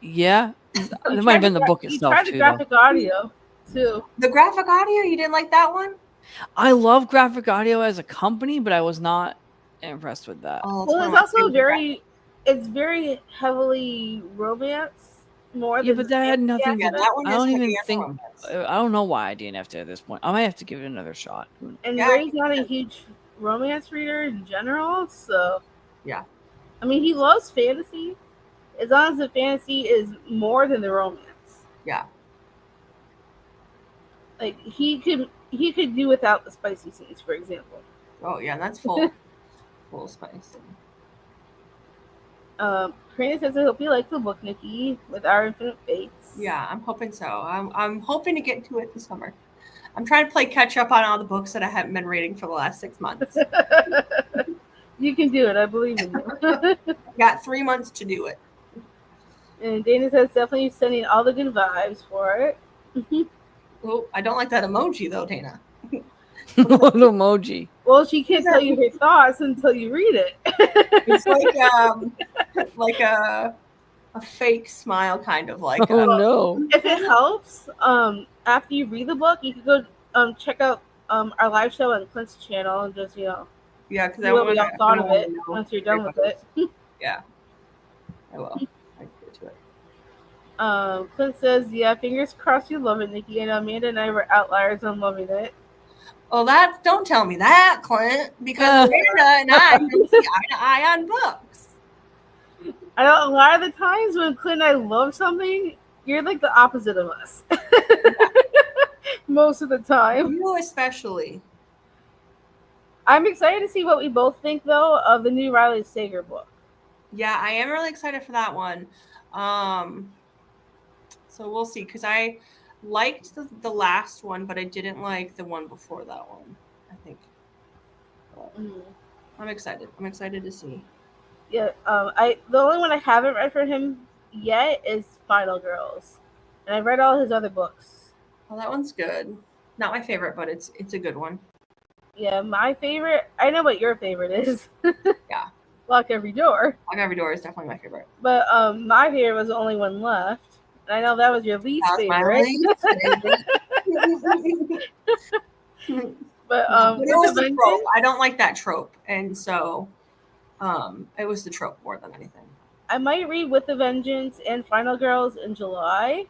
yeah. It might have been the book itself too. You tried the graphic audio too. The graphic audio? You didn't like that one? I love graphic audio as a company, but I was not impressed with that. Well, it's also very heavily romance. More than but that had nothing to do. I don't even think. I don't know why I DNF'd at this point. I might have to give it another shot. And Ray's not a huge romance reader in general, so yeah. I mean, he loves fantasy, as long as the fantasy is more than the romance. Yeah. Like he could do without the spicy scenes, for example. Oh yeah, that's full spice. Karina says, I hope you like the book, Nikki, with Our Infinite Fates. Yeah, I'm hoping so. I'm hoping to get to it this summer. I'm trying to play catch up on all the books that I haven't been reading for the last 6 months. You can do it. I believe in you. I got 3 months to do it. And Dana says, definitely sending all the good vibes for it. Oh, I don't like that emoji though, Dana. What emoji? Well, she can't tell you her thoughts until you read it. It's like a fake smile, kind of like. Oh no! If it helps, after you read the book, you can go check out our live show on Clint's channel and just yeah, because see what we all thought of it once you're done with it. Yeah, I will. I can get to it. Clint says, "Yeah, fingers crossed you love it, Nikki." And Amanda and I were outliers on loving it. Well, don't tell me that, Clint, because Amanda and I don't see eye to eye on books. I know a lot of the times when Clint and I love something, you're like the opposite of us. Most of the time. You especially. I'm excited to see what we both think, though, of the new Riley Sager book. Yeah, I am really excited for that one. So we'll see, because I liked the last one, but I didn't like the one before that one, I think. I'm excited. I'm excited to see. Yeah, the only one I haven't read for him yet is Final Girls, and I've read all his other books. Well, that one's good. Not my favorite, but it's a good one. Yeah, my favorite. I know what your favorite is. Yeah. Lock Every Door. Lock Every Door is definitely my favorite. But my favorite was The Only One Left. And I know that was your least favorite. But it was the trope. I don't like that trope, and so it was the trope more than anything. I might read With a Vengeance and Final Girls in July,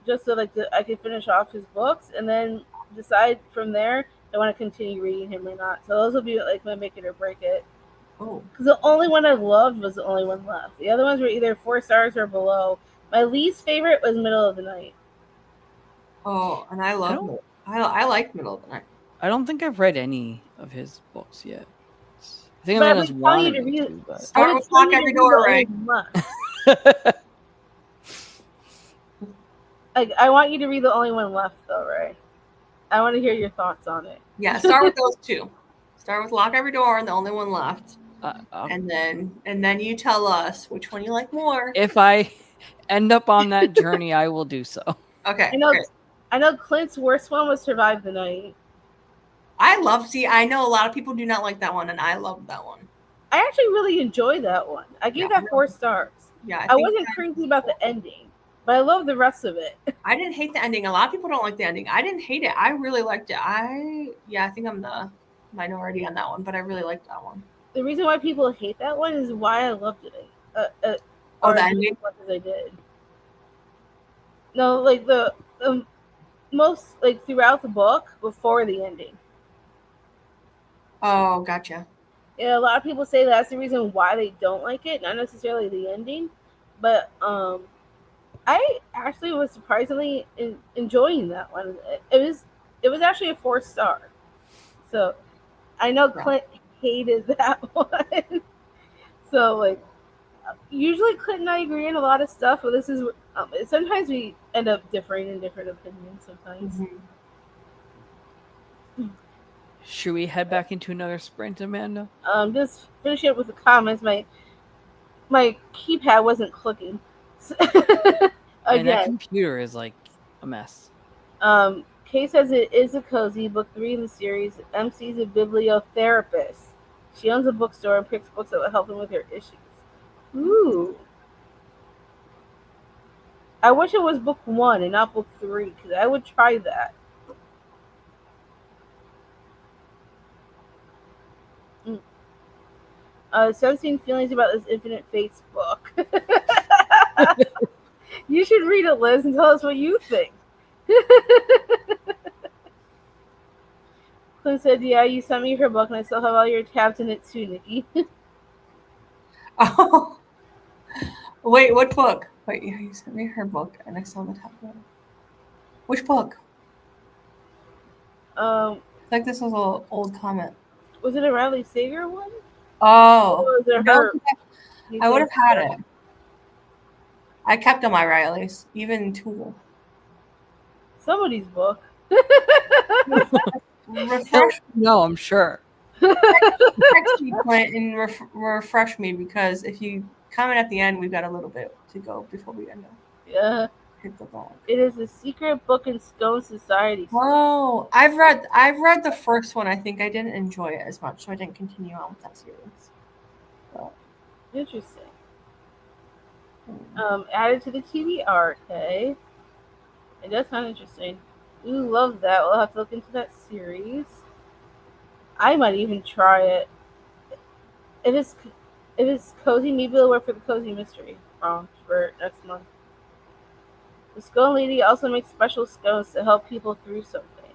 just so I could finish off his books, and then decide from there if I want to continue reading him or not. So those will be like my make it or break it. Oh. Because the only one I loved was The Only One Left. The other ones were either 4 stars or below. My least favorite was Middle of the Night. Oh, and I like Middle of the Night. I don't think I've read any of his books yet. I think But I'm gonna want to read. Start with Lock Every Door, right? I want you to read The Only One Left, though, Ray. I want to hear your thoughts on it. Yeah, start with those two. Start with Lock Every Door and The Only One Left, and then you tell us which one you like more. If I end up on that journey, I will do so. Okay. I know Clint's worst one was Survive the Night. I know a lot of people do not like that one, and I love that one. I actually really enjoyed that one. I gave that 4 stars. Yeah, I wasn't crazy about the ending, but I love the rest of it. I didn't hate the ending. A lot of people don't like the ending. I didn't hate it. I really liked it. I think I'm the minority on that one, but I really liked that one. The reason why people hate that one is why I loved it. The ending? As much as I did. No, like the most, like, throughout the book before the ending. Oh, gotcha. Yeah, a lot of people say that's the reason why they don't like it, not necessarily the ending, but I actually was surprisingly enjoying that one. It was actually a 4 star. So I know Clint hated that one. So like usually Clint and I agree on a lot of stuff, but this is sometimes we end up differing in different opinions sometimes. Should we head back into another sprint, Amanda? Just finish it with the comments. My keypad wasn't clicking. And that computer is like a mess. Kay says it is a cozy book 3 in the series. MC's a bibliotherapist. She owns a bookstore and picks books that will help them with their issues. Ooh. I wish it was book 1 and not book 3, because I would try that. Sensing feelings about this Infinite Fates book. You should read it, Liz, and tell us what you think. Clint said, yeah, you sent me her book, and I still have all your tabs in it too, Nikki. Oh. Wait, what book? Wait, yeah, you sent me her book, and I saw the title. Which book? Um, It's like this was an old comment. was it a Riley Sager one? Or Oh, was I it don't her? think I would have had it. I kept all my Rileys, even Tool. Somebody's book. Refresh, No, I'm sure. text me, Clint, and refresh me because if you comment at the end, we've got a little bit to go before we end up. Yeah. Hit the ball. It is a secret book in Scone Society. Oh, I've read the first one. I think I didn't enjoy it as much, so I didn't continue on with that series. But, Interesting. Added to the TBR, okay. It does sound interesting. Ooh, love that. We'll have to look into that series. I might even try it. It is it is cozy. Maybe I'll work for the cozy mystery for next month. The scone lady also makes special scones to help people through something.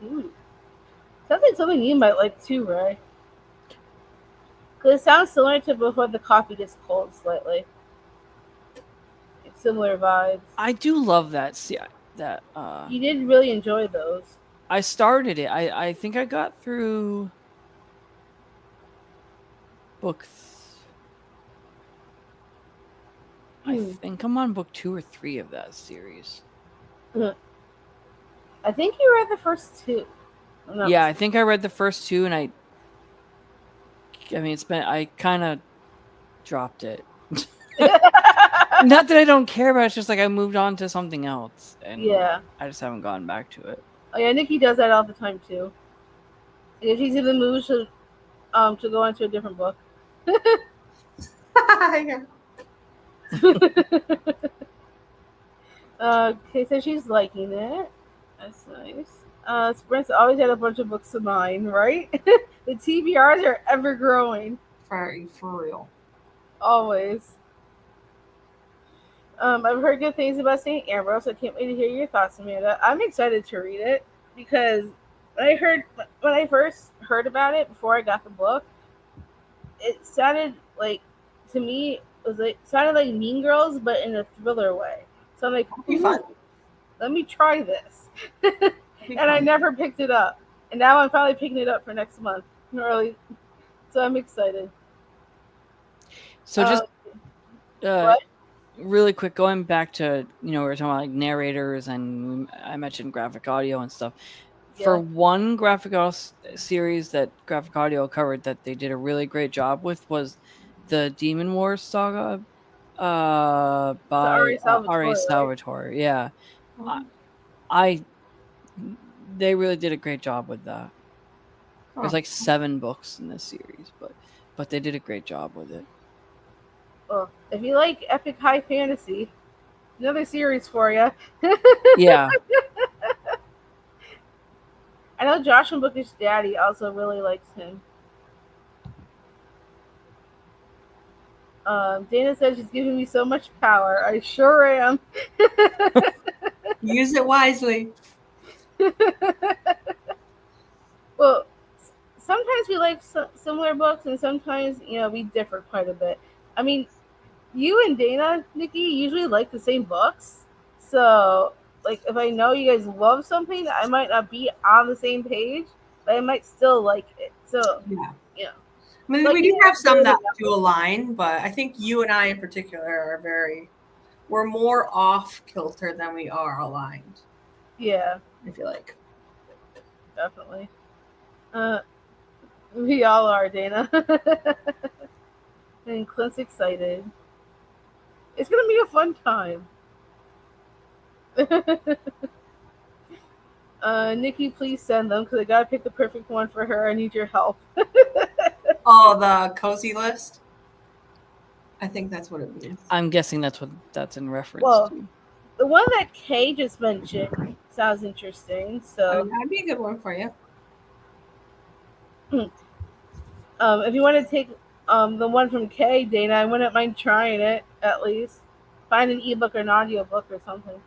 Ooh. Sounds like something you might like too, Ray. Because it sounds similar to before the coffee gets cold slightly. Like similar vibes. I do love that. See, that You did really enjoy those. I started it. I think I got through book. I Hmm. think I'm on book 2 or 3 of that series. I think you read the first two. Yeah, I think I read the first 2, and I mean, I kind of dropped it. Not that I don't care about it, it's just like I moved on to something else, and Yeah. I just haven't gone back to it. Oh yeah, Nikki does that all the time too. If she's in the mood to go into a different book. yeah. Okay, so she's liking it. That's nice. Sprint's always had a bunch of books of mine, right? The TBRs are ever growing. For real. Always. I've heard good things about St. Ambrose. I can't wait to hear your thoughts, Amanda. I'm excited to read it because when I first heard about it before I got the book, it sounded like to me it was like sounded like Mean Girls, but in a thriller way. So I'm like, That'd be fun. let me try this, Be and I fun. never picked it up, and now I'm finally picking it up for next month, early. So I'm excited. So just What? really quick, going back to we were talking about like narrators, and I mentioned graphic audio and stuff. For Yeah. one graphic series that graphic audio covered that they did a really great job with was the Demon Wars saga It's by R.A. R.A. Salvatore, right? Salvatore. Yeah, I, I they really did a great job with that. There's Huh. like 7 books in this series, but they did a great job with it. Well, if you like epic high fantasy, another series for you. Yeah, I know Josh from Bookish Daddy also really likes him. Dana said she's giving me so much power. I sure am. Use it wisely. Well, sometimes we like similar books, and sometimes we differ quite a bit. I mean, you and Dana, Nikki, usually like the same books. So, like, if I know you guys love something, I might not be on the same page, but I might still like it. So, Yeah. you know, I mean, like we do you have some did that in that do book. align, but I think you and I in particular we're more off kilter than we are aligned. Yeah, I feel like. definitely. Uh, we all are, Dana. And Clint's excited. It's gonna be a fun time. Nikki, please send them because I gotta pick the perfect one for her. I need your help. Oh, the cozy list. I think that's what it means. I'm guessing that's what that's in reference Well, to. the one that Kay just mentioned sounds interesting. I So, mean, that'd be a good one for you. if you want to take the one from Kay, Dana, I wouldn't mind trying it at least. Find an ebook or an audiobook or something.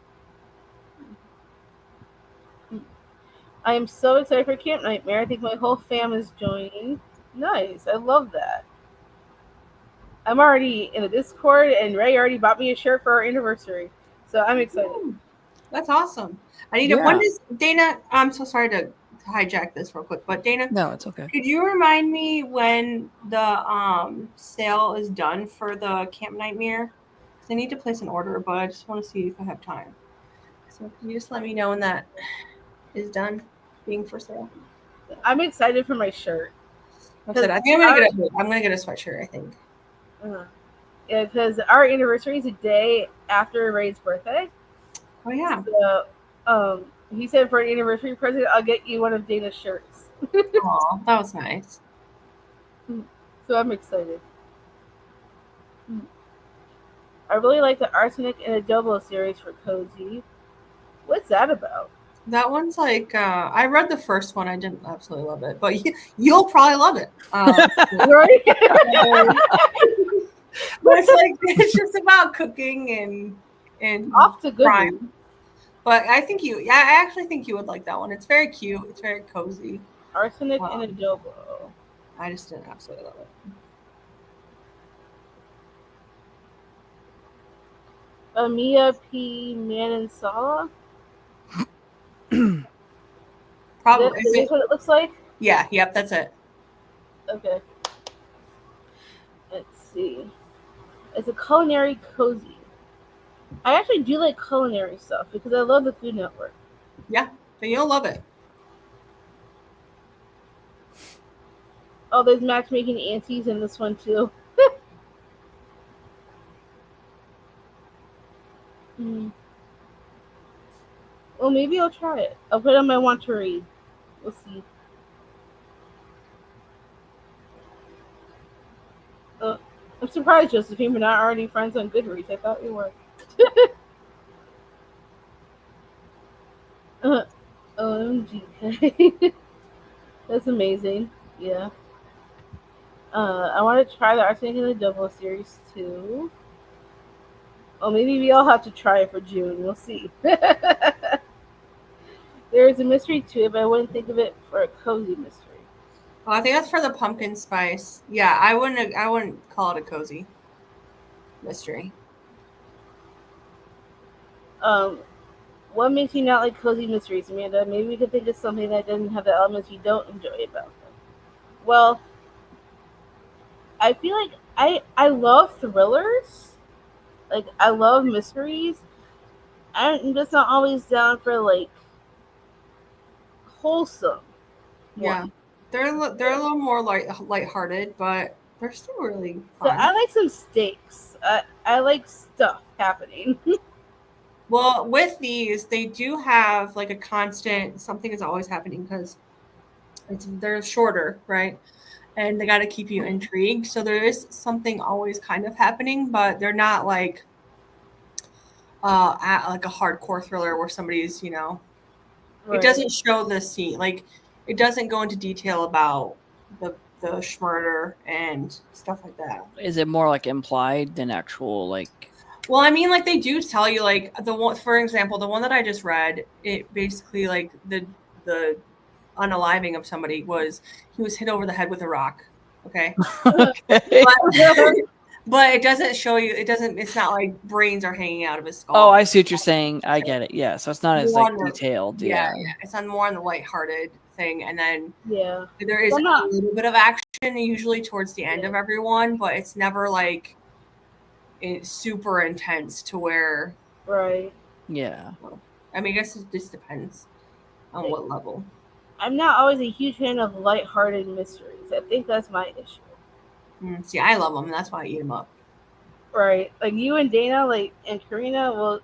I am so excited for Camp Nightmare. I think my whole fam is joining. Nice. I love that. I'm already in the Discord, and Ray already bought me a shirt for our anniversary, so I'm excited. That's awesome. I need to. When does Dana? I'm so sorry to hijack this real quick, but Dana, No, it's okay. could you remind me when the sale is done for the Camp Nightmare? Because I need to place an order, but I just want to see if I have time. So can you just let me know when that is done being for sale? I'm excited for my shirt. I think I'm gonna get a sweatshirt. I think. Yeah, because our anniversary is a day after Ray's birthday. Oh yeah. So, he said for an anniversary present, I'll get you one of Dana's shirts. Aw, that was nice. So I'm excited. I really like the Arsenic and Adobo series for Cozy. What's that about? That one's like I read the first one. I didn't absolutely love it, but you'll probably love it. Right? But it's just about cooking and Off to good crime. one. But I actually think you would like that one. It's very cute. It's very cozy. Arsenic and Adobo. I just didn't absolutely love it. Mia P. Manansala? Probably. Is that what it looks like? Yeah, yep, that's it. Okay. Let's see. It's a culinary cozy. I actually do like culinary stuff because I love the Food Network. Yeah, so you'll love it. Oh, there's matchmaking aunties in this one too. Well, maybe I'll try it. I'll put it on my want to read. We'll see. I'm surprised, Josephine, we're not already friends on Goodreads. I thought we were. OMG. That's amazing. Yeah. I want to try the Arsenic and the Double series too. Oh, maybe we all have to try it for June. We'll see. There's a mystery to it, but I wouldn't think of it for a cozy mystery. Oh, I think that's for the pumpkin spice. Yeah, I wouldn't call it a cozy mystery. What makes you not like cozy mysteries, Amanda? Maybe we could think of something that doesn't have the elements you don't enjoy about them. Well, I feel like I love thrillers. Like, I love mysteries. I'm just not always down for, like, wholesome. Yeah. One. They're a little more lighthearted, but they're still really fun. So I like some stakes. I like stuff happening. Well, with these, they do have like a constant, something is always happening because they're shorter, right? And they got to keep you intrigued. So there is something always kind of happening, but they're not like like a hardcore thriller where somebody's, right. It doesn't show the scene. Like, it doesn't go into detail about the murder and stuff like that. Is it more like implied than actual, like? Well, I mean, like, they do tell you, like, the one, for example, the one that I just read, it basically, like, the unaliving of somebody was he was hit over the head with a rock. Okay. But it doesn't show you. It's not like brains are hanging out of his skull. Oh, I see what you're saying. I get it. Yeah, so it's not as like detailed. Yeah. It's on more on the lighthearted thing, and then there is a little bit of action usually towards the end of everyone, but it's never like it's super intense to where. Right. Yeah. I mean, I guess it just depends on what level. I'm not always a huge fan of lighthearted mysteries. I think that's my issue. See, I love them. That's why I eat them up. Right. Like, you and Dana, like, and Karina will,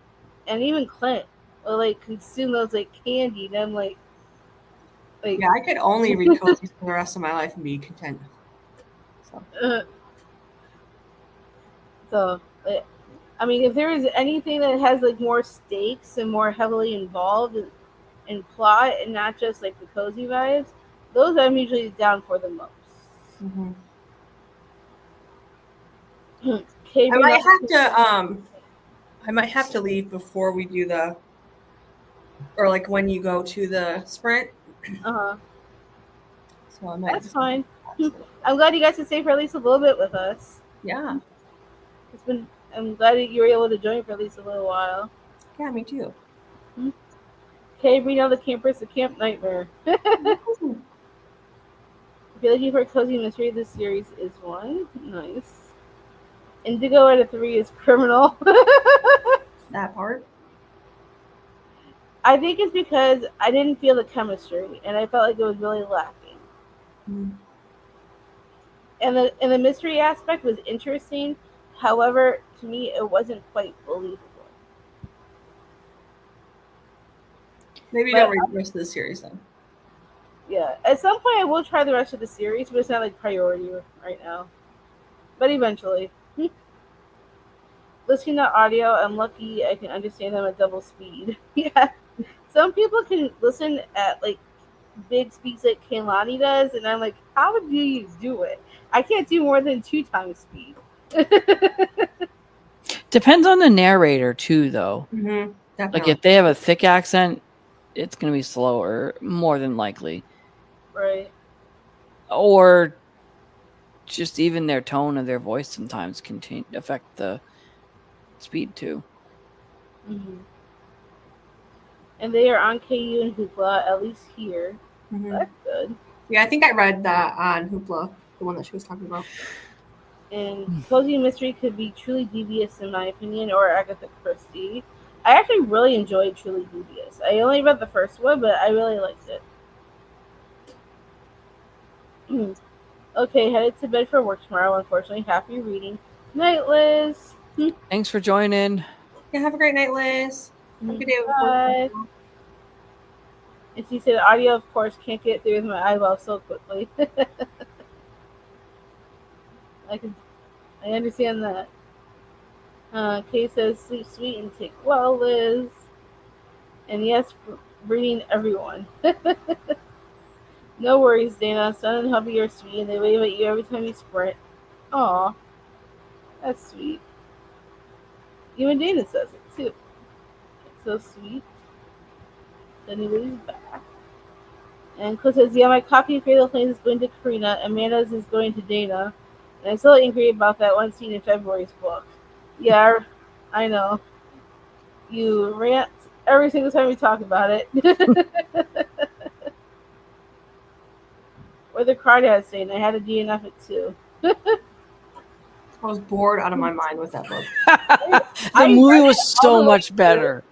and even Clint will, like, consume those, like, candy. And I'm like yeah, I could only read cozies for the rest of my life and be content. So, I mean, if there is anything that has, like, more stakes and more heavily involved in plot and not just, like, the cozy vibes, those I'm usually down for the most. Mm-hmm. I might have to leave before we do or like when you go to the sprint. So I that's fine. I'm glad you guys can stay for at least a little bit with us. Yeah. I'm glad that you were able to join for at least a little while. Yeah, me too. Okay, read all the campers to Camp Nightmare. If you're looking for a cozy mystery, this series is one. Nice. Indigo out of 3 is Criminal. That part. I think it's because I didn't feel the chemistry, and I felt like it was really lacking. Mm. And the mystery aspect was interesting. However, to me, it wasn't quite believable. Maybe But don't read the rest of the series then. yeah, at some point I will try the rest of the series, but it's not like priority right now. But eventually. Listening to audio, I'm lucky I can understand them at double speed. Yeah. Some people can listen at like big speeds like Kaylani does, and I'm like, how do you do it? I can't do more than 2 times speed. Depends on the narrator too, though. Mm-hmm. Like Definitely. if they have a thick accent, it's gonna be slower, more than likely. Right. Or just even their tone of their voice sometimes can affect the speed too. Mm-hmm. And they are on KU and Hoopla, at least here. Mm-hmm. That's good. Yeah, I think I read that on Hoopla, the one that she was talking about. And cozy mystery could be truly devious in my opinion, or Agatha Christie. I actually really enjoyed Truly Devious. I only read the first one, but I really liked it. Okay, headed to bed for work tomorrow, unfortunately. Happy reading. Night, Liz. Thanks for joining. Yeah, have a great night, Liz. Have a good day with Bye. work. And she said, audio, of course, can't get through with my eyeball so quickly. I understand that. Kay says, sleep sweet and take well, Liz. And yes, reading everyone. No worries, Dana. Son and hubby are sweet, and they wave at you every time you sprint. Aw, that's sweet. Even Dana says it, too. It's so sweet. Then he leaves back. And Cliff says, yeah, my copy of Fatal Flames is going to Karina, Amanda's is going to Dana. And I'm so angry about that one scene in February's book. Yeah, I know. You rant every single time we talk about it. Or the Crawdad scene. I had to DNF it too. I was bored out of my mind with that book. The movie was so much better.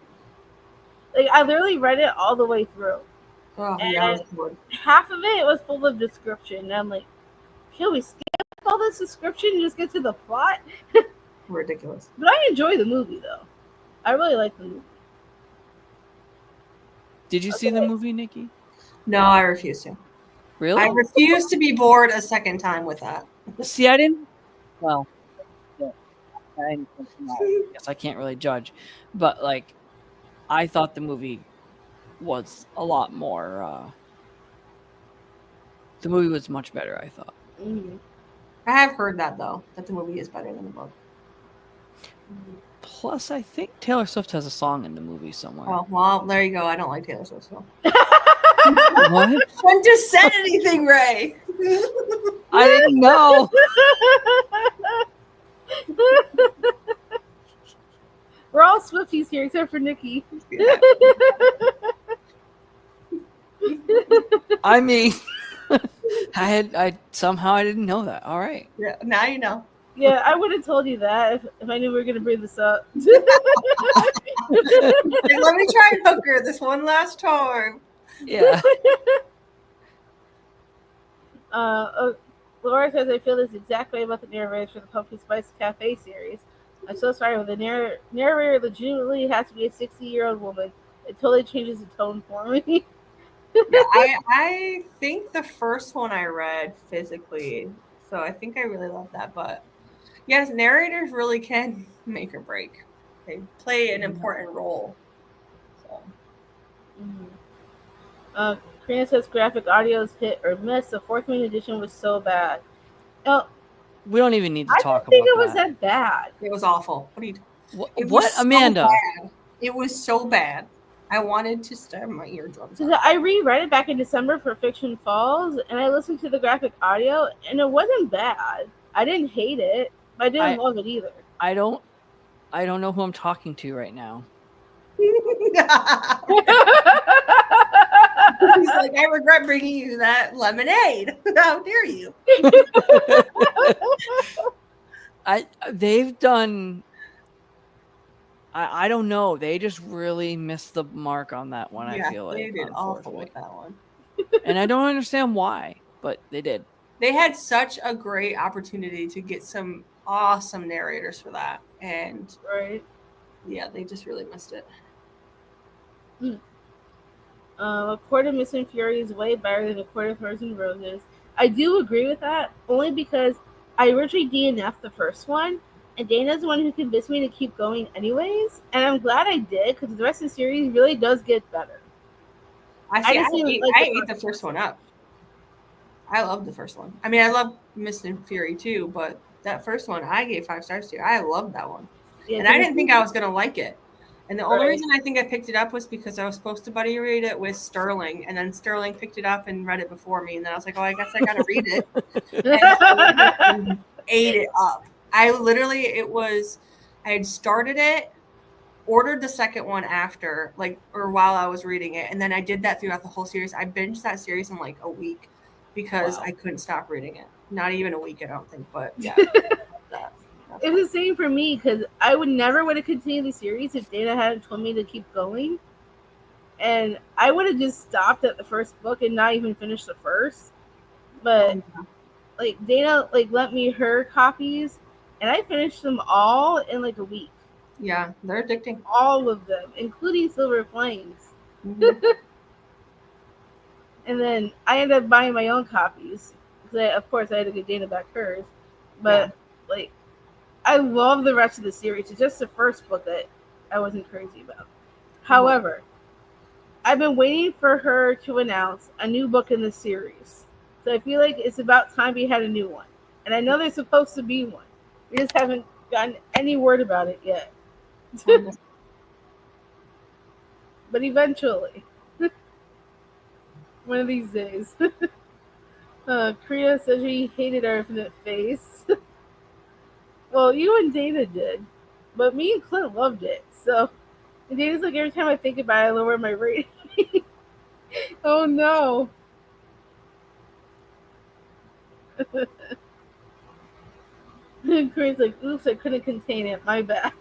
Like, I literally read it all the way through. Oh, yeah, I was bored. Half of it was full of description. And I'm like, can we skip all this description and just get to the plot? Ridiculous. But I enjoy the movie, though. I really like the movie. Did you see the movie, Nikki? No, I refuse to. Really? I refuse to be bored a second time with that. See, I didn't. Well, I guess I can't really judge, but like, I thought the movie was a lot more. The movie was much better, I thought. Mm-hmm. I have heard that though, that the movie is better than the book. Plus, I think Taylor Swift has a song in the movie somewhere. Oh, well, there you go. I don't like Taylor Swift. So. What? I just said anything, Ray. I didn't know. We're all Swifties here except for Nikki. Yeah. I mean, I somehow I didn't know that. All right. Yeah, now you know. Yeah, I would have told you that if I knew we were going to bring this up. Like, let me try and hook her this one last time. Yeah. Laura says, I feel this exact way about the narrators for the Pumpkin Spice Cafe series. I'm so sorry, but the narrator legitimately has to be a 60-year-old woman. It totally changes the tone for me. Yeah, I think the first one I read physically, so I think I really love that. But yes, narrators really can make or break. They play an important role. So. Karina says graphic audio's hit or miss. The 4th Wing edition was so bad. No, we don't even need to talk about that. I didn't think it was that bad. It was awful. What, Amanda? So it was so bad. I wanted to stab my eardrums. I reread it back in December for Fiction Falls, and I listened to the graphic audio, and it wasn't bad. I didn't hate it, but I didn't love it either. I don't know who I'm talking to right now. He's like, I regret bringing you that lemonade. How dare you? They've done. I don't know. They just really missed the mark on that one. I Yeah, feel they like, did awful unfortunately, with that one. and I don't understand why, but they did. They had such a great opportunity to get some awesome narrators for that, and Right. yeah, they just really missed it. A Court of Mist and Fury is way better than A Court of Thorns and Roses. I do agree with that, only because I originally DNF'd the first one, and Dana's the one who convinced me to keep going anyways, and I'm glad I did, because the rest of the series really does get better. I see. I just didn't ate, like I the ate the first one up. I love the first one. I mean, I love Mist and Fury too, but that first one I gave 5 stars to. I loved that one, Yeah, and I 'cause didn't think I was gonna like it. And the only Right. reason I think I picked it up was because I was supposed to buddy read it with Sterling, and then Sterling picked it up and read it before me, and then I was like, oh, I guess I gotta read it. And so I went and ate it up. I had started it, ordered the second one after, like, or while I was reading it, and then I did that throughout the whole series. I binged that series in like a week because Wow. I couldn't stop reading it. Not even a week, I don't think, but yeah. It was the same for me, because I would have continued the series if Dana hadn't told me to keep going. And I would have just stopped at the first book and not even finished the first. But like Dana lent me her copies, and I finished them all in like a week. Yeah, they're addicting. All of them, including Silver Flames. Mm-hmm. And then I ended up buying my own copies. Of course, I had to get Dana back hers. But like, I love the rest of the series. It's just the first book that I wasn't crazy about. However, I've been waiting for her to announce a new book in the series. So I feel like it's about time we had a new one. And I know there's supposed to be one. We just haven't gotten any word about it yet. But eventually. One of these days. Kriya says she hated our infinite face. Well, you and Dana did. But me and Clint loved it. So, and Dana's like, every time I think about it, I lower my rating. Oh no. Kriya's like, oops, I couldn't contain it. My bad.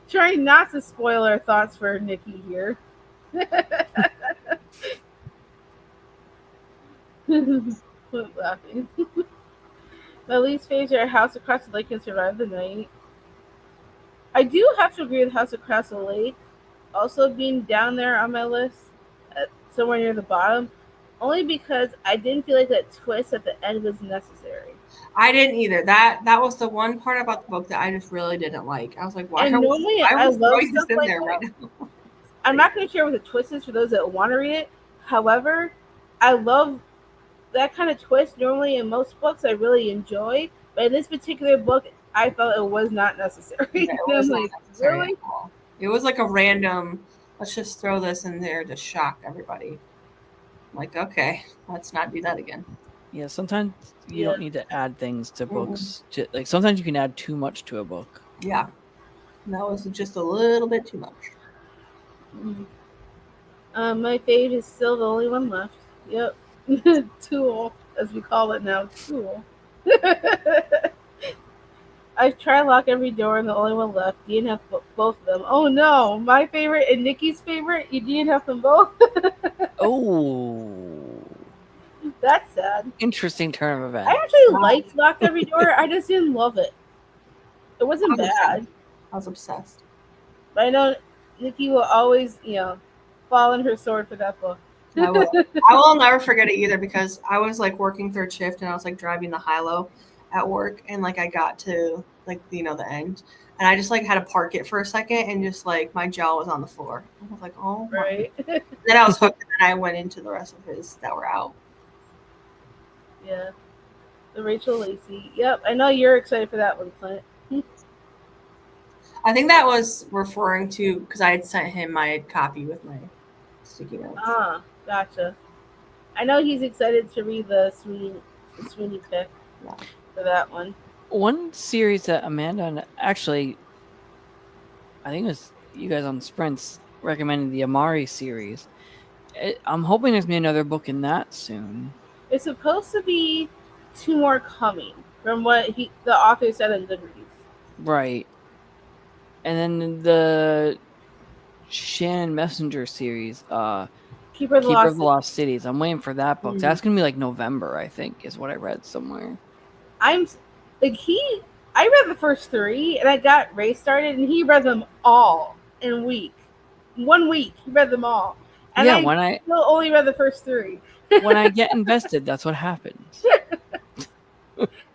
Trying not to spoil our thoughts for Nikki here. Quit laughing. My least favorite, House Across the Lake, can survive the night. I do have to agree with House Across the Lake also being down there on my list, somewhere near the bottom, only because I didn't feel like that twist at the end was necessary. I didn't either. That was the one part about the book that I just really didn't like. I was like, why And normally I was love Roy stuff just in like there that. right now? I'm not going to share what the twist is for those that want to read it. However, I love that kind of twist. Normally in most books I really enjoy, but in this particular book I felt it was not necessary. Yeah, it was not necessary really? at all. It was like a random, let's just throw this in there to shock everybody. I'm like, okay, let's not do that again. Yeah, sometimes you don't need to add things to books. Like sometimes you can add too much to a book. Yeah, that was just a little bit too much. My fave is still the only one left. Yep. Tool, as we call it now. Tool. I've tried lock every door and the only one left. DNF both of them. Oh no, my favorite and Nikki's favorite. You DNF them both. Oh, that's sad. Interesting turn of events. I actually liked lock every door. I just didn't love it. It wasn't bad. I was obsessed. But I know Nikki will always, fall on her sword for that book. I will never forget it either, because I was like working third shift and I was like driving the high-low at work, and like I got to like the end, and I just like had to park it for a second, and just like my jaw was on the floor. I was like, oh right. Then I was hooked, and then I went into the rest of his that were out. Yeah, the Rachel Lacey. Yep, I know you're excited for that one, Clint. I think that was referring to, because I had sent him my copy with my sticky notes. Ah, gotcha. I know he's excited to read the Sweeney pick for that one. One series that Amanda and actually, I think it was you guys on Sprints recommended the Amari series. I'm hoping there's gonna be another book in that soon. It's supposed to be 2 more coming from what the author said in Goodreads. Right. And then the Shannon Messenger series, Keeper of the Keeper of Lost the Lost Cities. I'm waiting for that book. Mm. That's gonna be like November, I think, is what I read somewhere. I'm like I read the first 3 and I got Ray started and he read them all in a week. 1 week he read them all. And Yeah, I still only read the first 3. when I get invested, that's what happens.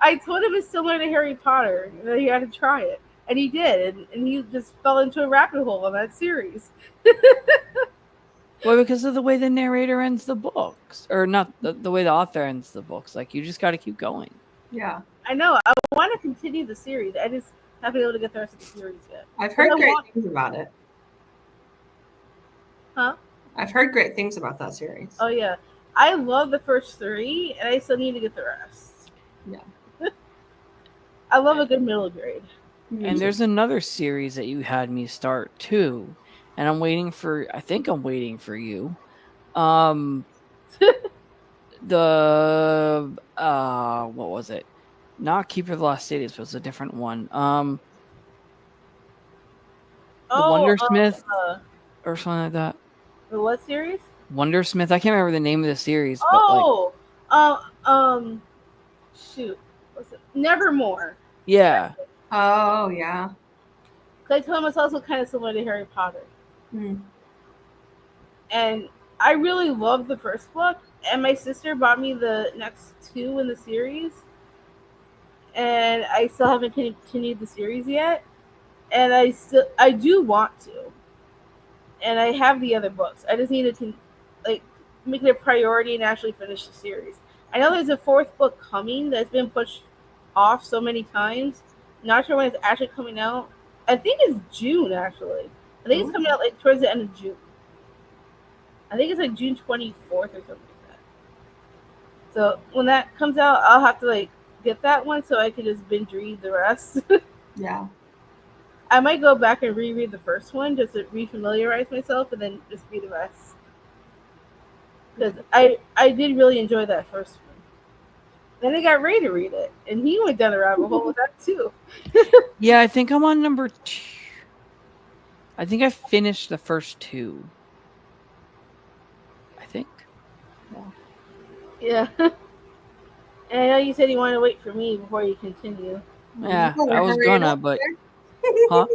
I told him it's similar to Harry Potter and that he had to try it. And he did, and he just fell into a rabbit hole on that series. Well, because of the way the narrator ends the books, or not the way the author ends the books. Like you just got to keep going. Yeah. I know. I want to continue the series. I just haven't been able to get the rest of the series yet. I've heard great things about it. Huh? I've heard great things about that series. Oh yeah, I love the first 3, and I still need to get the rest. Yeah. I love a good middle grade. And there's another series that you had me start too, and I'm waiting for. I think I'm waiting for you. The what was it? Not Keeper of the Lost Cities, but it was a different one. The Wondersmith or something like that. The what series? Wondersmith. I can't remember the name of the series. Oh, shoot, what's it? Nevermore. Yeah. Oh yeah. I told him it's also kind of similar to Harry Potter. Mm. And I really loved the first book, and my sister bought me the next 2 in the series, and I still haven't continued the series yet, and I do want to, and I have the other books. I just need to make it a priority and actually finish the series. I know there's a 4th book coming that's been pushed off so many times. Not sure when it's actually coming out. I think it's June actually. I think it's coming out like towards the end of June. I think it's like June 24th or something like that. So when that comes out, I'll have to get that one so I can just binge read the rest. Yeah. I might go back and reread the first one just to refamiliarize myself and then just read the rest. Because I did really enjoy that first one. Then I got Ray to read it, and he went down the rabbit hole with that too. Yeah, I think I'm on number 2. I think I finished the first 2. I think. Yeah. And I know you said you wanted to wait for me before you continue. Yeah, I was gonna, but huh?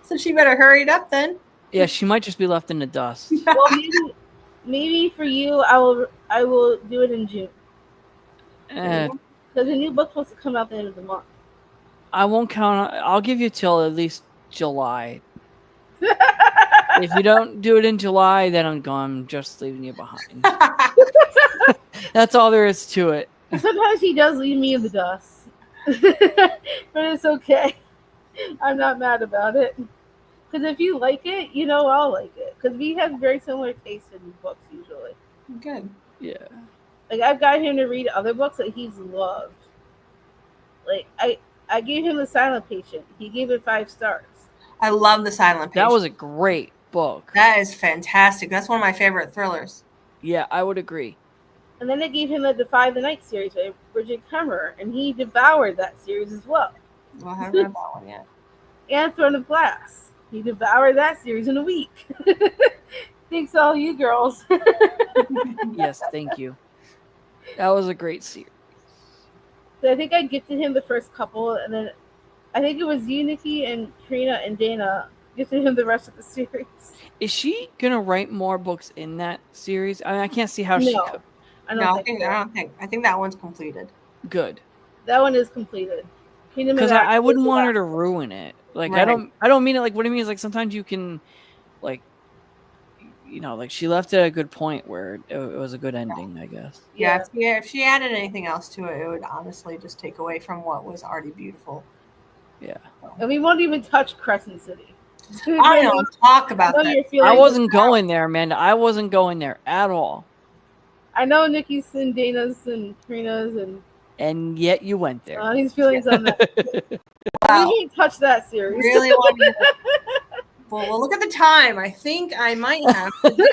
So she better hurry it up then. Yeah, she might just be left in the dust. Well, maybe for you, I will do it in June. Because the new book's supposed to come out the end of the month. I won't count on. I'll give you till at least July. If you don't do it in July, then I'm gone. I'm just leaving you behind. That's all there is to it. Sometimes he does leave me in the dust. But it's okay. I'm not mad about it. Because if you like it, I'll like it. Because we have very similar tastes in books usually. Good. Yeah. I've got him to read other books that he's loved. I gave him The Silent Patient. He gave it 5 stars. I love The Silent Patient. That was a great book. That is fantastic. That's one of my favorite thrillers. Yeah, I would agree. And then I gave him the Defy the Night series by Bridget Kemmerer, and he devoured that series as well. Well, I haven't read that one yet. And Throne of Glass. He devoured that series in a week. Thanks all you girls. Yes, thank you. That was a great series. So I think I gifted him the first couple, and then I think it was you, Nikki, and Karina and Dana gifted him the rest of the series. Is she gonna write more books in that series? I mean, I can't see how she could. I don't think. I think that one's completed. Good. That one is completed. Because I wouldn't want her to ruin it. Like right. I don't mean it like what I mean is like sometimes you can like she left it at a good point where it was a good ending, I guess. Yeah, if she added anything else to it, it would honestly just take away from what was already beautiful. Yeah. And we won't even touch Crescent City. I don't talk about that. I wasn't going there, Amanda. I wasn't going there at all. I know Nikki's and Dana's and Karina's and And yet you went there. His feelings on that. Wow. We didn't touch that series. Really want to. Well, look at the time. I think I might have to.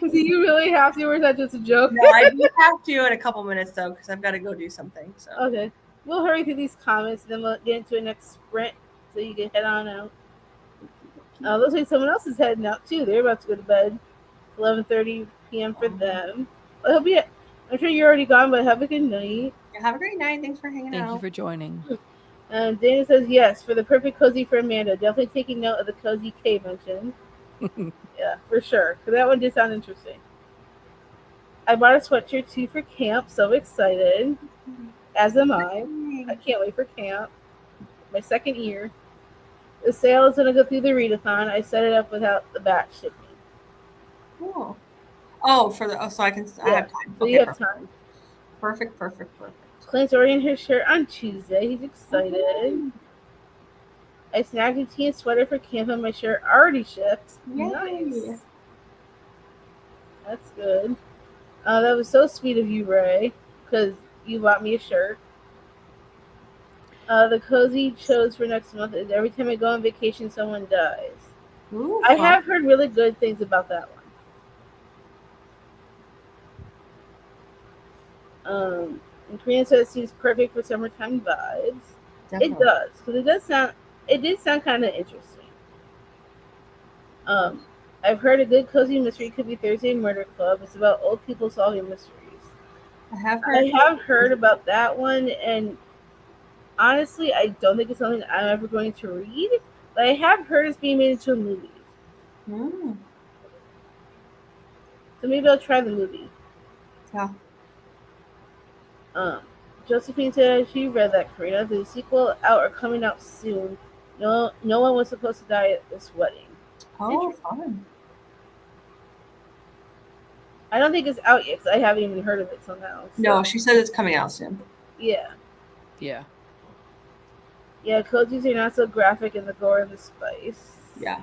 Do you really have to, or is that just a joke? No, I do have to in a couple minutes though, because I've got to go do something. So Okay. We'll hurry through these comments, and then we'll get into a next sprint so you can head on out. Looks like someone else is heading out too. They're about to go to bed. 11:30 p.m. for them. I'm sure you're already gone, but have a good night. have a great night. Thanks for hanging out. Thank you for joining. Dana says yes for the perfect cozy for Amanda. Definitely taking note of the cozy K mention. Yeah, for sure. Because that one did sound interesting. I bought a sweatshirt too for camp. So excited. As am I. I can't wait for camp. My second year. The sale is going to go through the readathon. I set it up without the batch shipping. Cool. Oh, so I can. I have time. So you have time. Perfect. Clint's ordering his shirt on Tuesday. He's excited. Okay. I snagged a teen sweater for camp and my shirt already shipped. Yay. Nice. That's good. That was so sweet of you, Ray, because you bought me a shirt. The cozy chose for next month is every time I go on vacation, someone dies. Ooh, I have heard really good things about that one. And Korean says it seems perfect for summertime vibes. Definitely. It does, because it did sound kind of interesting. I've heard a good cozy mystery could be Thursday Murder Club. It's about old people solving mysteries. I have heard about that one, and honestly, I don't think it's something I'm ever going to read, but I have heard it's being made into a movie. Mm. So maybe I'll try the movie. Yeah. Josephine said she read that, Karina. The sequel out or coming out soon. No one was supposed to die at this wedding. Oh, fun. I don't think it's out yet because I haven't even heard of it till now. So. No, she said it's coming out soon. Yeah. Yeah. Yeah, cozies are not so graphic in the gore and the spice. Yeah.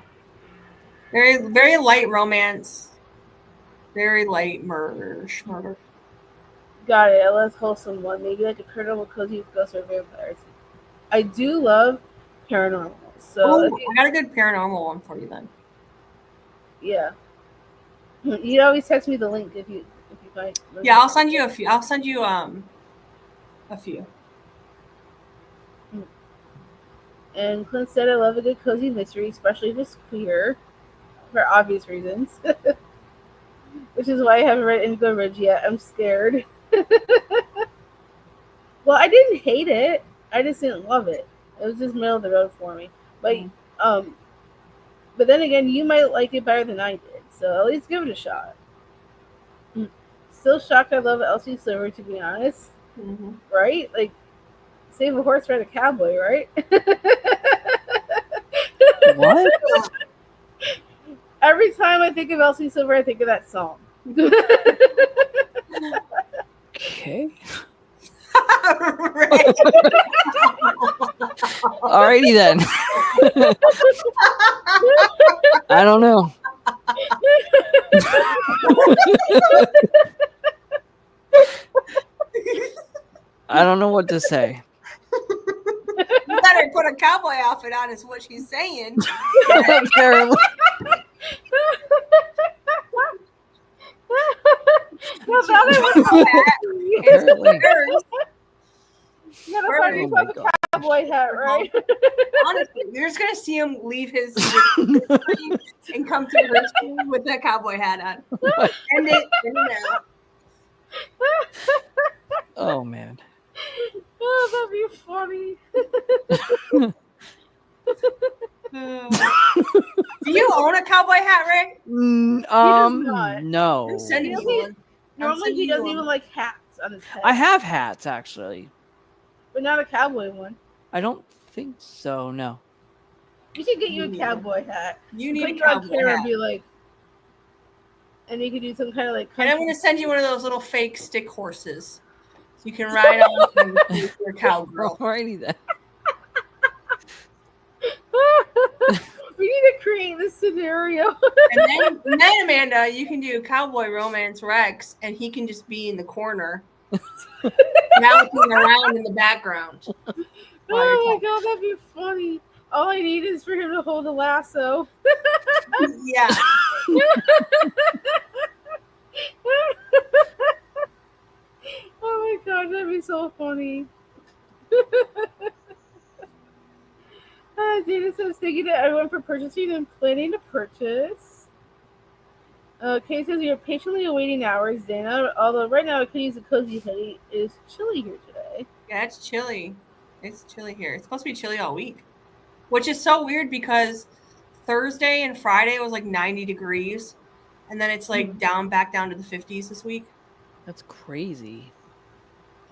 Very, very light romance. Very light murder. Got it. A less wholesome one. Maybe like a paranormal cozy with ghosts or vampires. I do love paranormal. So I got a good paranormal one for you then. Yeah. You always text me the link if you find. Yeah, I'll send you a few. I'll send you a few. And Clint said, I love a good cozy mystery, especially if it's queer, for obvious reasons. Which is why I haven't read Indigo Ridge yet. I'm scared. Well, I didn't hate it. I just didn't love it. It was just middle of the road for me. But then again, you might like it better than I did. So at least give it a shot. Still shocked I love Elsie Silver, to be honest. Mm-hmm. Right? Like, save a horse, ride a cowboy, right? What? Every time I think of Elsie Silver, I think of that song. Okay. Alrighty then. I don't know. I don't know what to say. You better put a cowboy outfit on, is what she's saying. Apparently. Well, now that Apparently. you gotta find yourself a cowboy hat, right? Honestly, you're just gonna see him leave his screen and come to her screen with that cowboy hat on. And it out. Oh man. Oh, that'd be funny. Do you own a cowboy hat, Ray? not. No. I'm sending you one. Normally, he doesn't even like hats on his head. I have hats actually. But not a cowboy one. I don't think so. No. You should get you a cowboy hat. You need a Put on cowboy camera hat. and be like, and you could do some kind of like. And I'm going to send you one of those little fake stick horses. So you can ride on them with your cowgirl. Alrighty then. We need to create this scenario. And then Amanda, you can do Cowboy Romance Rex, and he can just be in the corner bouncing around in the background. Oh my god, that'd be funny. All I need is for him to hold a lasso. Yeah. Oh my god, that'd be so funny. Dana says, thank you to everyone for purchasing and planning to purchase. Kate says, you're patiently awaiting hours, Dana. Although right now I could use a cozy hoodie. It is chilly here today. Yeah, it's chilly. It's chilly here. It's supposed to be chilly all week, which is so weird because Thursday and Friday was like 90 degrees, and then it's like back down to the 50s this week. That's crazy.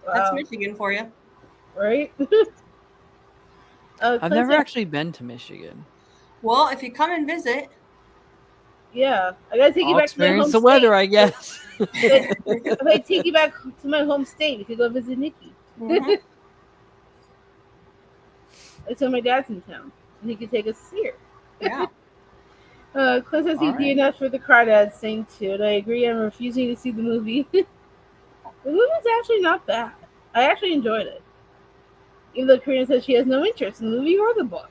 Wow. That's Michigan for you. Right? I've never actually been to Michigan. Well, if you come and visit. Yeah. I gotta take you back to my home the weather, state. I guess. If I take you back to my home state, we could go visit Nikki. Mm-hmm. So my dad's in town, and he could take us to see her. Yeah. Clint says he's DNF for the Crawdads thing too, and I agree. I'm refusing to see the movie. The movie's actually not bad. I actually enjoyed it. Even though Karina says she has no interest in the movie or the book.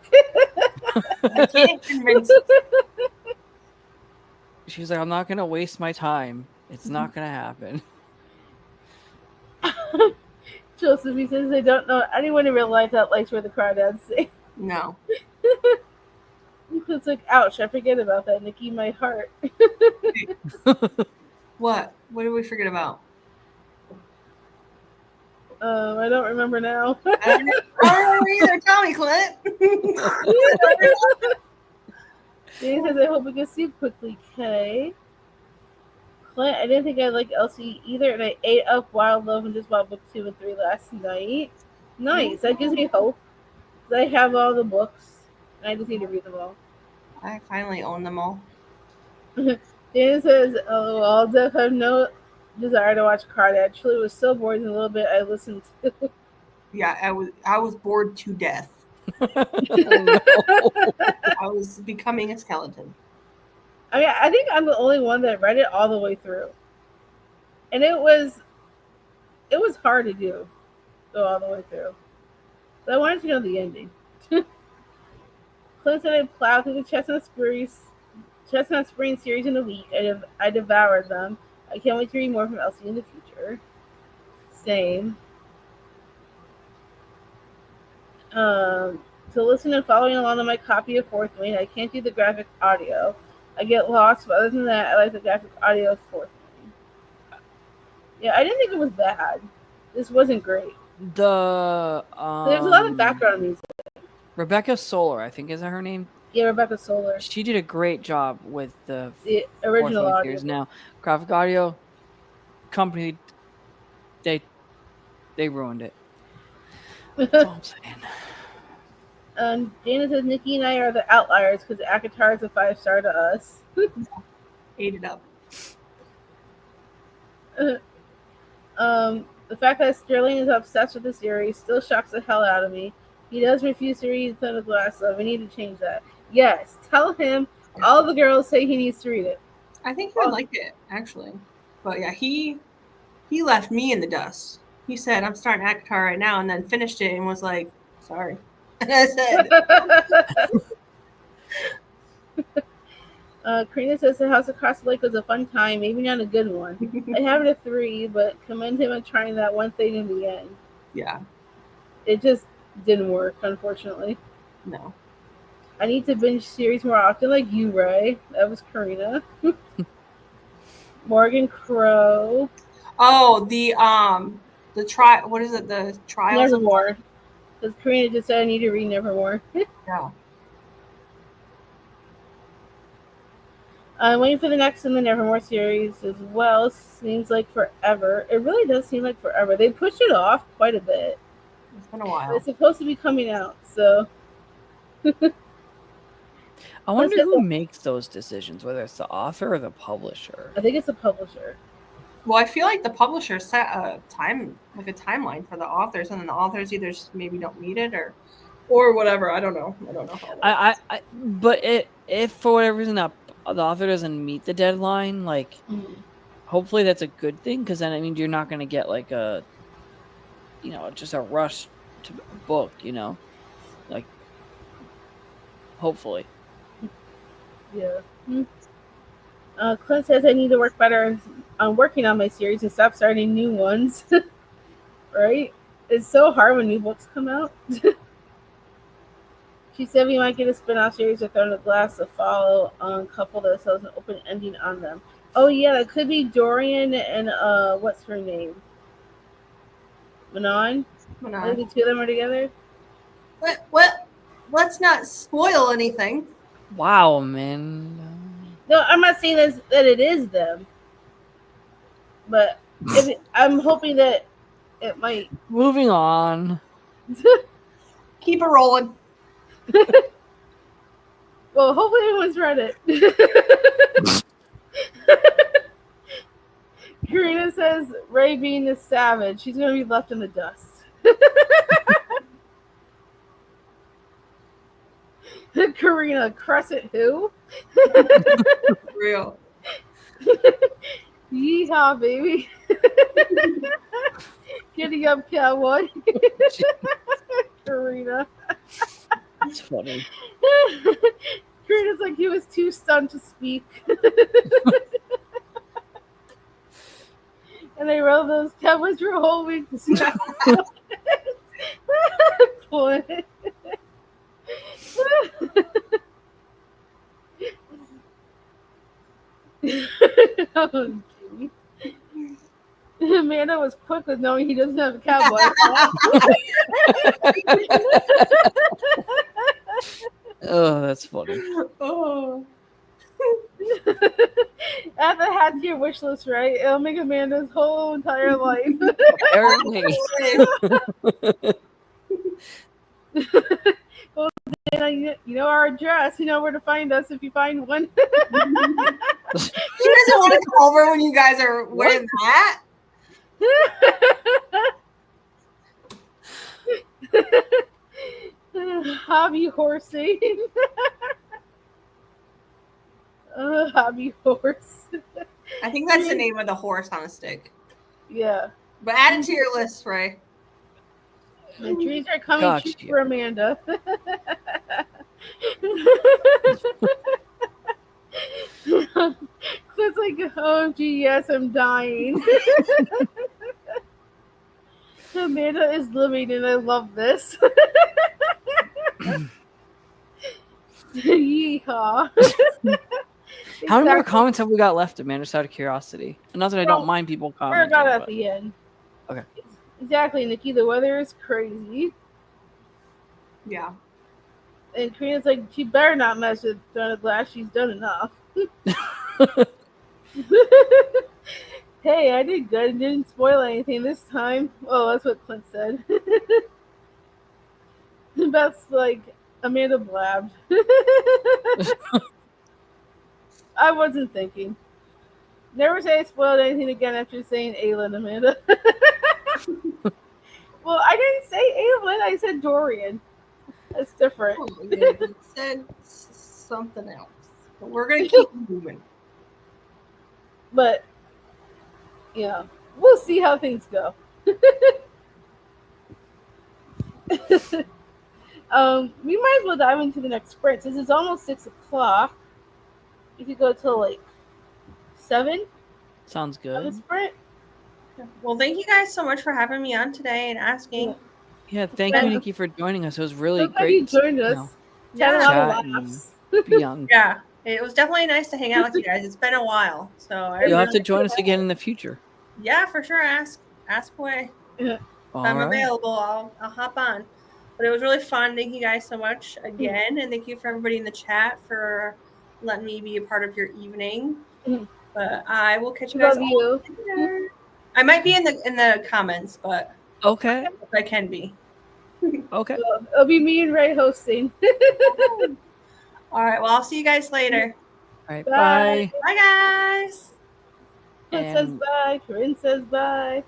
I can't convince. She's like, I'm not going to waste my time. It's not going to happen. Joseph, he says, I don't know anyone in real life that likes where the Crawdads sing. No. It's like, ouch, I forget about that, Nikki, my heart. What? What did we forget about? I don't remember now. I don't remember either. Tell me, Clint. Dana says, I hope we can sleep quickly, Kay. Clint, I didn't think I liked Elsie either, and I ate up Wild Love and just bought book 2 and 3 last night. Nice. That gives me hope. I have all the books, and I just need to read them all. I finally own them all. Dana says, oh, I'll definitely have no desire to watch Crawdad. Actually, it was so boring in a little bit I listened to. Yeah, I was bored to death. Oh, no. I was becoming a skeleton. I mean, I think I'm the only one that read it all the way through. And it was hard to go all the way through. But I wanted to know the ending. Clint said I plowed through the Chestnut Spring series in a week. I devoured them. I can't wait to read more from Elsie in the future. Same. To listen and following along on my copy of Fourth Wing, I can't do the graphic audio. I get lost, but other than that, I like the graphic audio of Fourth Wing. Yeah, I didn't think it was bad. This wasn't great. There's a lot of background music. Rebecca Solar, I think, is that her name? Yeah, Rebecca Solar. She did a great job with the original audio. Now, graphic audio company, they ruined it. That's all I'm saying. Dana says Nikki and I are the outliers because ACOTAR is a 5-star to us. Ate it up. The fact that Sterling is obsessed with the series still shocks the hell out of me. He does refuse to read Thunder Glass, so we need to change that. Yes, tell him. All the girls say he needs to read it. I think he would like it, actually. But yeah, he left me in the dust. He said, I'm starting ACOTAR right now, and then finished it and was like, sorry. And I said... Karina says the House Across the Lake was a fun time, maybe not a good one. I have it a 3, but commend him on trying that one thing in the end. Yeah. It just didn't work, unfortunately. No. I need to binge series more often like you, Ray. That was Karina. Morgan Crow. Oh, the trial. What is it? The trials. Nevermore. Because Karina just said I need to read Nevermore. Yeah. I'm waiting for the next in the Nevermore series as well. Seems like forever. It really does seem like forever. They pushed it off quite a bit. It's been a while. It's supposed to be coming out, so. I wonder who makes those decisions, whether it's the author or the publisher. I think it's the publisher. Well, I feel like the publisher set a timeline for the authors, and then the authors either maybe don't meet it or whatever. I don't know. I don't know how. But if for whatever reason the author doesn't meet the deadline, like hopefully that's a good thing, because then it means you're not going to get like just a rush to a book, like hopefully. Yeah. Clint says I need to work better on working on my series and stop starting new ones. Right? It's so hard when new books come out. She said we might get a spin-off series of Throne of Glass to follow on a couple that sells an open ending on them. Oh yeah, that could be Dorian and what's her name? Manon? I think the two of them are together. Let's not spoil anything. Wow, man. No, I'm not saying that it is them. But I'm hoping that it might. Moving on. Keep it rolling. Well, hopefully everyone's read it. Karina says Ray being a savage. She's going to be left in the dust. Karina, Crescent who? Real. Yeehaw, baby. Giddy up, cowboy. Karina. That's funny. Karina's like he was too stunned to speak. And they rode those cowboys for a whole week to see Oh, Amanda was quick with knowing he doesn't have a cowboy. Oh, that's funny. Oh. Add the hat to your wish list, right? It'll make Amanda's whole entire life. Apparently. Well, you know our address. You know where to find us if you find one. She doesn't want to come over when you guys are wearing that. Hobby horsing. Hobby horse. I think that's the name of the horse on a stick. Yeah. But add it to your list, Ray. The trees are coming true for Amanda. It's like, oh gee, yes, I'm dying. Amanda is living, and I love this. Yeehaw. How many more comments have we got left, Amanda, just out of curiosity? Not that I don't mind people commenting. We're about at the end. Okay. Exactly, Nikki. The weather is crazy. Yeah. And Karina's like, she better not mess with Throne of Glass. She's done enough. Hey, I did good and didn't spoil anything this time. Oh, that's what Clint said. That's like Amanda blabbed. I wasn't thinking. Never say I spoiled anything again after saying Aelin, Amanda. Well, I didn't say Aelin. I said Dorian. That's different. Oh, yeah, you said something else. But we're going to keep moving. But, yeah, we'll see how things go. We might as well dive into the next sprint. Since it's almost 6 o'clock, we could go till like 7. Sounds good. On the sprint. Well, thank you guys so much for having me on today and asking. Yeah, thank you, Nikki, for joining us. It was really Glad great. You joined us. Yeah, chat and be young. Yeah, it was definitely nice to hang out with you guys. It's been a while, so you'll have to join us again in the future. Yeah, for sure. Ask away. If I'm available, I'll hop on. But it was really fun. Thank you guys so much again, and thank you for everybody in the chat for letting me be a part of your evening. But I will catch you guys all later. I might be in the comments, but okay, if I can be. Okay, it'll be me and Ray hosting. All right. Well, I'll see you guys later. All right. Bye. Bye, guys. Clint says bye. Corinne says bye.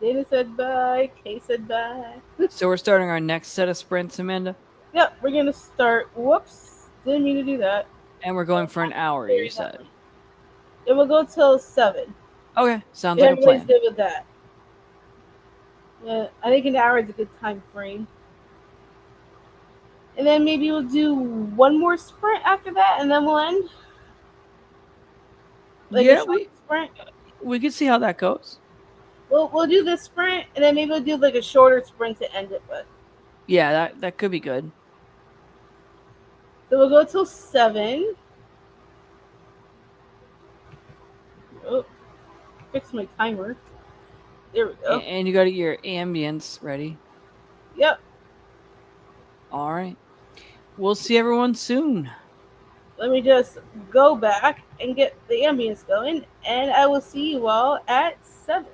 Dana said bye. Kay said bye. So we're starting our next set of sprints, Amanda? Yep, we're going to start. Whoops. Didn't mean to do that. And we're going for an hour, you said. It will go till 7. Okay, sounds If like a everybody's plan. good with that. Yeah, I think an hour is a good time frame. And then maybe we'll do one more sprint after that, and then we'll end. Like a Yeah, short sprint. we could see how that goes. We'll do the sprint, and then maybe we'll do like a shorter sprint to end it with. Yeah, that could be good. So we'll go till 7. Oh, fix my timer. There we go. And you got your ambience ready. Yep. All right. We'll see everyone soon. Let me just go back and get the ambience going, and I will see you all at 7.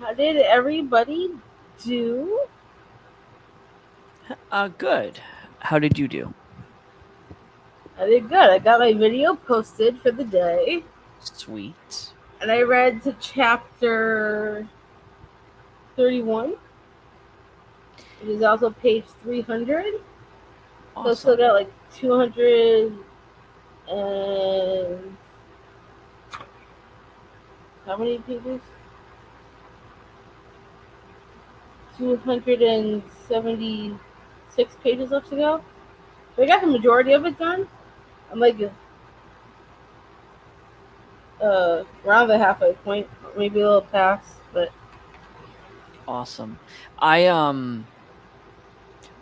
How did everybody do? Good. How did you do? I did good. I got my video posted for the day, Sweet. and I read to chapter 31, which is also page 300. So I still Awesome. got like 200 and how many pages? 276 pages left to go. So I got the majority of it done. I'm like around the halfway point, maybe a little past, but Awesome. I I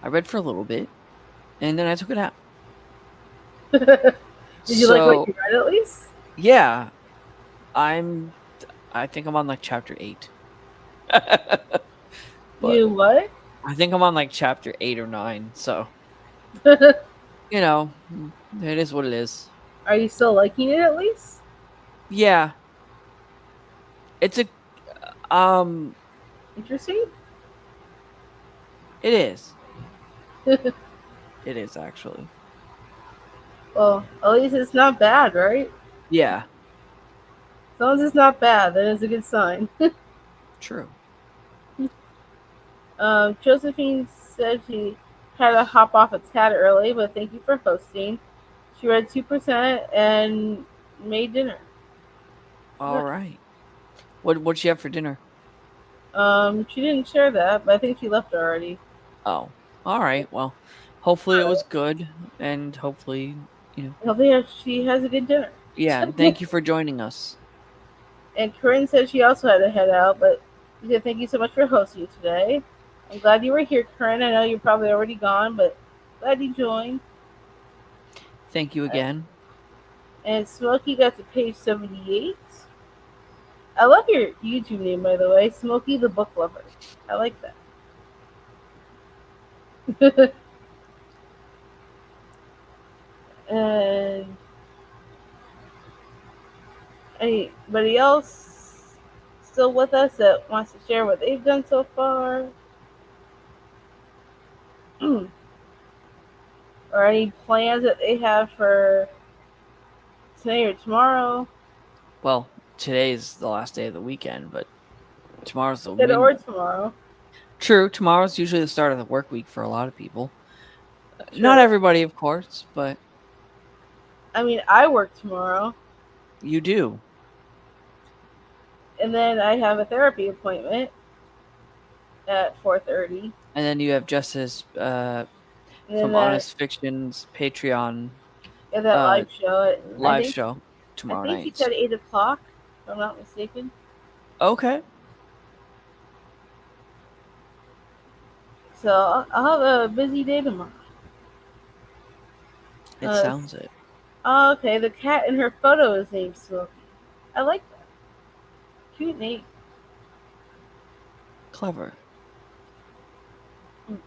read for a little bit and then I took a nap. did you like what So you read at least? yeah, I think I'm on like chapter 8. But You what? I think I'm on like chapter 8 or 9. So, you know, it is what it is. Are you still liking it at least? Yeah. It's a um Interesting. it is. It is actually. Well, at least it's not bad, right? Yeah, As long as it's not bad, then it's a good sign. true. Josephine said she had to hop off a tad early, but thank you for hosting. She read 2% and made dinner. All right. What'd you have for dinner? She didn't share that, but I think she left already. Oh. All right. Well, hopefully it was good and hopefully, you know. Hopefully she has a good dinner. Yeah, and thank you for joining us. And Corinne said she also had to head out, but she said thank you so much for hosting today. I'm glad you were here, Corinne. I know you're probably already gone, but glad you joined. Thank you again. And Smokey got to page 78. I love your YouTube name, by the way, Smokey the Book Lover. I like that. And anybody else still with us that wants to share what they've done so far? Or any plans that they have for today or tomorrow? Well, today's the last day of the weekend, but tomorrow's the Today or win. tomorrow. True, tomorrow's usually the start of the work week for a lot of people. Not True. everybody, of course, but I mean, I work tomorrow, you do. and then I have a therapy appointment at 4:30, And then you have Justice and then from Honest Fiction's Patreon that uh live show at live show I tomorrow think he night. said 8 o'clock, if I'm not mistaken. Okay. So I'll have a busy day tomorrow. It sounds it. Oh, okay, the cat in her photo is named Smokey. I like that. Cute name. Clever. And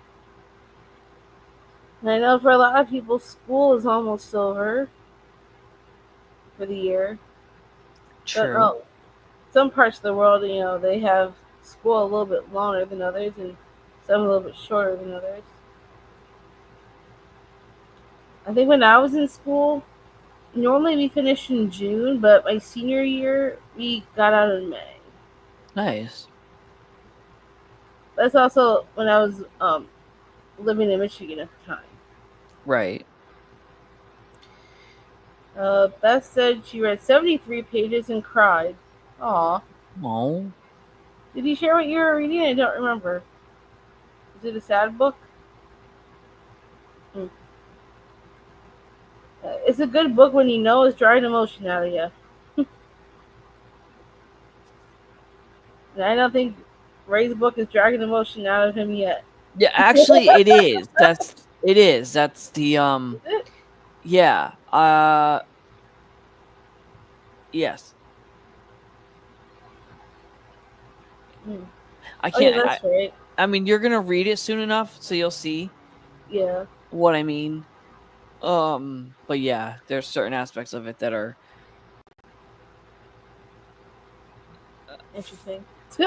I know for a lot of people, school is almost over for the year. But True. some parts of the world, they have school a little bit longer than others, and some a little bit shorter than others. I think when I was in school, normally we finished in June, but my senior year we got out in May. Nice. That's also when I was living in Michigan at the time. Right. Beth said she read 73 pages and cried. Aw. Oh. Did you share what you were reading? I don't remember. Is it a sad book? Hmm. It's a good book when you know it's drawing emotion out of you. And I don't think Ray's book is dragging emotion out of him yet. Yeah, actually it is. It is. That's the Is it? yeah. Yes. Hmm. I Oh yeah, can't that's right. I mean you're gonna read it soon enough, so you'll see Yeah, what I mean. But yeah, there's certain aspects of it that are interesting. Oh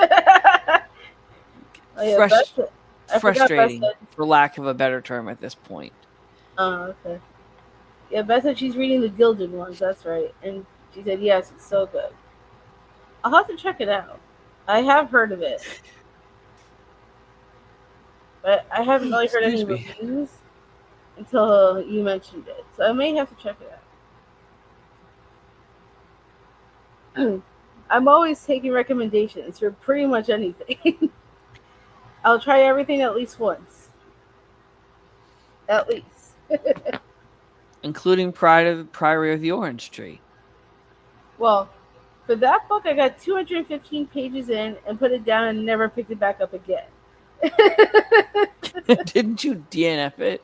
yeah, I forgot Beth Frustrating, said. for lack of a better term at this point. Oh, okay. Yeah, Beth said she's reading the Gilded Ones. That's right, and she said yes, it's so good. I'll have to check it out. I have heard of it, but I haven't really heard any Excuse me. reviews until you mentioned it. So I may have to check it out. I'm always taking recommendations for pretty much anything. I'll try everything at least once. At least. Including Priory of the Orange Tree. Well, for that book, I got 215 pages in and put it down and never picked it back up again. Didn't you DNF it?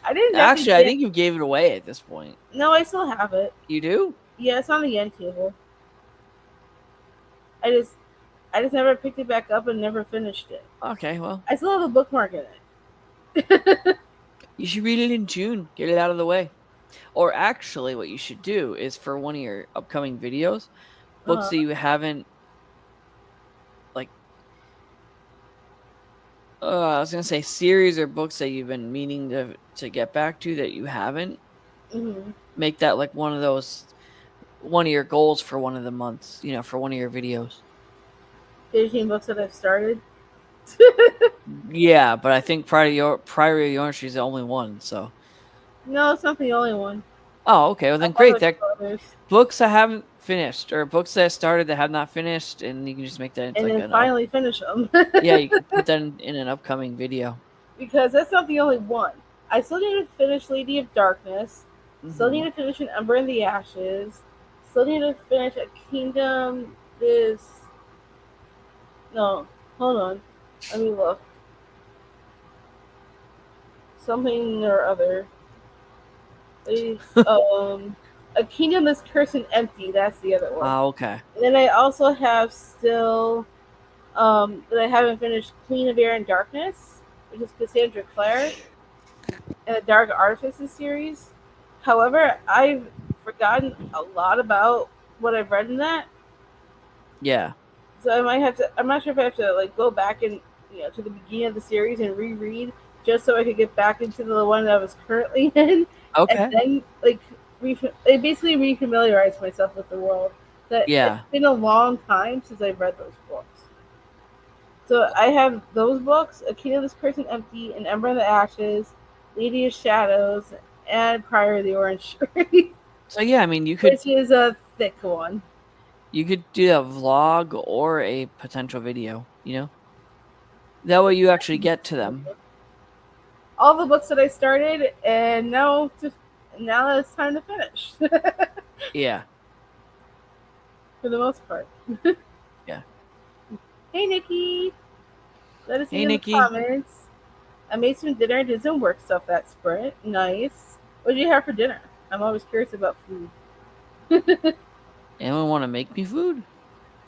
I didn't Actually, I think you gave it away at this point. No, I still have it. You do? Yeah, it's on the end table. I just never picked it back up and never finished it. Okay, well. I still have a bookmark in it. You should read it in June. Get it out of the way. Or actually, what you should do is for one of your upcoming videos, books that you haven't, like, I was going to say series or books that you've been meaning to get back to that you haven't. Mm-hmm. Make that like one of your goals for one of the months, for one of your videos. 15 books that I've started. Yeah, but I think Priory of the Orange Tree is the only one, so. No, it's not the only one. Oh, okay. Well, then great. Books I haven't finished, or books that I started that have not finished, and you can just make that into and then finally finish them. Yeah, you can put that in an upcoming video. Because that's not the only one. I still need to finish Lady of Darkness. Mm-hmm. Still need to finish An Ember in the Ashes. Still need to finish A Kingdom is... No, hold on. Let me look. Something or other. A Kingdom is Cursed and Empty. That's the other one. Oh, okay. And then I also have still that I haven't finished Queen of Air and Darkness, which is Cassandra Clare and the Dark Artifices series. However, I've forgotten a lot about what I've read in that. Yeah. So I might have to. I'm not sure if I have to go back and to the beginning of the series and reread just so I could get back into the one that I was currently in. Okay. And then I basically refamiliarize myself with the world. It's been a long time since I've read those books. So I have those books: A Kingdom is Cursed and Empty, An Ember in the Ashes, Lady of Shadows, and Priory of the Orange Tree. So yeah, I mean, you could. Which is a thick one. You could do a vlog or a potential video. That way you actually get to them. All the books that I started, and now that it's time to finish. Yeah. For the most part. Yeah. Hey, Nikki. Let us know in the comments. I made some dinner and did some work stuff that sprint. Nice. What did you have for dinner? I'm always curious about food. Anyone want to make me food?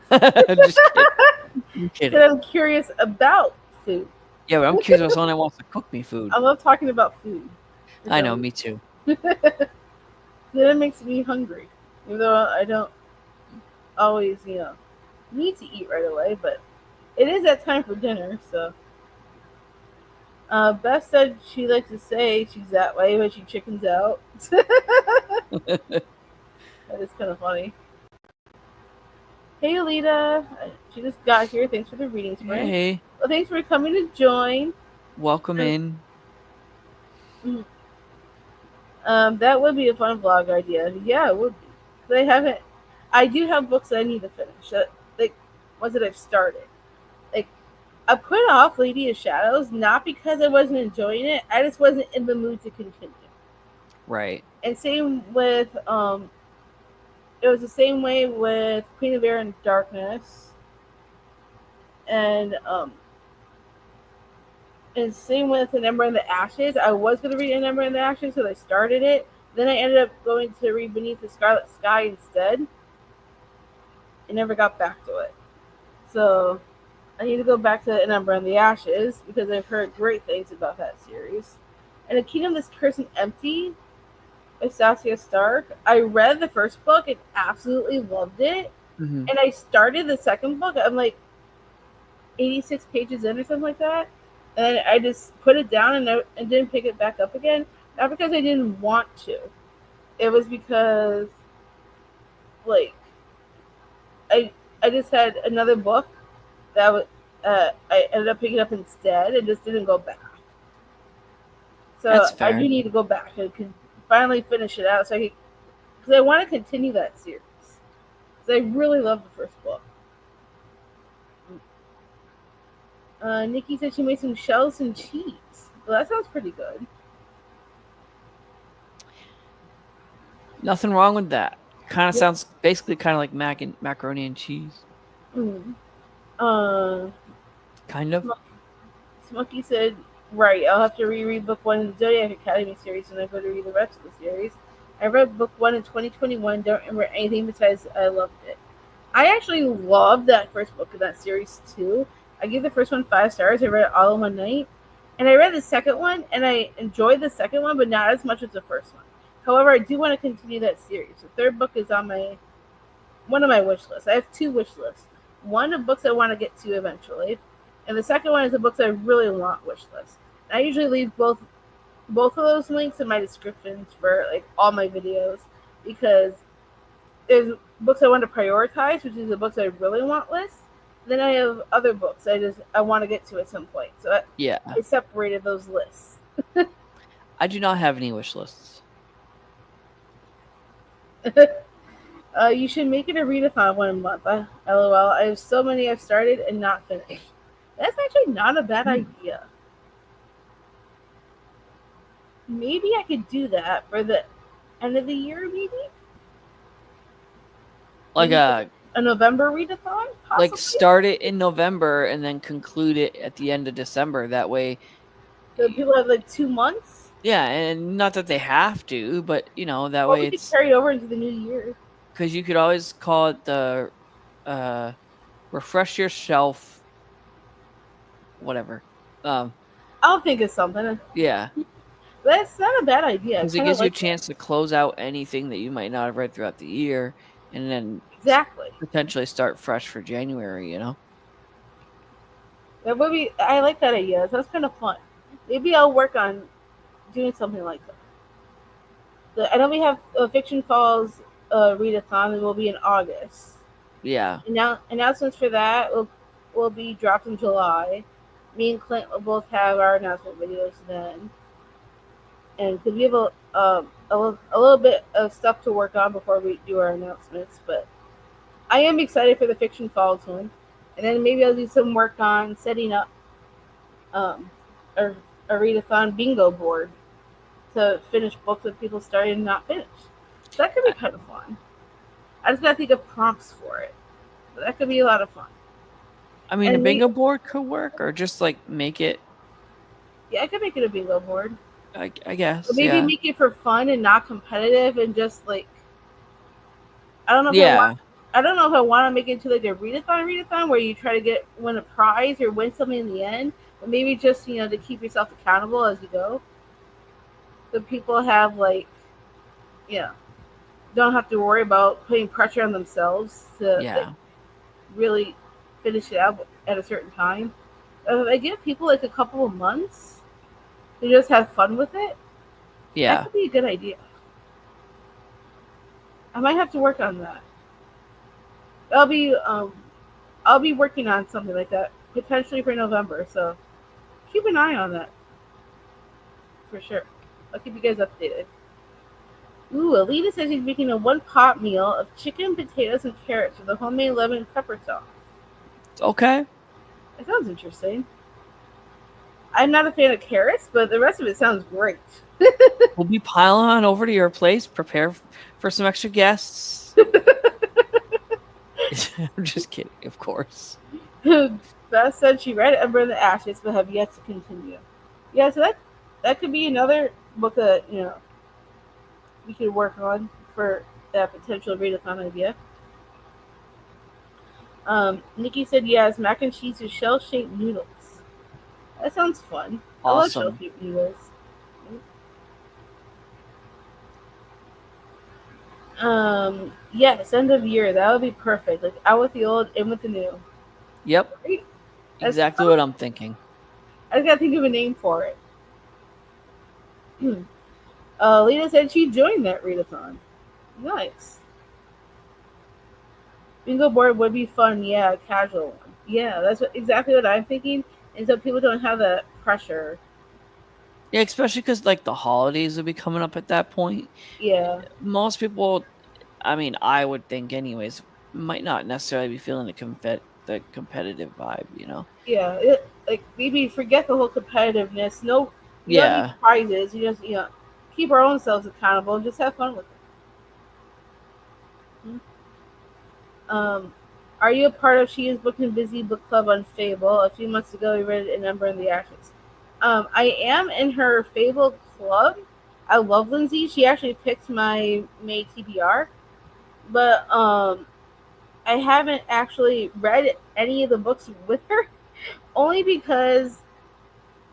Just kidding. I'm curious about food. Yeah, but I'm curious about someone that wants to cook me food. I love talking about food. I know, me too. Then it makes me hungry. Even though I don't always, need to eat right away, but it is that time for dinner, so. Beth said she likes to say she's that way, but she chickens out. That is kind of funny. Hey, Alita. She just got here. Thanks for the reading, Spring. Hey. Well, thanks for coming to join. Welcome in. That would be a fun vlog idea. Yeah, it would be. But I do have books that I need to finish. Ones that I've started. I put off Lady of Shadows, not because I wasn't enjoying it. I just wasn't in the mood to continue. Right. And same with, it was the same way with Queen of Air and Darkness. And same with An Ember in the Ashes. I was going to read An Ember in the Ashes, so I started it. Then I ended up going to read Beneath the Scarlet Sky instead. I never got back to it. So I need to go back to An Ember in the Ashes because I've heard great things about that series. And A Kingdom is Cursed and Empty by Saskia Stark. I read the first book and absolutely loved it. Mm-hmm. And I started the second book. I'm like 86 pages in or something like that. And I just put it down and didn't pick it back up again. Not because I didn't want to. It was because like I I just had another book that I ended up picking up instead and just didn't go back. So That's I do fair. need to go back and finally finish it out. So because I want to continue that series. Because I really love the first book. Nikki said she made some shells and cheese. Well, that sounds pretty good. Nothing wrong with that. Kind of Yep. sounds basically kind of like macaroni and cheese. Mm. Uh, Kind of. Sm- Smokey said, right, I'll have to reread book one in the Zodiac Academy series when I go to read the rest of the series. I read book one in 2021, don't remember anything besides I loved it. I actually loved that first book of that series too. I gave the first one 5 stars. I read it all in one night. And I read the second one and I enjoyed the second one, but not as much as the first one. However, I do want to continue that series. The third book is on my one of my wish lists. I have two wish lists. One of books I want to get to eventually, and the second one is the books I really want wish list. I usually leave both of those links in my descriptions for like all my videos because there's books I want to prioritize, which is the books I really want list. Then I have other books I want to get to at some point. So Yeah. I separated those lists. I do not have any wish lists. You should make it a readathon one month. LOL. I have so many I've started and not finished. That's actually not a bad idea. Maybe I could do that for the end of the year. Like Maybe a a November readathon, like possibly. start it in November and then conclude it at the end of December. That way, So people have like 2 months. yeah, and not that they have to, but that Or way we could it's carry it over into the new year. because you could always call it the uh refresh your shelf, whatever. Um, I'll think of something. yeah, That's not a bad idea. I because it kind of gives you a like that. chance to close out anything that you might not have read throughout the year, and then Exactly. potentially start fresh for January. That would be. I like that idea. That's kind of fun. Maybe I'll work on doing something like that. I know we have Fiction Falls readathon, and will be in August. Yeah, Now announcements for that will be dropped in July. Me and Clint will both have our announcement videos then, and because we have a little bit of stuff to work on before we do our announcements, but I am excited for the Fiction Falls one, and then maybe I'll do some work on setting up um, a, a readathon bingo board to finish books that people started and not finished. So that could be I, kind of fun. I just gotta think of prompts for it, but that could be a lot of fun. I mean a And bingo board could work, or just like make it. yeah, I could make it a bingo board. I Or guess, maybe yeah, make it for fun and not competitive and just like I don't know if I want yeah, I don't know if I want to make it into like a readathon where you try to win a prize or win something in the end, but maybe just to keep yourself accountable as you go. So people have like yeah don't have to worry about putting pressure on themselves to like yeah, really finish it out at a certain time. If I give people like a couple of months to just have fun with it, that yeah. could be a good idea. I might have to work on that. I'll be I'll be working on something like that potentially for November. So keep an eye on that for sure. I'll keep you guys updated. Ooh, Alita says she's making a one-pot meal of chicken, potatoes, and carrots with a homemade lemon and pepper sauce. Okay. That sounds interesting. I'm not a fan of carrots, but the rest of it sounds great. We'll be piling on over to your place. Prepare for some extra guests. I'm just kidding, of course. Beth said she read Ember in the Ashes, but have yet to continue. Yeah, so that could be another book that we could work on for that potential readathon idea. Nikki said yes, mac and cheese with shell-shaped noodles. That sounds fun. I love Awesome. shell-shaped noodles. Yes, end of year. That would be perfect. Like out with the old, in with the new. Yep, Right? That's exactly what I'm thinking. I just gotta think of a name for it. Lena said she joined that readathon. Nice. Bingo board would be fun. Yeah, a casual one. Yeah, exactly what I'm thinking. And so people don't have that pressure. Yeah, especially because like the holidays will be coming up at that point. Yeah, Most people, I mean, I would think, anyways, might not necessarily be feeling the competitive vibe. yeah. Like maybe forget the whole competitiveness. No, you don't need Yeah. prizes. You just keep our own selves accountable and just have fun with it. Um, are you a part of She Is Booked and Busy book club on Fable? A few months ago, we read A Number in the Ashes. I am in her Fable club. I love Lindsay. She actually picked my May TBR, but I haven't actually read any of the books with her, only because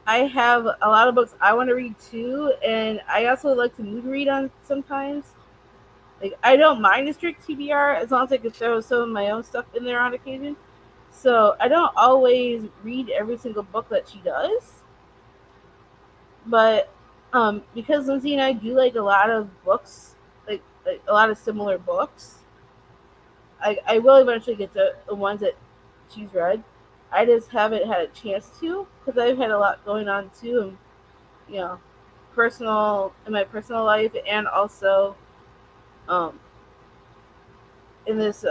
I have a lot of books I want to read too, and I also like to mood read on sometimes. Like I don't mind a strict TBR as long as I can throw some of my own stuff in there on occasion. So I don't always read every single book that she does, but because Lindsay and I do like a lot of books, like a lot of similar books, I will eventually get to the ones that she's read. I just haven't had a chance to because I've had a lot going on too, and you know, personal in my personal life, and also um, in this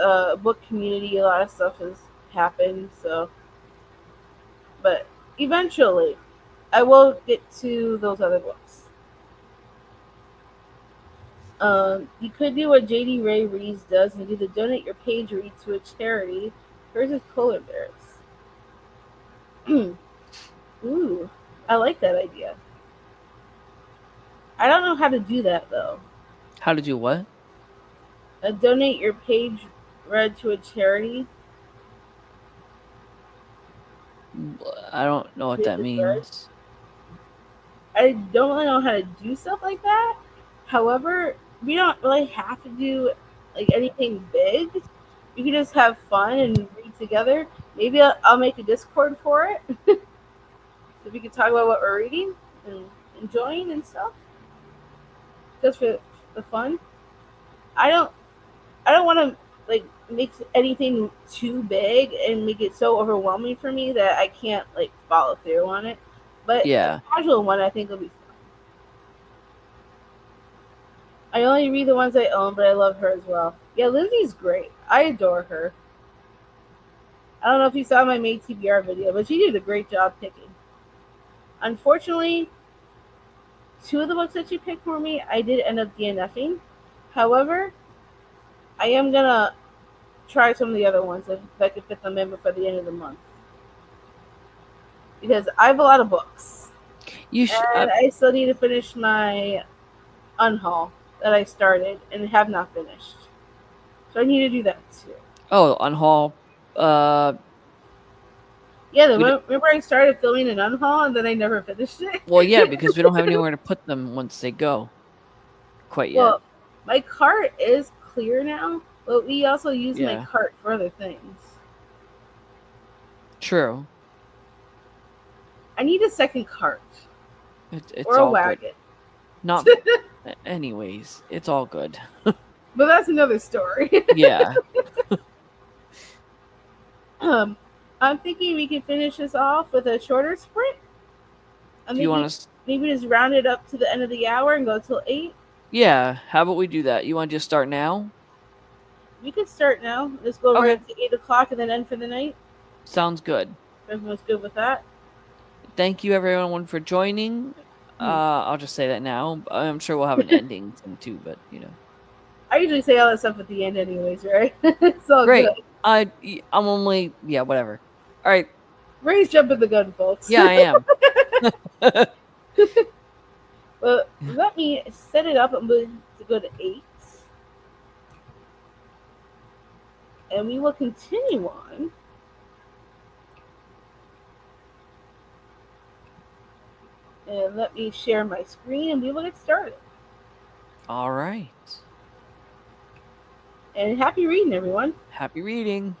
book community, a lot of stuff has happened. So, but eventually, I will get to those other books. You could do what JD Ray Reeves does and do the donate your page read to a charity. Hers is polar bears. Ooh, I like that idea. I don't know how to do that though. How to do what? Donate your page read to a charity. I don't know what that Pages read. means. I don't really know how to do stuff like that. However, we don't really have to do like anything big. We can just have fun and read together. Maybe I'll make a Discord for it so we can talk about what we're reading and enjoying and stuff, just for the fun. I don't I don't want to like make anything too big and make it so overwhelming for me that I can't like follow through on it. But a Yeah. casual one I think will be fun. I only read the ones I own, but I love her as well. Yeah, Lindsay's great. I adore her. I don't know if you saw my May TBR video, but she did a great job picking. Unfortunately, two of the books that she picked for me, I did end up DNFing. However, I am gonna try some of the other ones if I can fit them in before the end of the month. Because I have a lot of books. You sh- And I still need to finish my unhaul that I started and have not finished. So I need to do that too. oh, on Hall. Uh, Yeah, we d- remember I started filming an unhaul and then I never finished well, yeah, it? because we don't have anywhere to put them once they go quite yet. Well, my cart is clear now, but we also use my Yeah, cart for other things. true. I need a second cart It's or a all good. wagon. Not, anyways. It's all good. But that's another story. Yeah. um, I'm thinking we can finish this off with a shorter sprint. I'm Do you want thinking us? maybe just round it up to the end of the hour and go till 8. Yeah. How about we do that? You want to just start now? We could start now. Let's go Okay. right to 8 o'clock and then end for the night. Sounds good. If everyone's good with that. Thank you, everyone, for joining. Hmm. I'll just say that now. I'm sure we'll have an ending thing too, but I usually say all that stuff at the end, anyways, right? It's all Great. good. I'm only whatever. All right. Ray's jumping the gun, folks. Yeah, I am. Well, let me set it up. I'm going to go to 8. And we will continue on. And let me share my screen and we will get started. All right. And happy reading, everyone. Happy reading.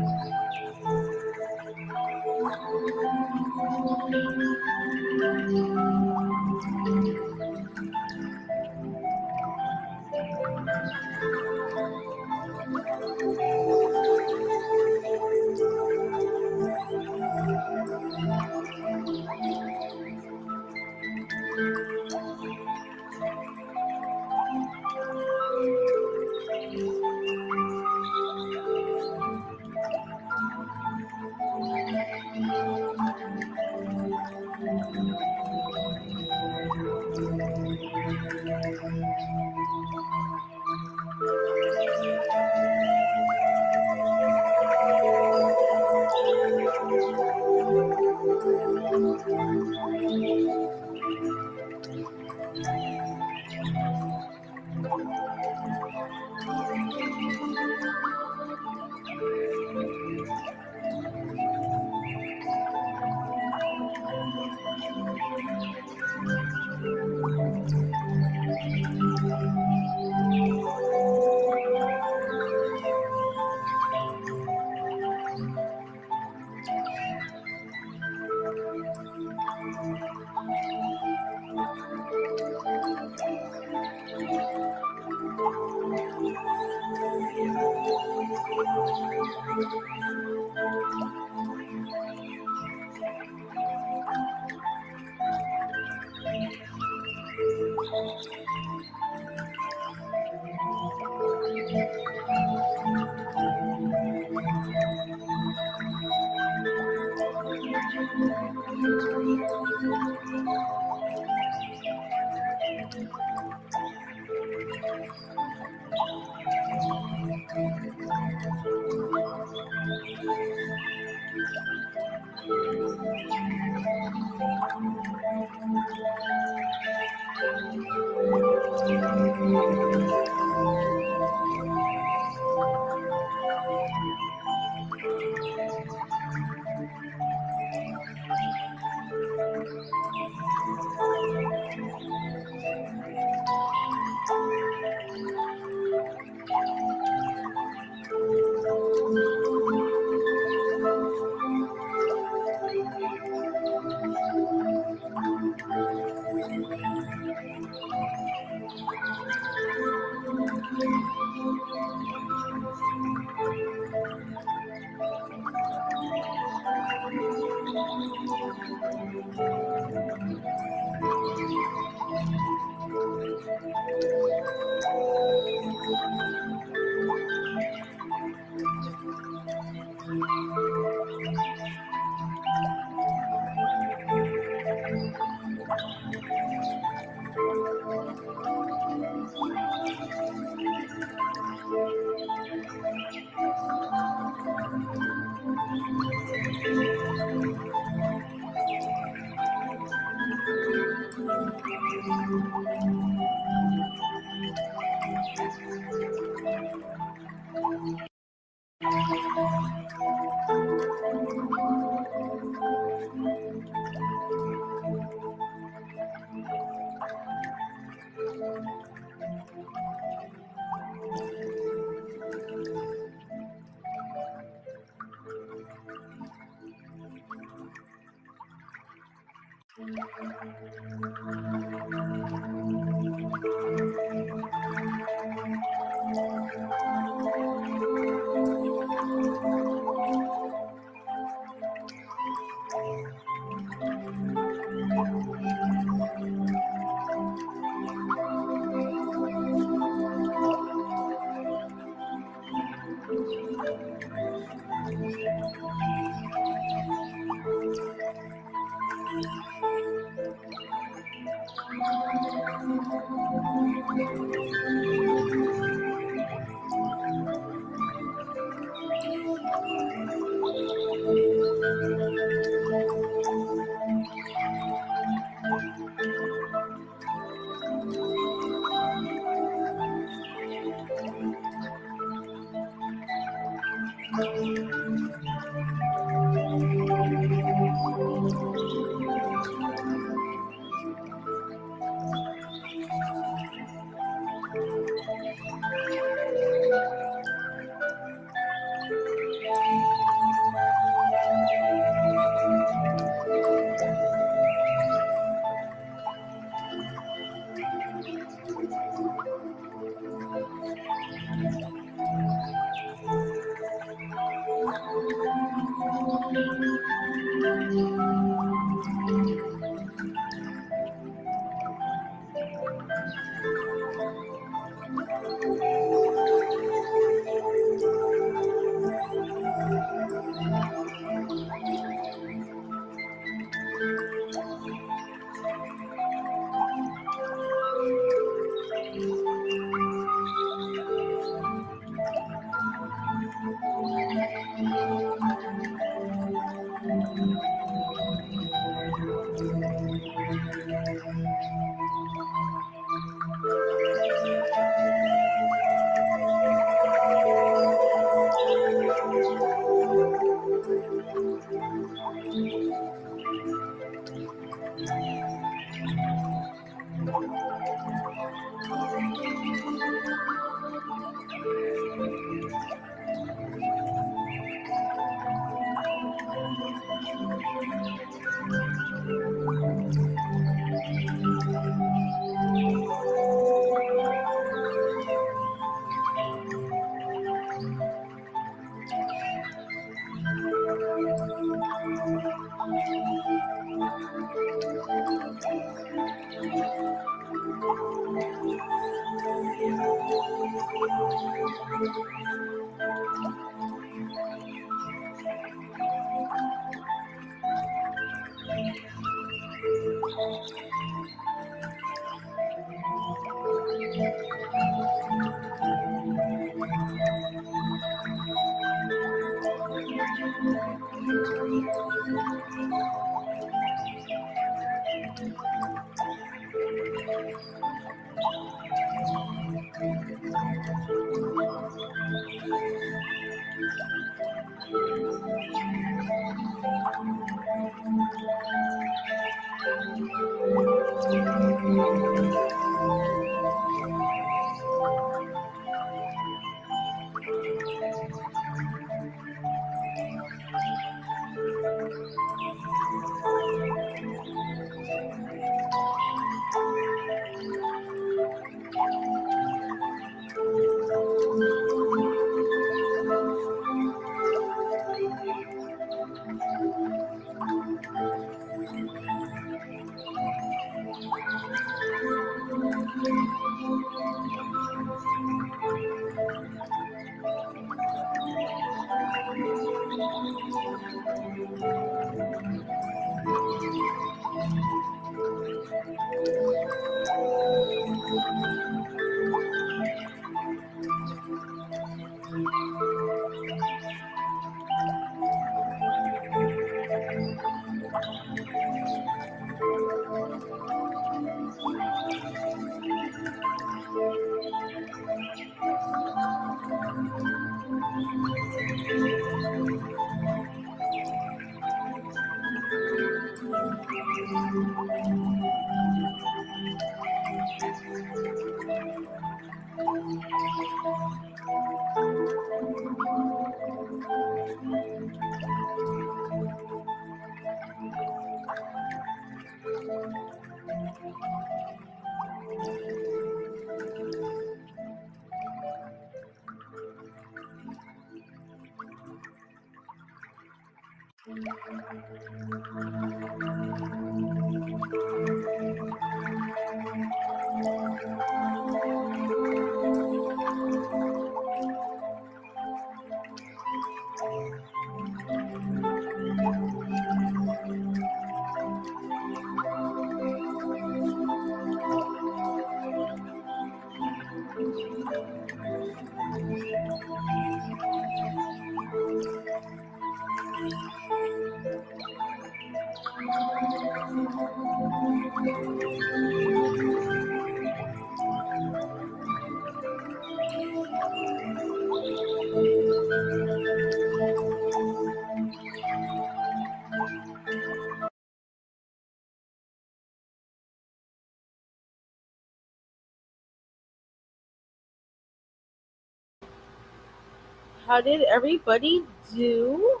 how did everybody do?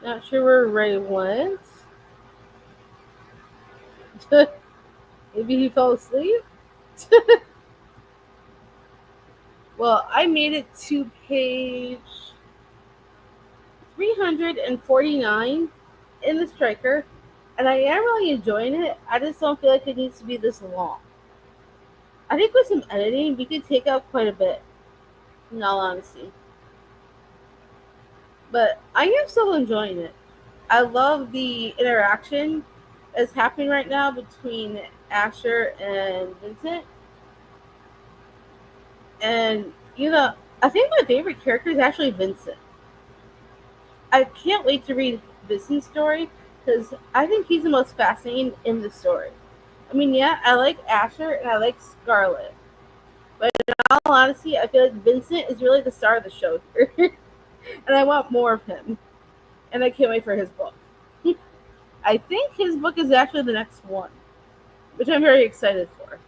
Not sure where Ray went. Maybe he fell asleep. Well, I made it to page 349 in the Striker, and I am really enjoying it. I just don't feel like it needs to be this long. I think with some editing, we could take out quite a bit, in all honesty. But I am still enjoying it. I love the interaction that's happening right now between Asher and Vincent. And, I think my favorite character is actually Vincent. I can't wait to read Vincent's story because I think he's the most fascinating in the story. I mean, yeah, I like Asher and I like Scarlet. But in all honesty, I feel like Vincent is really the star of the show here. And I want more of him. And I can't wait for his book. I think his book is actually the next one, which I'm very excited for.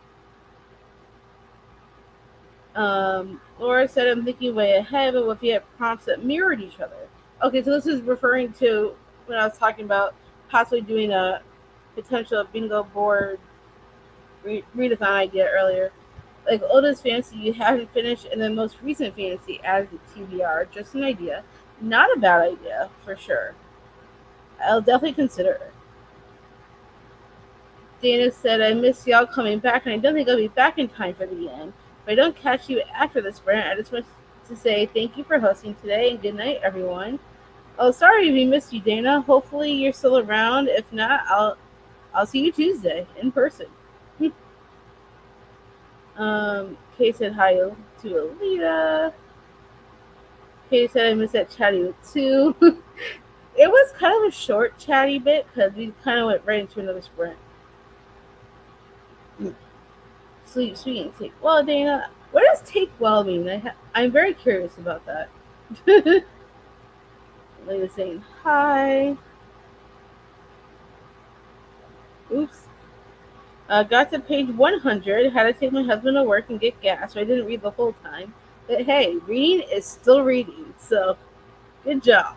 Laura said, I'm thinking way ahead, but if you had prompts that mirrored each other. Okay, so this is referring to when I was talking about possibly doing a potential bingo board readathon idea earlier. Like oldest fantasy you haven't finished, and then most recent fantasy added to TBR. Just an idea. Not a bad idea, for sure. I'll definitely consider it. Dana said, I miss y'all coming back, and I don't think I'll be back in time for the end. If I don't catch you after the sprint, I just want to say thank you for hosting today, and good night, everyone. Oh, sorry we missed you, Dana. Hopefully you're still around. If not, I'll see you Tuesday in person. Kay said hi to Alita. Kay said I missed that chatty with too. It was kind of a short chatty bit because we kind of went right into another sprint. Sleep, sweet, and take well, Dana. What does take well mean? I'm very curious about that. Lady saying hi. Oops. Got to page 100. Had to take my husband to work and get gas, so I didn't read the whole time. But hey, reading is still reading, so good job.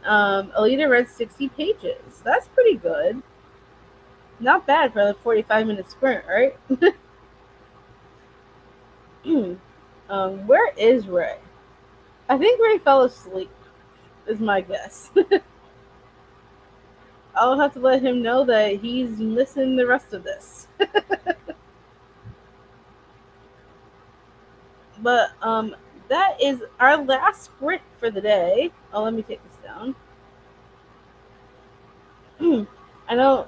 Alita read 60 pages. That's pretty good. Not bad for a 45-minute sprint, right? Where is Ray? I think Ray fell asleep, is my guess. I'll have to let him know that he's missing the rest of this. But that is our last sprint for the day. Oh, let me take this down. I know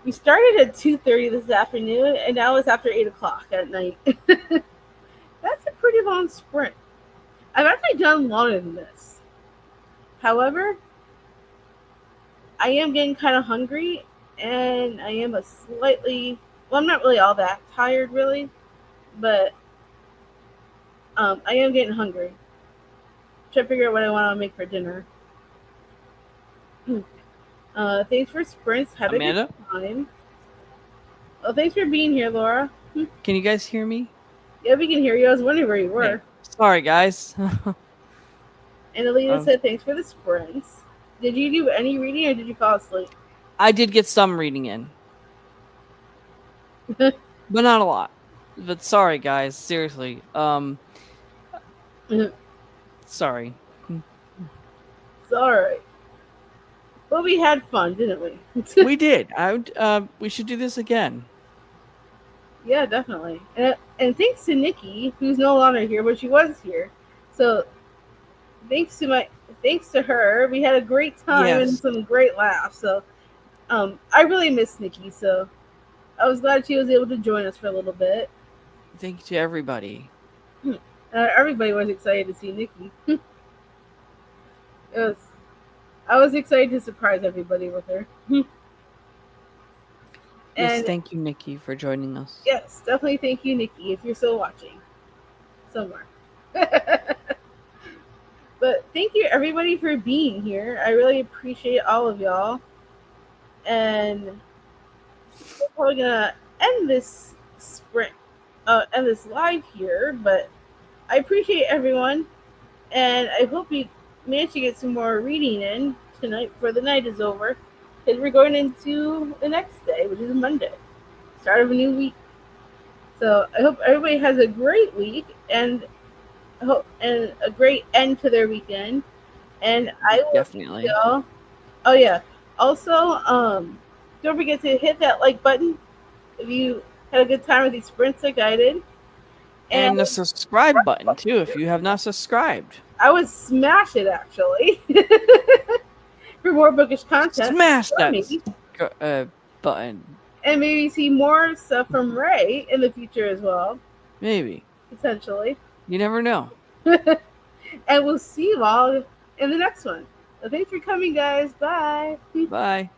we started at 2:30 this afternoon, and now it's after 8 o'clock at night. That's a pretty long sprint. I've actually done longer than this. However, I am getting kind of hungry, and I am I'm not really all that tired, really, but I am getting hungry. Trying to figure out what I want to make for dinner. Thanks for sprints. Had Amanda? a good time. Oh, thanks for being here, Laura. Can you guys hear me? Yeah, we can hear you. I was wondering where you were. Hey, sorry, guys. And Alita said, thanks for the sprints. Did you do any reading or did you fall asleep? I did get some reading in. But not a lot. But sorry, guys. Seriously. Sorry. It's alright. Well, we had fun, didn't we? We did. We should do this again. Yeah, definitely. And thanks to Nikki, who's no longer here, but she was here. So thanks to her, we had a great time and some great laughs. So I really miss Nikki, so I was glad she was able to join us for a little bit. Thank you to everybody. Everybody was excited to see Nikki. I was excited to surprise everybody with her. Yes, thank you, Nikki, for joining us. Yes, definitely thank you, Nikki, if you're still watching somewhere. But thank you, everybody, for being here. I really appreciate all of y'all. And we're probably going to end this sprint, end this live here, but I appreciate everyone, and I hope you manage to get some more reading in tonight before the night is over, because we're going into the next day, which is Monday, start of a new week. So I hope everybody has a great week and a great end to their weekend. And I will Definitely. see y'all. Oh yeah. Also, don't forget to hit that like button if you had a good time with these sprints like I did. And the subscribe button too, if you have not subscribed. I would smash it actually for more bookish content. Smash that Maybe. button. And maybe see more stuff from Ray in the future as well, Maybe. potentially. You never know. And we'll see you all in the next one. So thanks for coming, guys. Bye. Bye.